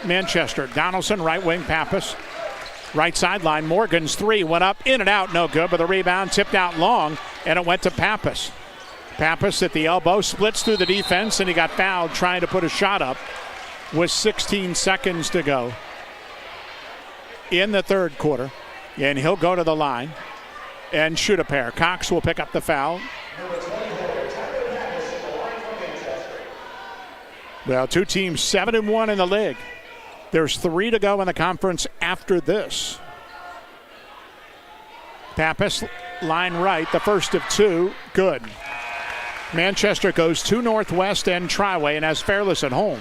Manchester. Donaldson, right wing, Pappas. Right sideline, Morgan's 3 went up, in and out, no good, but the rebound tipped out long, and it went to Pappas. Pappas at the elbow, splits through the defense, and he got fouled trying to put a shot up with 16 seconds to go in the third quarter. And he'll go to the line and shoot a pair. Cox will pick up the foul. Well, two teams 7-1 in the league. There's 3 to go in the conference after this. Pappas, line right, the first of 2, good. Manchester goes to Northwest and Triway and has Fairless at home.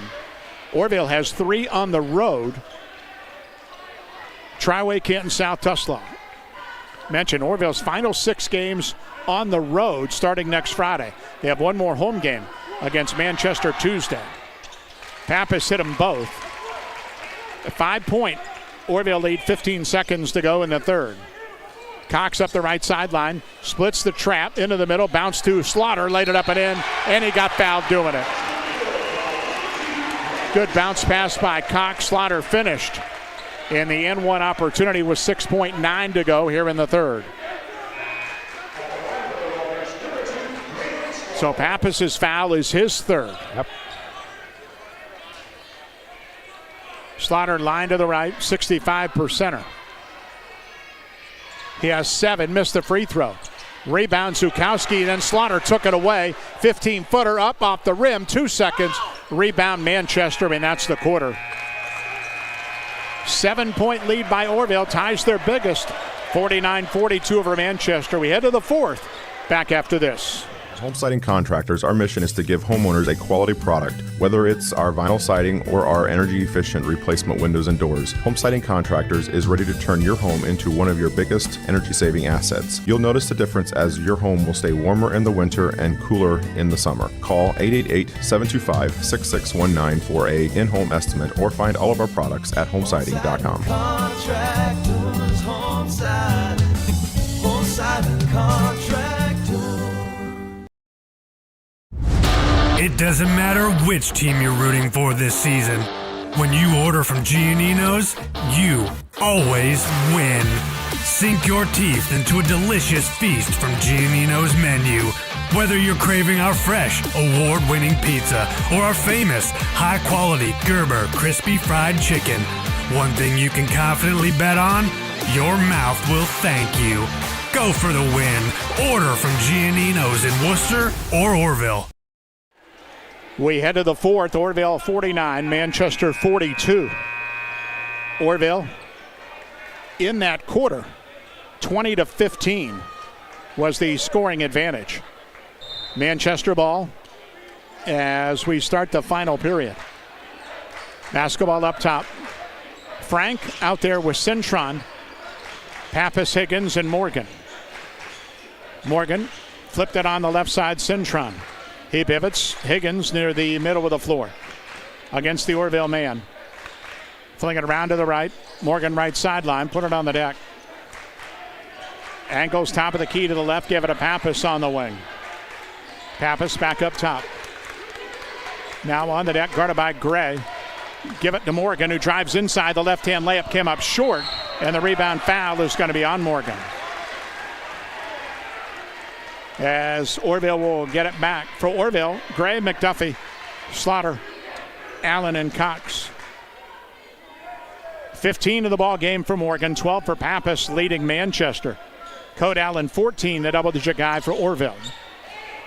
Orrville has 3 on the road. Triway, Canton, South, Tuslaw. Mentioned Orville's final 6 games on the road starting next Friday. They have one more home game against Manchester Tuesday. Pappas hit them both. A 5-point Orrville lead, 15 seconds to go in the third. Cox up the right sideline, splits the trap into the middle, bounced to Slaughter, laid it up and in, and he got fouled doing it. Good bounce pass by Cox. Slaughter finished. And the N1 opportunity was 6.9 to go here in the third. So Pappas' foul is his third. Yep. Slaughter line to the right, 65%er. He has 7, missed the free throw. Rebound Zukowski, then Slaughter took it away. 15-footer up off the rim, 2 seconds. Rebound Manchester, and that's the quarter. 7-point lead by Orrville, ties their biggest, 49-42 over Manchester. We head to the fourth, back after this. Home Siding Contractors, our mission is to give homeowners a quality product, whether it's our vinyl siding or our energy-efficient replacement windows and doors. Home Siding Contractors is ready to turn your home into one of your biggest energy-saving assets. You'll notice the difference as your home will stay warmer in the winter and cooler in the summer. Call 888-725-6619 for a in-home estimate or find all of our products at homesiding.com. Contractors, Home Siding Contractors. It doesn't matter which team you're rooting for this season. When you order from Giannino's, you always win. Sink your teeth into a delicious feast from Giannino's menu. Whether you're craving our fresh, award-winning pizza or our famous, high-quality Gerber crispy fried chicken, one thing you can confidently bet on, your mouth will thank you. Go for the win. Order from Giannino's in Worcester or Orrville. We head to the fourth. Orrville 49, Manchester 42. Orrville in that quarter, 20-15 was the scoring advantage. Manchester ball as we start the final period. Basketball up top. Frank out there with Cintron, Pappas, Higgins, and Morgan. Morgan flipped it on the left side, Cintron. He pivots. Higgins near the middle of the floor against the Orrville man. Fling it around to the right. Morgan right sideline. Put it on the deck. Angles top of the key to the left. Give it to Pappas on the wing. Pappas back up top. Now on the deck, guarded by Gray. Give it to Morgan, who drives inside. The left-hand layup came up short, and the rebound foul is going to be on Morgan. As Orrville will get it back. For Orrville, Gray, McDuffie, Slaughter, Allen, and Cox. 15 of the ball game for Morgan, 12 for Pappas, leading Manchester. Code Allen, 14, the double-digit guy for Orrville.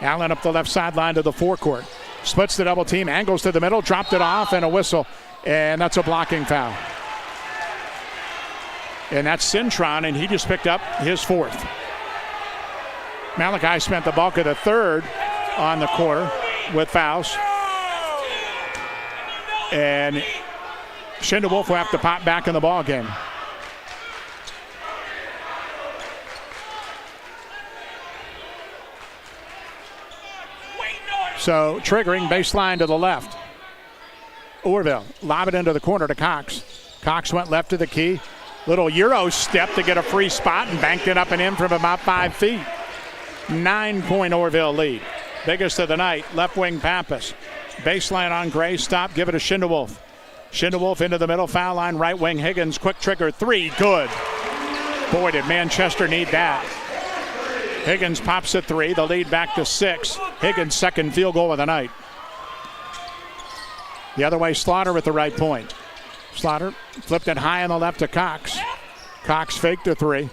Allen up the left sideline to the forecourt. Splits the double team, angles to the middle, dropped it off, and a whistle. And that's a blocking foul. And that's Cintron, and he just picked up his fourth. Malachi spent the bulk of the third on the quarter with fouls. And Schindelwolf will have to pop back in the ball game. So triggering baseline to the left. Orrville lob it into the corner to Cox. Cox went left to the key. Little Euro step to get a free spot and banked it up and in from about 5 feet. 9-point Orrville lead. Biggest of the night, left wing Pappas. Baseline on Gray, stop, give it to Schindelwolf. Schindelwolf into the middle, foul line, right wing Higgins, quick trigger, three, good. Boy, did Manchester need that. Higgins pops at three, the lead back to 6. Higgins' second field goal of the night. The other way, Slaughter at the right point. Slaughter flipped it high on the left to Cox. Cox faked a three.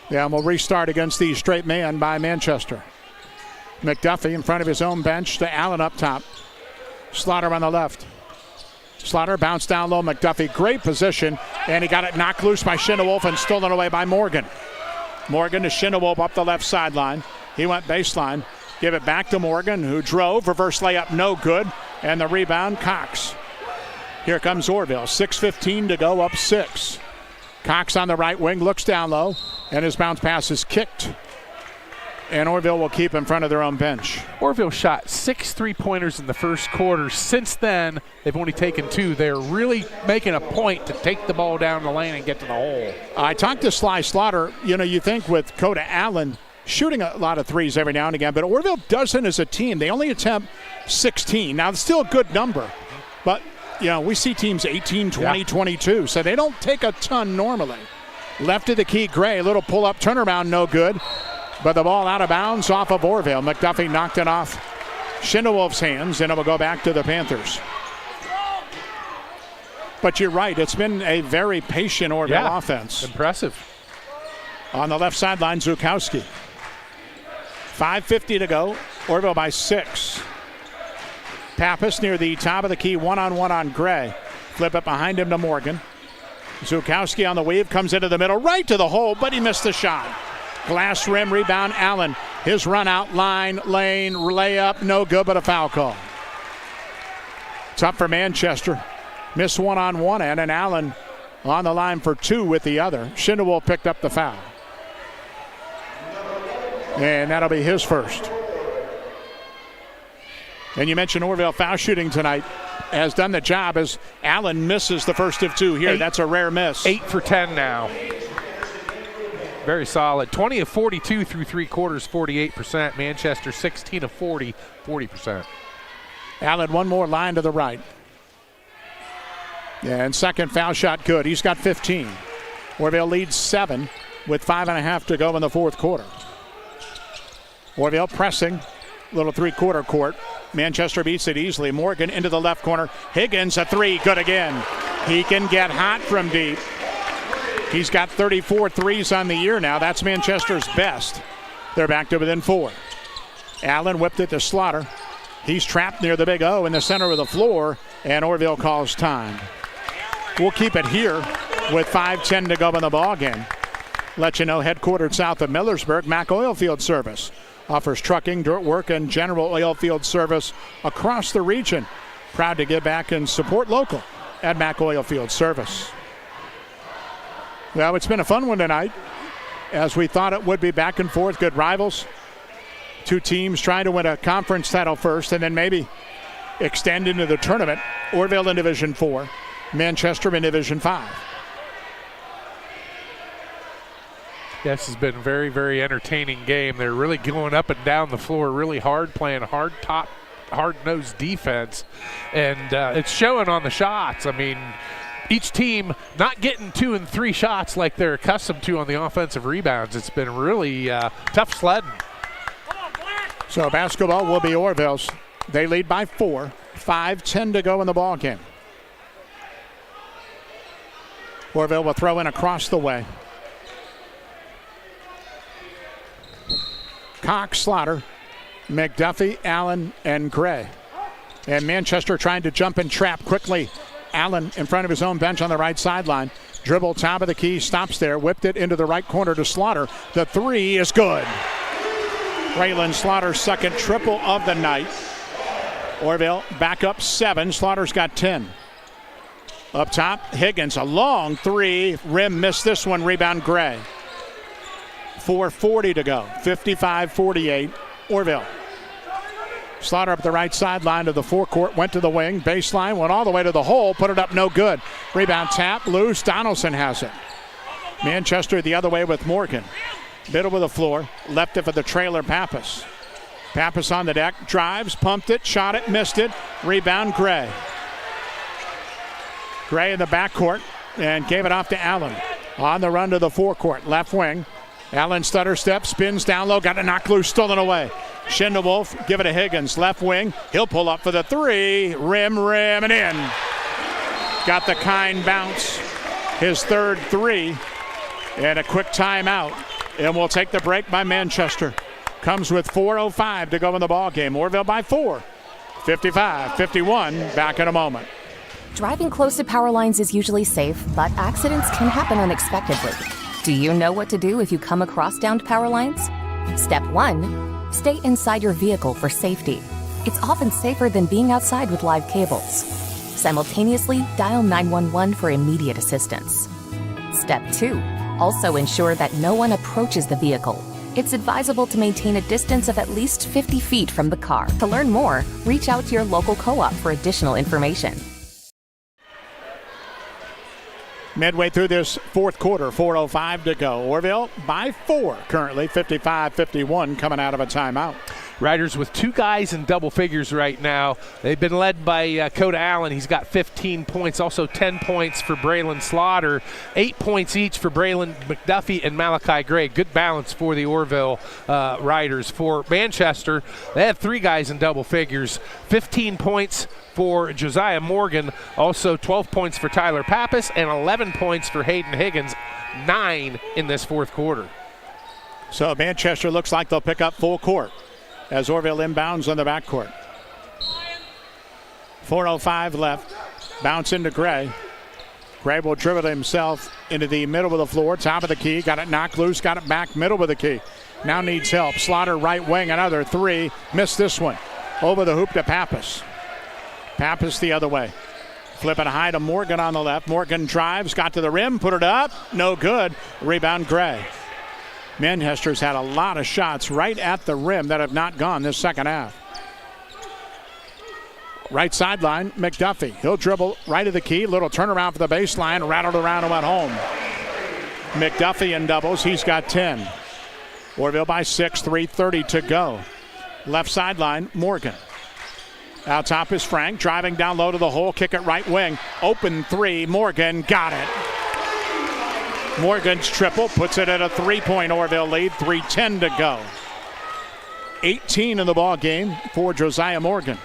Yeah, and we'll restart against the straight man by Manchester. McDuffie in front of his own bench to Allen up top. Slaughter on the left. Slaughter bounced down low. McDuffie, great position, and he got it knocked loose by Schindelwolf and stolen away by Morgan. Morgan to Schindelwolf up the left sideline. He went baseline. Give it back to Morgan, who drove. Reverse layup, no good. And the rebound, Cox. Here comes Orrville. 6:15 to go, up 6. Cox on the right wing, looks down low, and his bounce pass is kicked. And Orrville will keep in front of their own bench. Orrville shot 6 3-pointers in the first quarter. Since then, they've only taken 2. They're really making a point to take the ball down the lane and get to the hole. I talked to Sly Slaughter. You know, you think with Coda Allen shooting a lot of threes every now and again, but Orrville doesn't as a team. They only attempt 16. Now, it's still a good number, but, you know, we see teams 18, 20, 22, so they don't take a ton normally. Left of the key, Gray, a little pull-up turnaround, no good. But the ball out of bounds off of Orrville. McDuffie knocked it off Schindelwolf's hands, and it will go back to the Panthers. But you're right, it's been a very patient Orrville offense. Impressive. On the left sideline, Zukowski. 5:50 to go. Orrville by 6. Pappas near the top of the key, one-on-one on Gray. Flip it behind him to Morgan. Zukowski on the weave, comes into the middle, right to the hole, but he missed the shot. Glass rim rebound, Allen. His run out line, lane, layup, no good, but a foul call. It's up for Manchester. Missed one on one end, and Allen on the line for two with the other. Schindewolf picked up the foul. And that'll be his first. And you mentioned Orrville foul shooting tonight has done the job as Allen misses the first of two here. That's a rare miss. 8 for 10 now. Very solid. 20 of 42 through three quarters, 48%. Manchester 16 of 40, 40%. Allen one more line to the right. And second foul shot good. He's got 15. Orrville leads 7 with 5.5 to go in the fourth quarter. Orrville pressing, little three-quarter court. Manchester beats it easily. Morgan into the left corner. Higgins, a three, good again. He can get hot from deep. He's got 34 threes on the year now. That's Manchester's best. They're back to within 4. Allen whipped it to Slaughter. He's trapped near the big O in the center of the floor, and Orrville calls time. We'll keep it here with 5:10 to go in the ball game. Let you know, headquartered south of Millersburg, Mack Oilfield Service offers trucking, dirt work, and general oil field service across the region. Proud to give back and support local at Mack Oilfield Service. Well, it's been a fun one tonight, as we thought it would be. Back and forth, good rivals. Two teams trying to win a conference title first and then maybe extend into the tournament. Orrville in Division 4, Manchester in Division 5. This has been a very, very entertaining game. They're really going up and down the floor really hard, playing hard-nosed defense, and it's showing on the shots. I mean, each team not getting 2 and 3 shots like they're accustomed to on the offensive rebounds. It's been really tough sledding. So basketball will be Orrville's. They lead by 4. 5:10 to go in the ball game. Orrville will throw in across the way. Cox, Slaughter, McDuffie, Allen, and Gray. And Manchester trying to jump and trap quickly. Allen in front of his own bench on the right sideline. Dribble, top of the key, stops there, whipped it into the right corner to Slaughter. The three is good. Raylan Slaughter's second triple of the night. Orrville back up 7. Slaughter's got 10. Up top, Higgins, a long three. Rim missed this one. Rebound, Gray. 4:40 to go. 55-48. Orrville. Slaughter up the right sideline to the forecourt, went to the wing, baseline, went all the way to the hole, put it up, no good. Rebound tap, loose, Donaldson has it. Manchester the other way with Morgan. Middle of the floor, left it for the trailer, Pappas. Pappas on the deck, drives, pumped it, shot it, missed it. Rebound, Gray. Gray in the backcourt and gave it off to Allen. On the run to the forecourt, left wing. Allen stutter step, spins down low, got it knocked loose, stolen away. Schindewolf, give it to Higgins, left wing. He'll pull up for the three. Rim, and in. Got the kind bounce. His third three. And a quick timeout. And we'll take the break by Manchester. Comes with 4:05 to go in the ball game. Orrville by 4. 55-51. Back in a moment. Driving close to power lines is usually safe, but accidents can happen unexpectedly. Do you know what to do if you come across downed power lines? Step 1, stay inside your vehicle for safety. It's often safer than being outside with live cables. Simultaneously, dial 911 for immediate assistance. Step 2, also ensure that no one approaches the vehicle. It's advisable to maintain a distance of at least 50 feet from the car. To learn more, reach out to your local co-op for additional information. Midway through this fourth quarter, 4:05 to go. Orrville by 4 currently, 55-51 coming out of a timeout. Riders with 2 guys in double figures right now. They've been led by Coda Allen. He's got 15 points, also 10 points for Braylon Slaughter, 8 points each for Braylon McDuffie and Malachi Gray. Good balance for the Orrville Riders. For Manchester, they have 3 guys in double figures, 15 points for Josiah Morgan, also 12 points for Tyler Pappas, and 11 points for Hayden Higgins, 9 in this fourth quarter. So Manchester looks like they'll pick up full court as Orrville inbounds on the backcourt. 4:05 left. Bounce into Gray. Gray will dribble himself into the middle of the floor, top of the key. Got it knocked loose, got it back middle of the key. Now needs help. Slaughter right wing, another three. Missed this one. Over the hoop to Pappas. Pappas the other way. Flipping high to Morgan on the left. Morgan drives, got to the rim, put it up. No good. Rebound Gray. Manchester's had a lot of shots right at the rim that have not gone this second half. Right sideline, McDuffie. He'll dribble right of the key. Little turnaround for the baseline. Rattled around and went home. McDuffie in doubles. He's got 10. Orrville by 6, 3:30 to go. Left sideline, Morgan. Out top is Frank. Driving down low to the hole. Kick it right wing. Open three. Morgan got it. Morgan's triple puts it at a 3-point Orrville lead. 3:10 to go. 18 in the ball game for Josiah Morgan.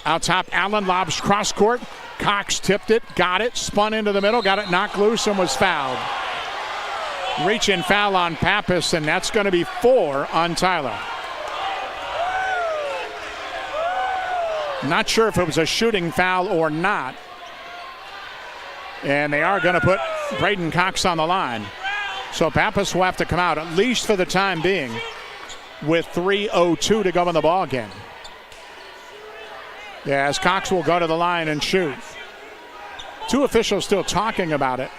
Out top, Allen lobs cross court. Cox tipped it, got it, spun into the middle, got it knocked loose and was fouled. Reach-in foul on Pappas, and that's going to be 4 on Tyler. Not sure if it was a shooting foul or not. And they are going to put Braden Cox on the line. So Pappas will have to come out, at least for the time being, with 3:02 to go in the ball game. Yeah, as Cox will go to the line and shoot. 2 officials still talking about it.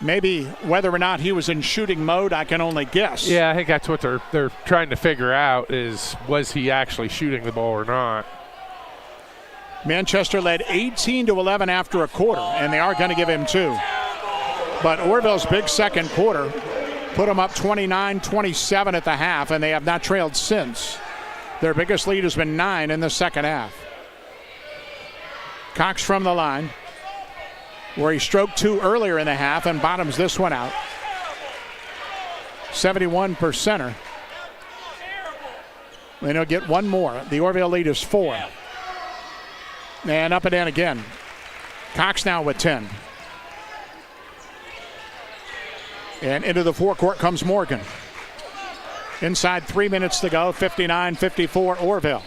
Maybe whether or not he was in shooting mode, I can only guess. Yeah, I think that's what they're trying to figure out is, was he actually shooting the ball or not? Manchester led 18-11 after a quarter, and they are going to give him 2. But Orrville's big second quarter put them up 29-27 at the half, and they have not trailed since. Their biggest lead has been 9 in the second half. Cox from the line, where he stroked 2 earlier in the half and bottoms this one out. 71%er. And he'll get one more. The Orrville lead is 4. And up and in again. Cox now with 10. And into the forecourt comes Morgan. Inside 3 minutes to go, 59-54 Orrville.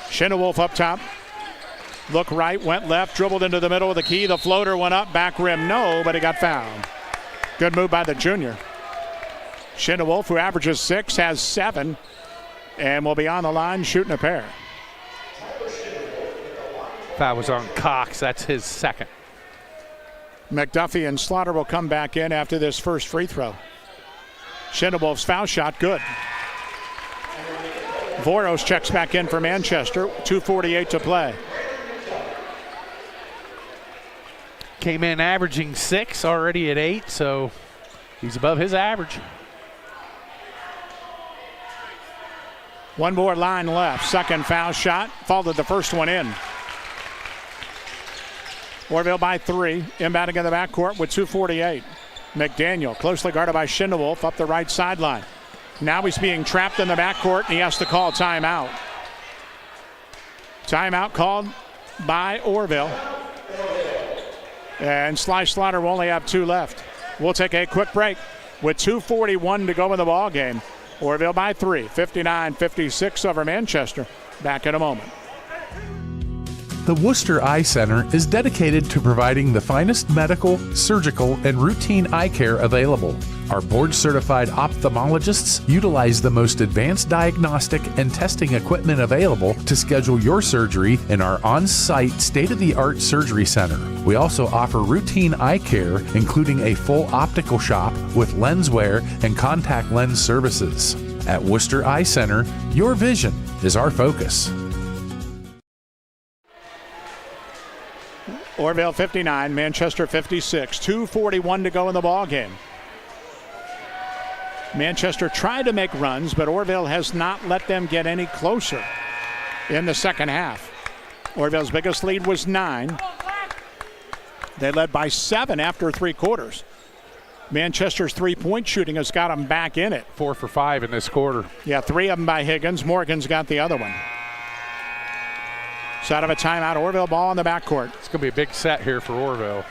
Shindelwolf up top. Look right, went left, dribbled into the middle of the key. The floater went up, back rim, no, but he got fouled. Good move by the junior. Shindelwolf, who averages 6, has 7, and will be on the line shooting a pair. Foul was on Cox. That's his second. McDuffie and Slaughter will come back in after this first free throw. Shindelwolf's foul shot, good. Voros checks back in for Manchester. 2:48 to play. Came in averaging 6, already at 8, so he's above his average. One more line left. Second foul shot. Followed the first one in. Orrville by 3. Inbounding in the backcourt with 2:48. McDaniel, closely guarded by Shindelwolf, up the right sideline. Now he's being trapped in the backcourt, and he has to call timeout. Timeout called by Orrville. And Sly Slaughter will only have 2 left. We'll take a quick break with 2:41 to go in the ball game. Orrville by 3, 59-56 over Manchester. Back in a moment. The Worcester Eye Center is dedicated to providing the finest medical, surgical, and routine eye care available. Our board-certified ophthalmologists utilize the most advanced diagnostic and testing equipment available to schedule your surgery in our on-site state-of-the-art surgery center. We also offer routine eye care, including a full optical shop with lens wear and contact lens services. At Worcester Eye Center, your vision is our focus. Orrville 59, Manchester 56. 2:41 to go in the ball game. Manchester tried to make runs, but Orrville has not let them get any closer in the second half. Orrville's biggest lead was 9. They led by 7 after 3 quarters. Manchester's three-point shooting has got them back in it. 4 for 5 in this quarter. Yeah, 3 of them by Higgins. Morgan's got the other one. So out of a timeout, Orrville ball in the backcourt. It's going to be a big set here for Orrville.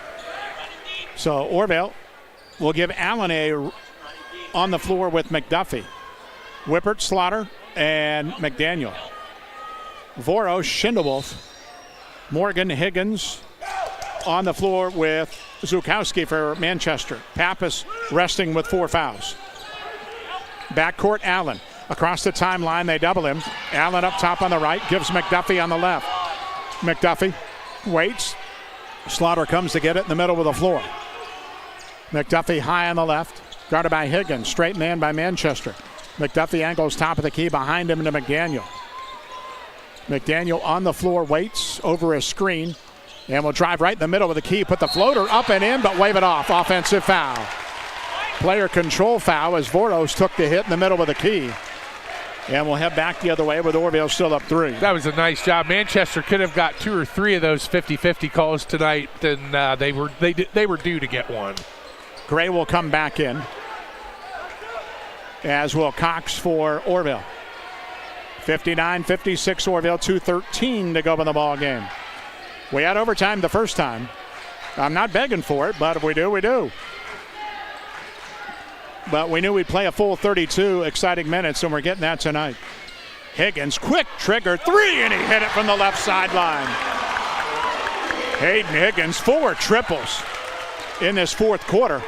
So Orrville will give Allen a on the floor with McDuffie. Whippert, Slaughter, and McDaniel. Voros, Shindelwolf, Morgan, Higgins on the floor with Zukowski for Manchester. Pappas resting with 4 fouls. Backcourt, Allen. Across the timeline, they double him. Allen up top on the right, gives McDuffie on the left. McDuffie waits. Slaughter comes to get it in the middle of the floor. McDuffie high on the left, guarded by Higgins. Straight man by Manchester. McDuffie angles top of the key behind him to McDaniel. McDaniel on the floor, waits over a screen, and will drive right in the middle of the key, put the floater up and in, but wave it off. Offensive foul. Player control foul as Voros took the hit in the middle of the key. And we'll head back the other way with Orrville still up 3. That was a nice job. Manchester could have got 2 or 3 of those 50-50 calls tonight, and they were due to get one. Gray will come back in, as will Cox for Orrville. 59-56 Orrville, 2:13 to go in the ball game. We had overtime the first time. I'm not begging for it, but if we do, we do. But we knew we'd play a full 32 exciting minutes, and we're getting that tonight. Higgins, quick trigger 3, and he hit it from the left sideline. Hayden Higgins, 4 triples in this fourth quarter.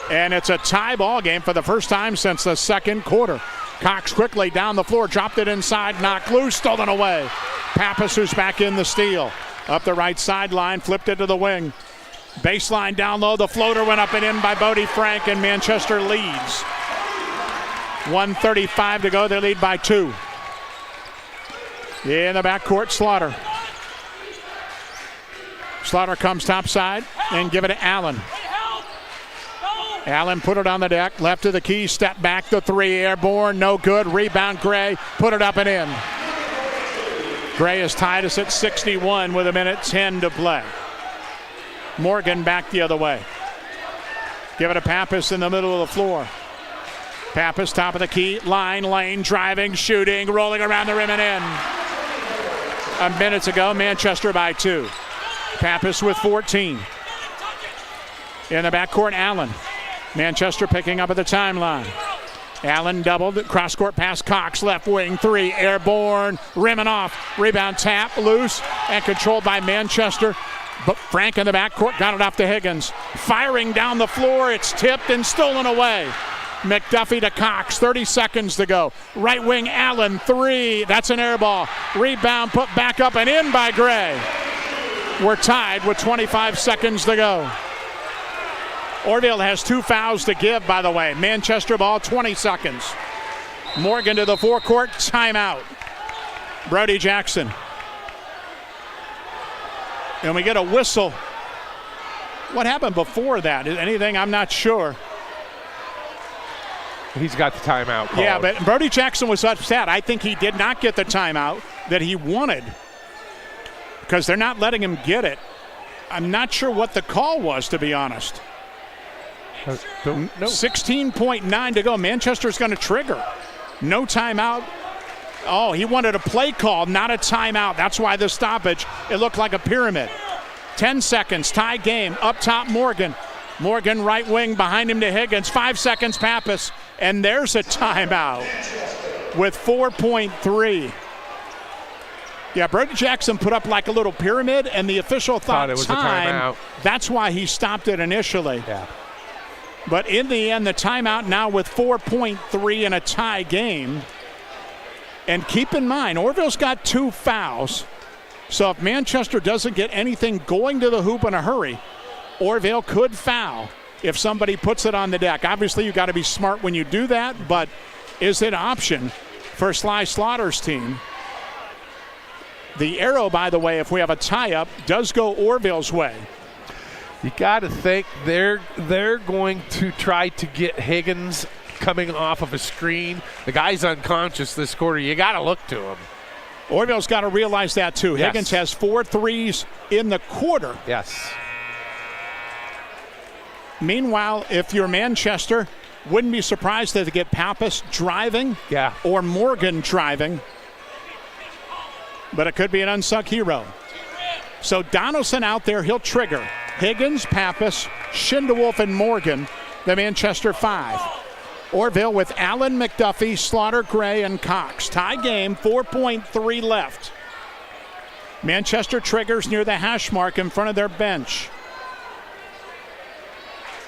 And it's a tie ball game for the first time since the second quarter. Cox quickly down the floor, dropped it inside, knocked loose, stolen away. Pappas, who's back in the steal. Up the right sideline, flipped it to the wing. Baseline down low, the floater went up and in by Bodie Frank, and Manchester leads. 1:35 to go, they lead by 2. In the backcourt, Slaughter. Slaughter comes topside and give it to Allen. Allen put it on the deck, left to the key, step back, the 3, airborne, no good. Rebound, Gray, put it up and in. Gray has tied us at 61 with 1:10 to play. Morgan back the other way. Give it to Pappas in the middle of the floor. Pappas, top of the key, line, lane, driving, shooting, rolling around the rim and in. A minute to go, Manchester by 2. Pappas with 14. In the backcourt, Allen. Manchester picking up at the timeline. Allen doubled, cross-court pass, Cox, left wing, 3, airborne, rimming off. Rebound, tap, loose, and controlled by Manchester. But Frank in the backcourt got it off to Higgins. Firing down the floor, it's tipped and stolen away. McDuffie to Cox, 30 seconds to go. Right wing, Allen, 3, that's an air ball. Rebound put back up and in by Gray. We're tied with 25 seconds to go. Orrville has 2 fouls to give, by the way. Manchester ball, 20 seconds. Morgan to the forecourt, timeout. Brody Jackson. And we get a whistle. What happened before that? Anything? I'm not sure. He's got the timeout called. Yeah, but Brody Jackson was upset. I think he did not get the timeout that he wanted because they're not letting him get it. I'm not sure what the call was, to be honest. 16.9 to go. Manchester's going to trigger. No timeout. Oh, he wanted a play call, not a timeout. That's why the stoppage, it looked like a pyramid. 10 seconds, tie game. Up top, Morgan. Morgan right wing, behind him to Higgins. 5 seconds, Pappas. And there's a timeout with 4.3. Yeah, Brody Jackson put up like a little pyramid, and the official thought it was time. a timeout. That's why he stopped it initially. Yeah. But in the end, the timeout now with 4.3 in a tie game. And keep in mind, Orrville's got 2 fouls. So if Manchester doesn't get anything going to the hoop in a hurry, Orrville could foul if somebody puts it on the deck. Obviously, you got to be smart when you do that, but is it an option for Sly Slaughter's team? The arrow, by the way, if we have a tie-up, does go Orrville's way. You got to think they're going to try to get Higgins coming off of a screen. The guy's unconscious this quarter. You got to look to him. Orrville's got to realize that too. Yes. Higgins has 4 threes in the quarter. Yes. Meanwhile, if you're Manchester, wouldn't be surprised that they get Pappas driving or Morgan driving. But it could be an unsung hero. So Donaldson out there, he'll trigger. Higgins, Pappas, Schindewolf, and Morgan, the Manchester 5. Orrville with Allen, McDuffie, Slaughter, Gray, and Cox. Tie game, 4.3 left. Manchester triggers near the hash mark in front of their bench.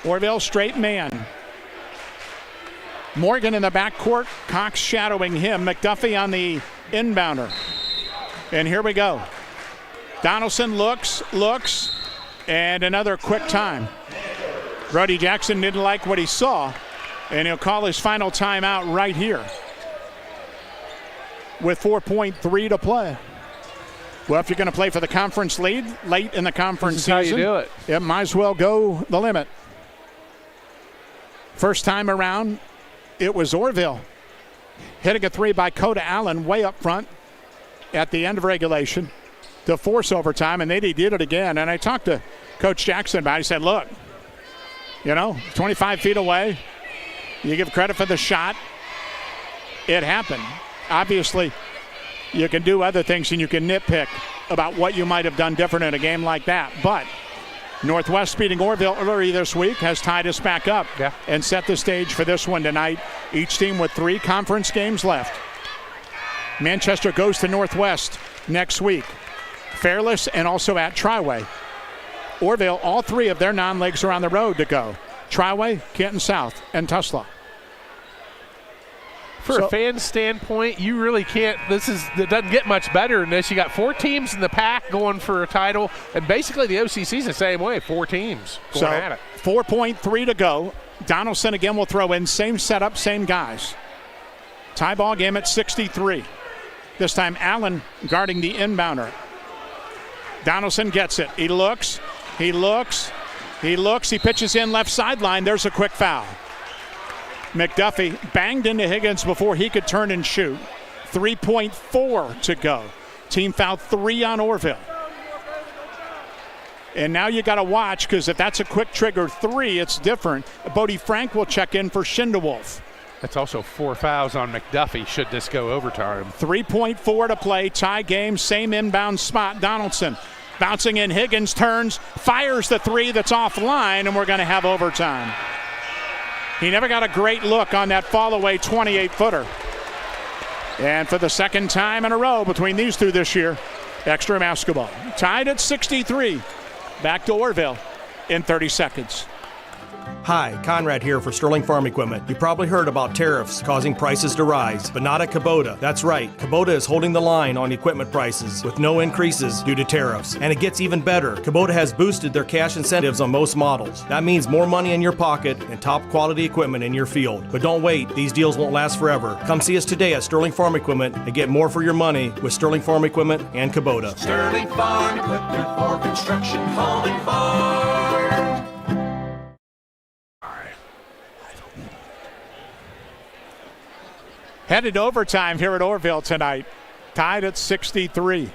Orrville straight man. Morgan in the backcourt. Cox shadowing him. McDuffie on the inbounder. And here we go. Donaldson looks, and another quick time. Brody Jackson didn't like what he saw, and he'll call his final timeout right here with 4.3 to play. Well, if you're going to play for the conference lead late in the conference season, how you do it. It might as well go the limit. First time around, it was Orrville hitting a three by Coda Allen way up front at the end of regulation to force overtime, and they did it again. And I talked to Coach Jackson about it. He said, look, 25 feet away, you give credit for the shot. It happened. Obviously, you can do other things and you can nitpick about what you might have done different in a game like that. But Northwest beating Orrville early this week has tied us back up and set the stage for this one tonight. Each team with 3 conference games left. Manchester goes to Northwest next week. Fairless and also at Triway. Orrville, all 3 of their non-leagues are on the road to go. Triway, Canton South, and Tulsa. For a fan standpoint, you really can't. It doesn't get much better than this. You got 4 teams in the pack going for a title, and basically the OCC's the same way. 4 teams going at it. 4.3 to go. Donaldson again will throw in. Same setup, same guys. Tie ball game at 63. This time Allen guarding the inbounder. Donaldson gets it. He looks. He pitches in left sideline. There's a quick foul. McDuffie banged into Higgins before he could turn and shoot. 3.4 to go. Team foul 3 on Orrville. And now you got to watch, because if that's a quick trigger 3, it's different. Bodie Frank will check in for Schindewolf. That's also 4 fouls on McDuffie should this go overtime. 3.4 to play. Tie game. Same inbound spot. Donaldson bouncing in. Higgins turns, fires the 3 that's offline, and we're going to have overtime. He never got a great look on that fall-away 28-footer. And for the second time in a row between these two this year, extra basketball. Tied at 63. Back to Orrville in 30 seconds. Hi, Conrad here for Sterling Farm Equipment. You probably heard about tariffs causing prices to rise, but not at Kubota. That's right, Kubota is holding the line on equipment prices with no increases due to tariffs. And it gets even better. Kubota has boosted their cash incentives on most models. That means more money in your pocket and top quality equipment in your field. But don't wait, these deals won't last forever. Come see us today at Sterling Farm Equipment and get more for your money with Sterling Farm Equipment and Kubota. Sterling Farm Equipment for construction, home, and farm. Headed to overtime here at Orrville tonight. Tied at 63.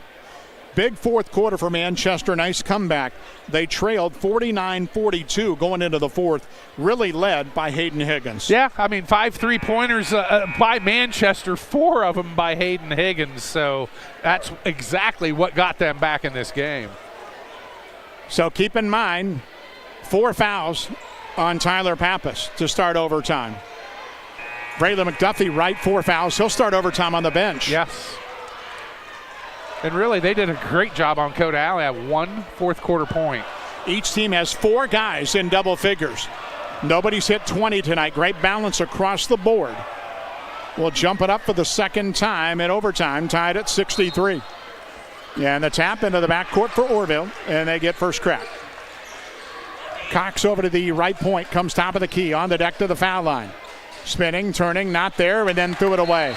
Big fourth quarter for Manchester. Nice comeback. They trailed 49-42 going into the fourth. Really led by Hayden Higgins. Yeah, 5 3-pointers by Manchester, 4 of them by Hayden Higgins. So that's exactly what got them back in this game. So keep in mind, 4 fouls on Tyler Pappas to start overtime. Braylon McDuffie, right, 4 fouls. He'll start overtime on the bench. Yes. And really, they did a great job on Coda Alley at 1 fourth-quarter point. Each team has 4 guys in double figures. Nobody's hit 20 tonight. Great balance across the board. We'll jump it up for the second time in overtime, tied at 63. And the tap into the backcourt for Orrville, and they get first crack. Cox over to the right point, comes top of the key, on the deck to the foul line. Spinning, turning, not there, and then threw it away.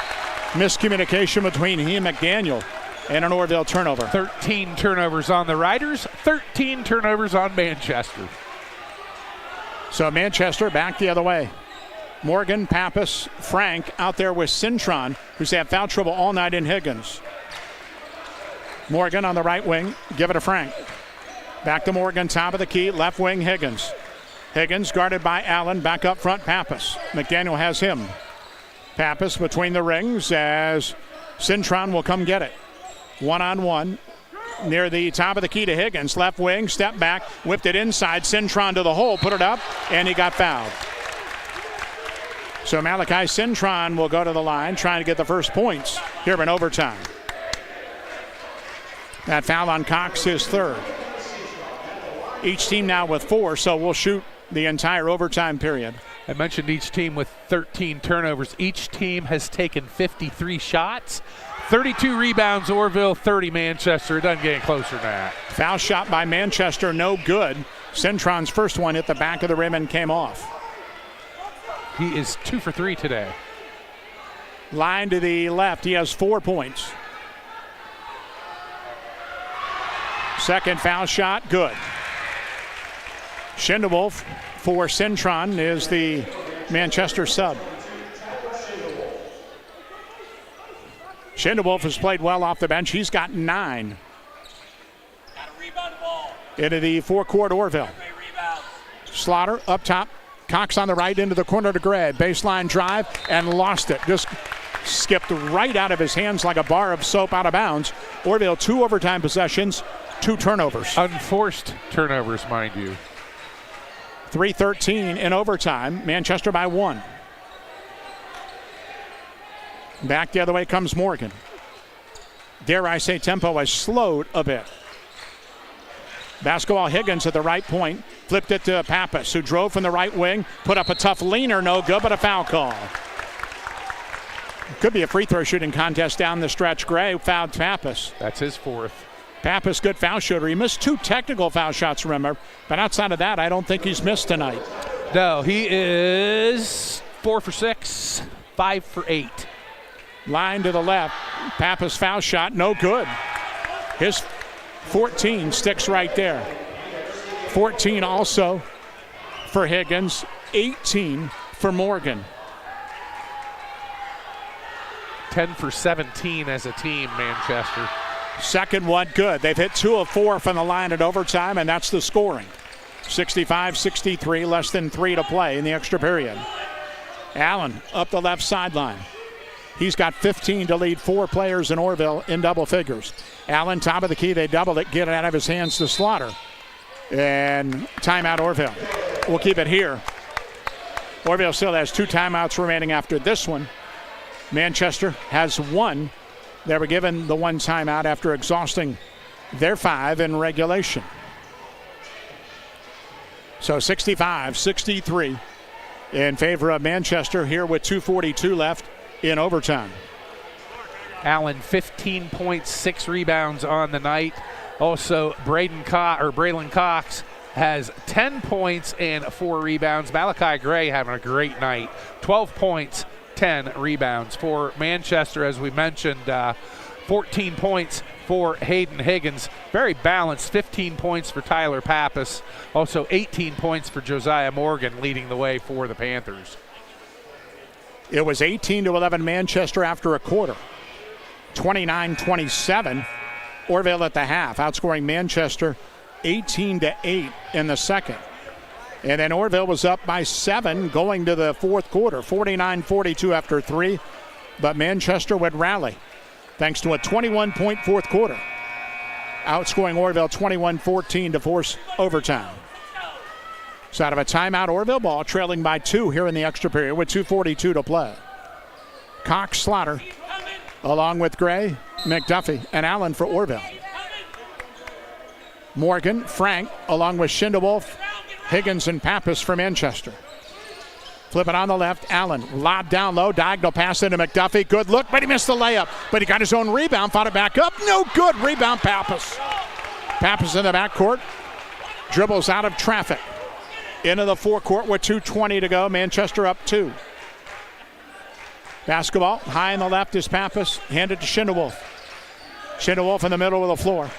Miscommunication between he and McDaniel, and an Orrville turnover. 13 turnovers on the Riders, 13 turnovers on Manchester. So Manchester back the other way. Morgan, Pappas, Frank out there with Cintron, who's had foul trouble all night in Higgins. Morgan on the right wing, give it to Frank. Back to Morgan, top of the key, left wing Higgins. Higgins guarded by Allen, back up front Pappas. McDaniel has him. Pappas between the rings as Cintron will come get it. 1-on-1 near the top of the key to Higgins. Left wing, step back, whipped it inside. Cintron to the hole, put it up, and he got fouled. So Malachi Cintron will go to the line, trying to get the first points here in overtime. That foul on Cox, his third. Each team now with 4, so we'll shoot the entire overtime period. I mentioned each team with 13 turnovers. Each team has taken 53 shots. 32 rebounds, Orrville, 30 Manchester. It doesn't get any closer than that. Foul shot by Manchester, no good. Centron's first one hit the back of the rim and came off. He is 2 for 3 today. Line to the left, he has 4 points. Second foul shot, good. Schindewolf for Centron is the Manchester sub. Schindewolf has played well off the bench. He's got 9. Into the forecourt, Orrville. Slaughter up top. Cox on the right into the corner to Gray. Baseline drive and lost it. Just skipped right out of his hands like a bar of soap out of bounds. Orrville 2 overtime possessions, 2 turnovers. Unforced turnovers, mind you. 3:13 in overtime. Manchester by 1. Back the other way comes Morgan. Dare I say tempo has slowed a bit. Basketball, Higgins at the right point. Flipped it to Pappas, who drove from the right wing. Put up a tough leaner, no good, but a foul call. Could be a free throw shooting contest down the stretch. Gray fouled Pappas. That's his 4th. Pappas, good foul shooter. He missed 2 technical foul shots, remember. But outside of that, I don't think he's missed tonight. No, he is 4 for 6, 5 for 8. Line to the left. Pappas foul shot, no good. His 14 sticks right there. 14 also for Higgins, 18 for Morgan. 10 for 17 as a team, Manchester. Second one, good. They've hit 2 of 4 from the line at overtime, and that's the scoring. 65-63, less than 3 to play in the extra period. Allen up the left sideline. He's got 15 to lead 4 players in Orrville in double figures. Allen, top of the key, they doubled it, get it out of his hands to Slaughter. And timeout Orrville. We'll keep it here. Orrville still has 2 timeouts remaining after this one. Manchester has 1. They were given the 1 timeout after exhausting their 5 in regulation. So 65-63 in favor of Manchester here with 2:42 left in overtime. Allen, 15 points, 6 rebounds on the night. Also, Braylon Cox has 10 points and 4 rebounds. Malachi Gray having a great night. 12 points, 10 rebounds for Manchester, as we mentioned. 14 points for Hayden Higgins. Very balanced. 15 points for Tyler Pappas. Also 18 points for Josiah Morgan, leading the way for the Panthers. It was 18-11 Manchester after a quarter. 29-27 Orrville at the half, outscoring Manchester 18-8 in the second. And then Orrville was up by 7 going to the fourth quarter, 49-42 after 3. But Manchester would rally thanks to a 21-point fourth quarter, outscoring Orrville 21-14 to force overtime. So out of a timeout, Orrville ball trailing by 2 here in the extra period with 2:42 to play. Cox, Slaughter, along with Gray, McDuffie, and Allen for Orrville. Morgan, Frank, along with Schindewolf, Higgins, and Pappas for Manchester. Flip it on the left, Allen, lob down low, diagonal pass into McDuffie. Good look, but he missed the layup. But he got his own rebound, fought it back up. No good, rebound Pappas. Pappas in the backcourt, dribbles out of traffic. Into the forecourt with 2:20 to go. Manchester up 2. Basketball, high on the left is Pappas. Handed to Schindewolf. Schindewolf in the middle of the floor.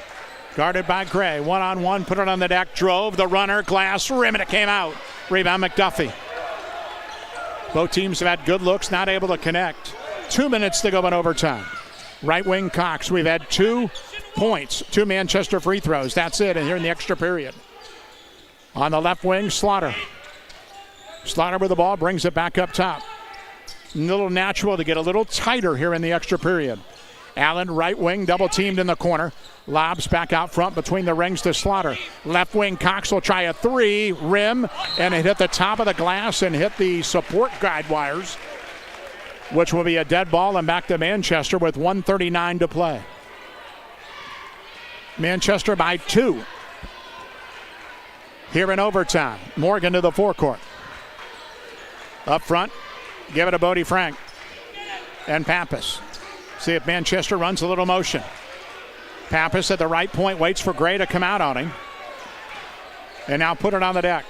Guarded by Gray. 1-on-1, put it on the deck. Drove the runner, glass, rim, and it came out. Rebound McDuffie. Both teams have had good looks, not able to connect. 2 minutes to go in overtime. Right wing Cox. We've had 2 points, 2 Manchester free throws. That's it, and here in the extra period. On the left wing, Slaughter. Slaughter with the ball, brings it back up top. A little natural to get a little tighter here in the extra period. Allen, right wing, double teamed in the corner. Lobs back out front between the rings to Slaughter. Left wing, Cox will try a 3, rim, and it hit the top of the glass and hit the support guide wires, which will be a dead ball, and back to Manchester with 1:39 to play. Manchester by 2. here in overtime. Morgan to the forecourt. Up front, give it to Bodie Frank and Pappas. See if Manchester runs a little motion. Pappas at the right point, waits for Gray to come out on him. And now put it on the deck.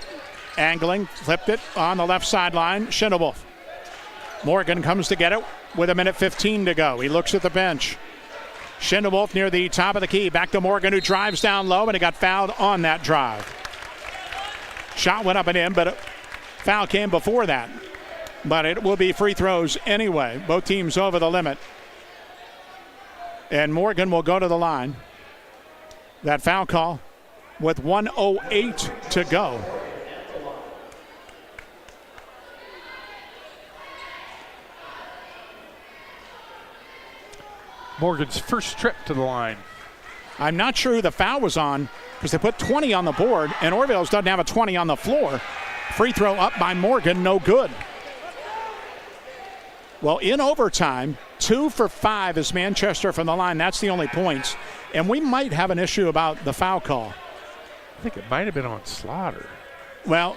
Angling, flipped it on the left sideline. Schindelwolf. Morgan comes to get it with 1:15 to go. He looks at the bench. Schindelwolf near the top of the key. Back to Morgan, who drives down low, and he got fouled on that drive. Shot went up and in, but a foul came before that. But it will be free throws anyway. Both teams over the limit. And Morgan will go to the line. That foul call with 1:08 to go. Morgan's first trip to the line. I'm not sure who the foul was on because they put 20 on the board, and Orrville doesn't have a 20 on the floor. Free throw up by Morgan, no good. Well, in overtime, 2 for 5 is Manchester from the line. That's the only points. And we might have an issue about the foul call. I think it might have been on Slaughter. Well,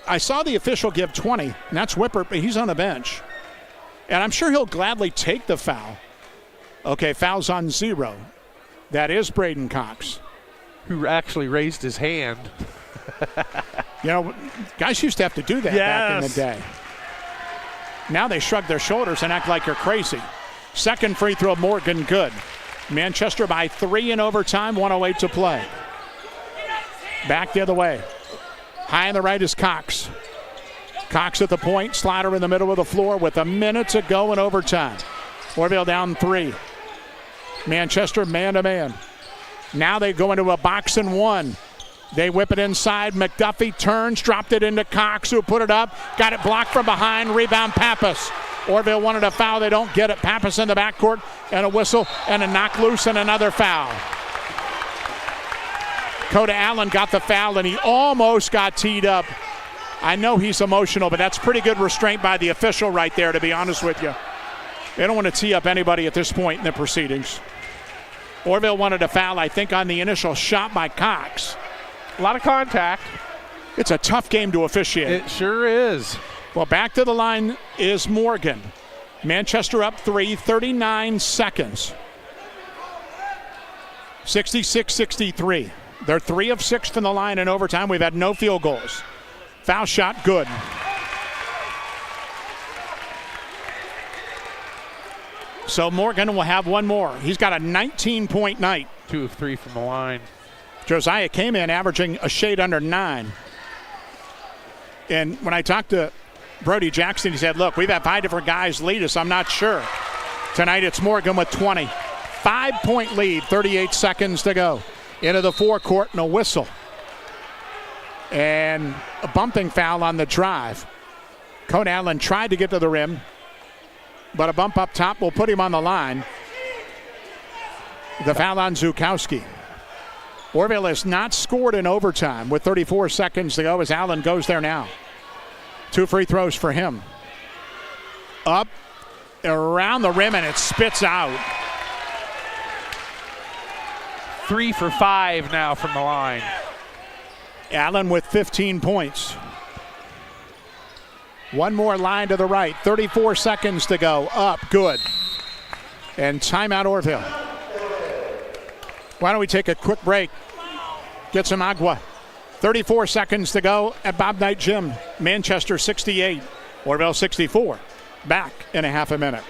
I saw the official give 20, and that's Whippert, but he's on the bench. And I'm sure he'll gladly take the foul. Okay, foul's on 0. That is Braden Cox. Who actually raised his hand. You know, guys used to have to do that back in the day. Now they shrug their shoulders and act like you're crazy. Second free throw, Morgan, good. Manchester by 3 in overtime, 1:08 to play. Back the other way. High on the right is Cox. Cox at the point, Slaughter in the middle of the floor with a minute to go in overtime. Orrville down 3. Manchester man-to-man. Now they go into a box and 1. They whip it inside. McDuffie turns, dropped it into Cox, who put it up. Got it blocked from behind. Rebound Pappas. Orrville wanted a foul. They don't get it. Pappas in the backcourt, and a whistle, and a knock loose, and another foul. Coda Allen got the foul, and he almost got teed up. I know he's emotional, but that's pretty good restraint by the official right there, to be honest with you. They don't want to tee up anybody at this point in the proceedings. Orrville wanted a foul, I think, on the initial shot by Cox. A lot of contact. It's a tough game to officiate. It sure is. Well, back to the line is Morgan. Manchester up 3, 39 seconds. 66-63. They're 3 of 6 from the line in overtime. We've had no field goals. Foul shot, good. So Morgan will have one more. He's got a 19-point night. 2 of 3 from the line. Josiah came in averaging a shade under 9. And when I talked to Brody Jackson, he said, look, we've had 5 different guys lead us. I'm not sure. Tonight it's Morgan with 20. 5-point lead, 38 seconds to go. Into the forecourt and a whistle. And a bumping foul on the drive. Cone Allen tried to get to the rim, but a bump up top will put him on the line. The foul on Zukowski. Orrville has not scored in overtime with 34 seconds to go as Allen goes there now. 2 free throws for him. Up, around the rim, and it spits out. 3 for 5 now from the line. Allen with 15 points. One more line to the right. 34 seconds to go. Up, good. And timeout Orrville. Why don't we take a quick break? Get some agua. 34 seconds to go at Bob Knight Gym. Manchester 68, Orrville 64. Back in a half a minute.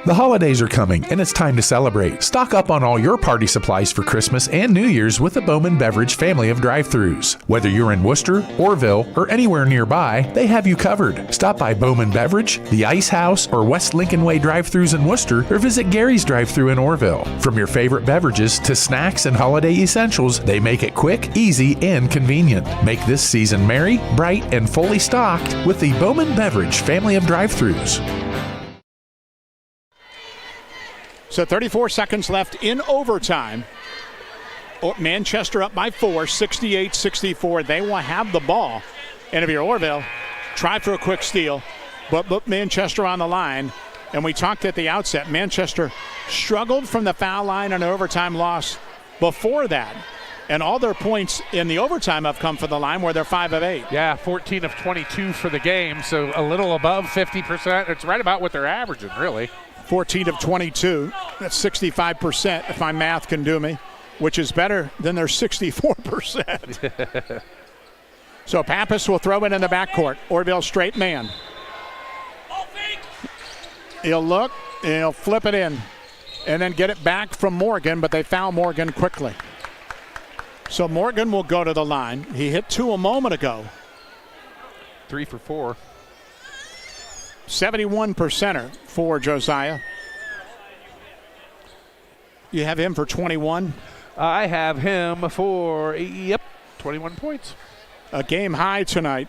The holidays are coming, and it's time to celebrate. Stock up on all your party supplies for Christmas and New Year's with the Bowman Beverage family of drive-thrus. Whether you're in Worcester, Orrville, or anywhere nearby, they have you covered. Stop by Bowman Beverage, the Ice House, or West Lincoln Way drive-thrus in Worcester, or visit Gary's drive-thru in Orrville. From your favorite beverages to snacks and holiday essentials, they make it quick, easy, and convenient. Make this season merry, bright, and fully stocked with the Bowman Beverage family of drive-thrus. So 34 seconds left in overtime. Manchester up by 4, 68-64. They will have the ball. And if you're Orrville, try for a quick steal. But Manchester on the line. And we talked at the outset, Manchester struggled from the foul line on an overtime loss before that. And all their points in the overtime have come from the line where they're 5 of 8. Yeah, 14 of 22 for the game, so a little above 50%. It's right about what they're averaging, really. 14 of 22. That's 65%, if my math can do me, which is better than their 64%. So Pappas will throw it in the backcourt. Orrville straight man. He'll look, and he'll flip it in, and then get it back from Morgan, but they foul Morgan quickly. So Morgan will go to the line. He hit 2 a moment ago. 3 for 4. 71%er for Josiah. You have him for 21? I have him for, 21 points. A game high tonight.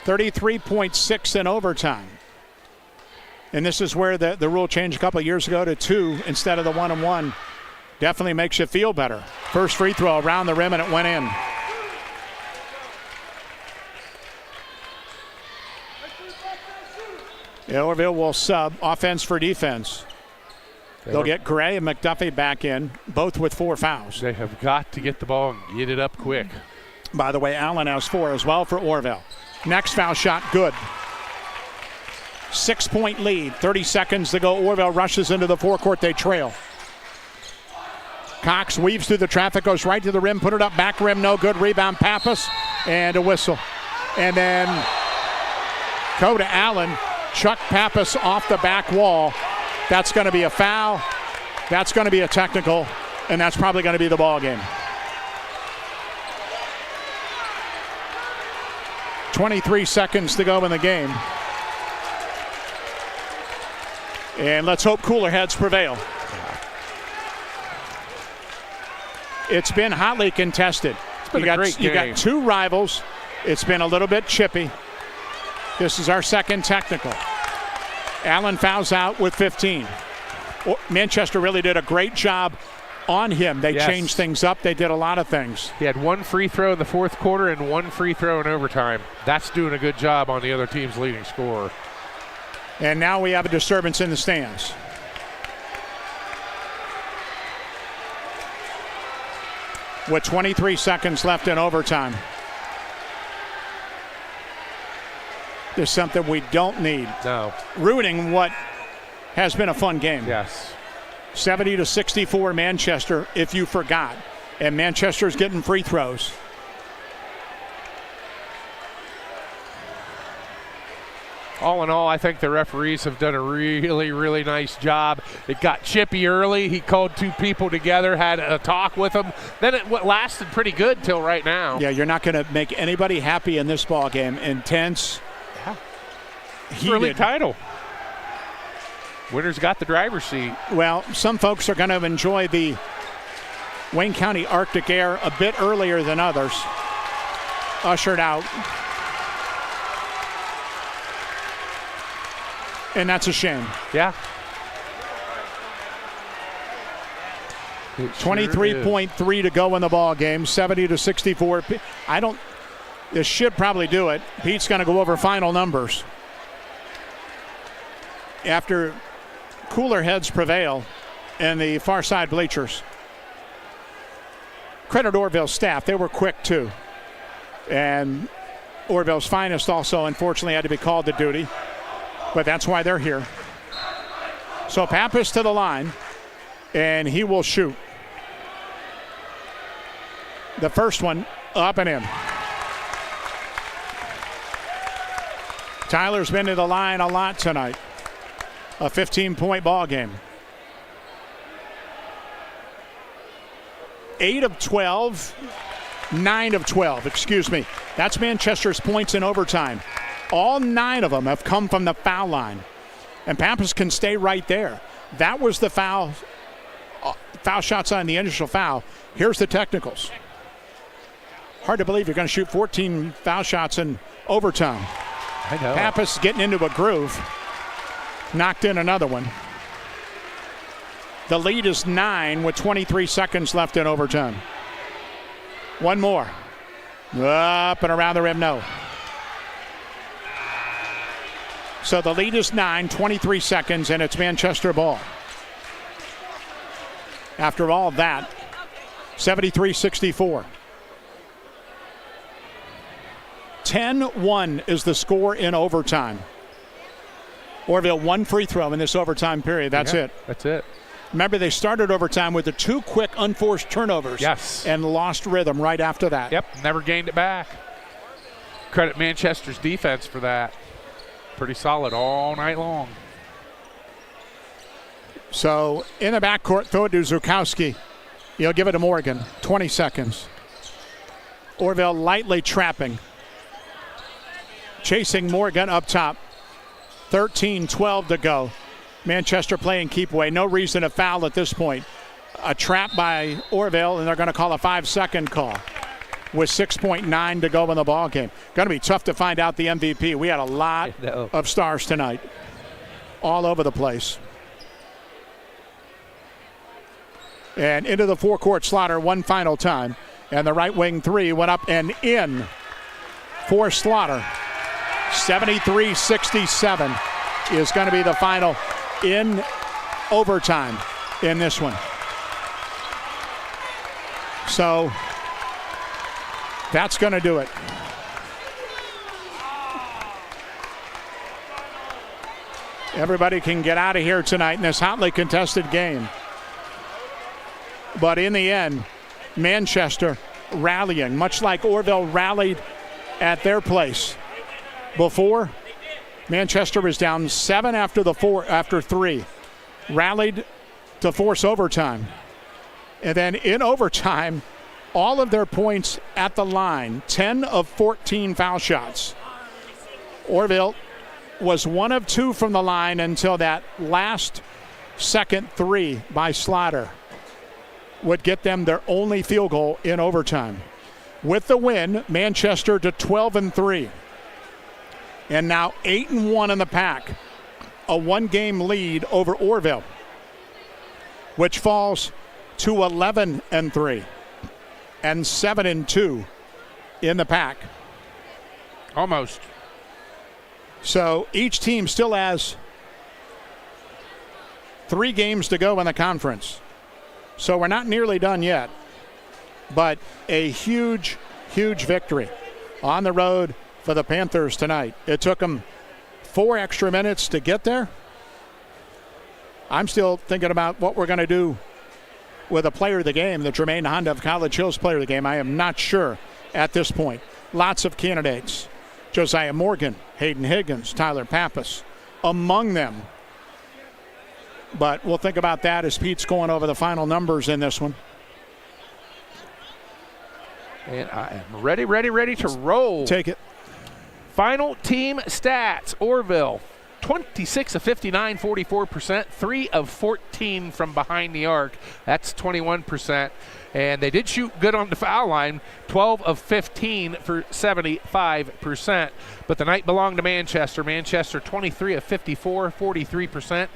33.6 in overtime. And this is where the rule changed a couple of years ago to 2 instead of the 1 and 1. Definitely makes you feel better. First free throw around the rim, and it went in. Orrville will sub offense for defense. They'll get Gray and McDuffie back in, both with 4 fouls. They have got to get the ball and get it up quick. By the way, Allen has 4 as well for Orrville. Next foul shot, good. 6-point lead, 30 seconds to go. Orrville rushes into the forecourt. They trail. Cox weaves through the traffic, goes right to the rim, put it up, back rim, no good. Rebound, Pappas, and a whistle. And then go to Allen, chuck Pappas off the back wall. That's going to be a foul. That's going to be a technical, and that's probably going to be the ball game. 23 seconds to go in the game. And let's hope cooler heads prevail. It's been hotly contested. It's been a great game. You got 2 rivals. It's been a little bit chippy. This is our second technical. Allen fouls out with 15. Manchester really did a great job on him. They changed things up. They did a lot of things. He had 1 free throw in the fourth quarter and 1 free throw in overtime. That's doing a good job on the other team's leading scorer. And now we have a disturbance in the stands. With 23 seconds left in overtime. There's something we don't need. No. Ruining what has been a fun game. Yes. 70-64 Manchester, if you forgot. And Manchester's getting free throws. All in all, I think the referees have done a really, really nice job. It got chippy early. He called 2 people together, had a talk with them. Then it lasted pretty good till right now. Yeah, you're not going to make anybody happy in this ball game. Intense. Yeah. Heated. Early title. Winner's got the driver's seat. Well, some folks are going to enjoy the Wayne County Arctic air a bit earlier than others. Ushered out. And that's a shame. Yeah. 23.3 to go in the ball game. 70-64. This should probably do it. Pete's going to go over final numbers. After cooler heads prevail in the far side bleachers. Credit Orrville's staff. They were quick too. And Orrville's finest also unfortunately had to be called to duty. But that's why they're here. So Pappas to the line, and he will shoot. The first one up and in. Tyler's been to the line a lot tonight. A 15-point ball game. 8 of 12, 9 of 12, excuse me. That's Manchester's points in overtime. All 9 of them have come from the foul line. And Pappas can stay right there. That was the foul shots on the initial foul. Here's the technicals. Hard to believe you're going to shoot 14 foul shots in overtime. I know. Pappas getting into a groove. Knocked in another one. The lead is 9 with 23 seconds left in overtime. One more. Up and around the rim, no. So the lead is 9, 23 seconds, and it's Manchester ball. after all that. 73-64. 10-1 is the score in overtime. Orrville, one free throw in this overtime period. That's it. That's it. Remember, they started overtime with the 2 quick unforced turnovers. Yes. And lost rhythm right after that. Yep, never gained it back. Credit Manchester's defense for that. Pretty solid all night long. So in the backcourt, throw it to Zukowski. He'll give it to Morgan. 20 seconds. Orrville lightly trapping. Chasing Morgan up top. 13-12 to go. Manchester playing keep away. No reason to foul at this point. A trap by Orrville, and they're going to call a 5-second call with 6.9 to go in the ball game. Going to be tough to find out the MVP. We had a lot of stars tonight, all over the place. And into the forecourt Slaughter one final time. And the right wing three went up and in for Slaughter. 73-67 is going to be the final in overtime in this one. So that's going to do it. Everybody can get out of here tonight in this hotly contested game. But in the end, Manchester rallying, much like Orrville rallied at their place. Before, Manchester was down 7 after 3. Rallied to force overtime. And then in overtime, all of their points at the line, 10 of 14 foul shots. Orrville was 1 of 2 from the line until that last second 3 by Slaughter would get them their only field goal in overtime. With the win, Manchester to 12-3. And now 8-1 in the pack. A 1-game lead over Orrville, which falls to 11-3 and 7-2 in the pack. Almost. So each team still has 3 games to go in the conference. So we're not nearly done yet, but a huge, huge victory on the road for the Panthers tonight. It took them 4 extra minutes to get there. I'm still thinking about what we're going to do with a player of the game, the Jermaine Honda of College Hills player of the game. I am not sure at this point. Lots of candidates. Josiah Morgan, Hayden Higgins, Tyler Pappas, among them. But we'll think about that as Pete's going over the final numbers in this one. And I am ready to roll. Take it. Final team stats. Orrville, 26 of 59, 44%. 3 of 14 from behind the arc. That's 21%. And they did shoot good on the foul line, 12 of 15 for 75%. But the night belonged to Manchester. Manchester, 23 of 54, 43%.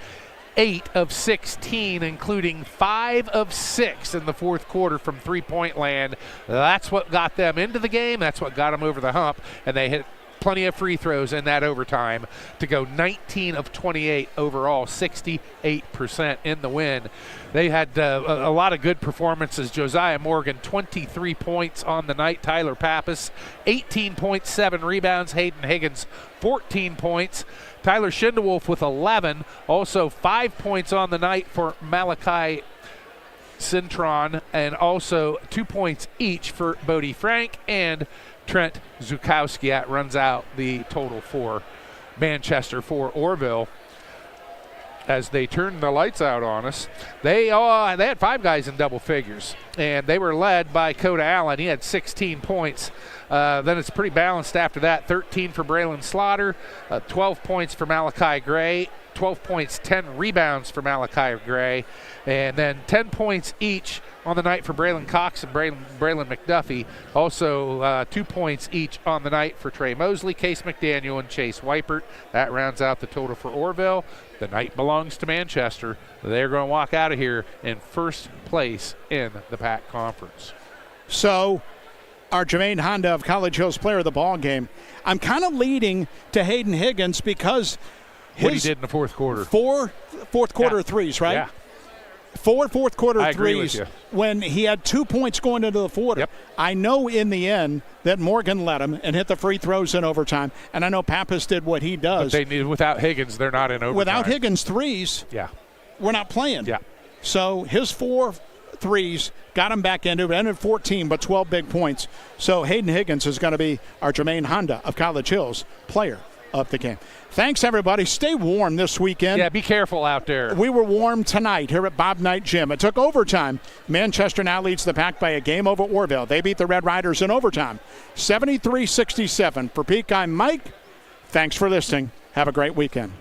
8 of 16, including 5 of 6 in the fourth quarter from three-point land. That's what got them into the game. That's what got them over the hump. And they hit plenty of free throws in that overtime to go 19 of 28 overall, 68% in the win. They had a lot of good performances. Josiah Morgan, 23 points on the night. Tyler Pappas, 18 points, 7 rebounds. Hayden Higgins, 14 points. Tyler Schindewolf with 11. Also 5 points on the night for Malachi Cintron, and also 2 points each for Bodie Frank and Trent Zukowski. That runs out the total for Manchester for Orrville. As they turned the lights out on us, they had 5 guys in double figures, and they were led by Coda Allen. He had 16 points. Then it's pretty balanced after that. 13 for Braylon Slaughter, 12 points for Malachi Gray, 12 points, 10 rebounds for Malachi Gray, and then 10 points each on the night for Braylon Cox and Braylon McDuffie. Also 2 points each on the night for Trey Mosley, Case McDaniel, and Chase Weipert. That rounds out the total for Orrville. The night belongs to Manchester. They're going to walk out of here in first place in the PAC Conference. So our Jermaine Honda of College Hills player of the ball game, I'm kind of leading to Hayden Higgins because what he did in the fourth quarter. 4 fourth quarter threes, right? Yeah. 4 fourth-quarter I agree with threes you. when he had 2 points going into the fourth. Yep. I know in the end that Morgan led him and hit the free throws in overtime, and I know Pappas did what he does. But they need, without Higgins, they're not in overtime. Without Higgins' threes, we're not playing. Yeah. So his 4 threes got him back into it. Ended 14, but 12 big points. So Hayden Higgins is going to be our Jermaine Honda of College Hills player of the game. Thanks, everybody. Stay warm this weekend. Yeah, be careful out there. We were warm tonight here at Bob Knight Gym. It took overtime. Manchester now leads the pack by a game over Orrville. They beat the Red Riders in overtime, 73-67. For Peak, I'm Mike. Thanks for listening. Have a great weekend.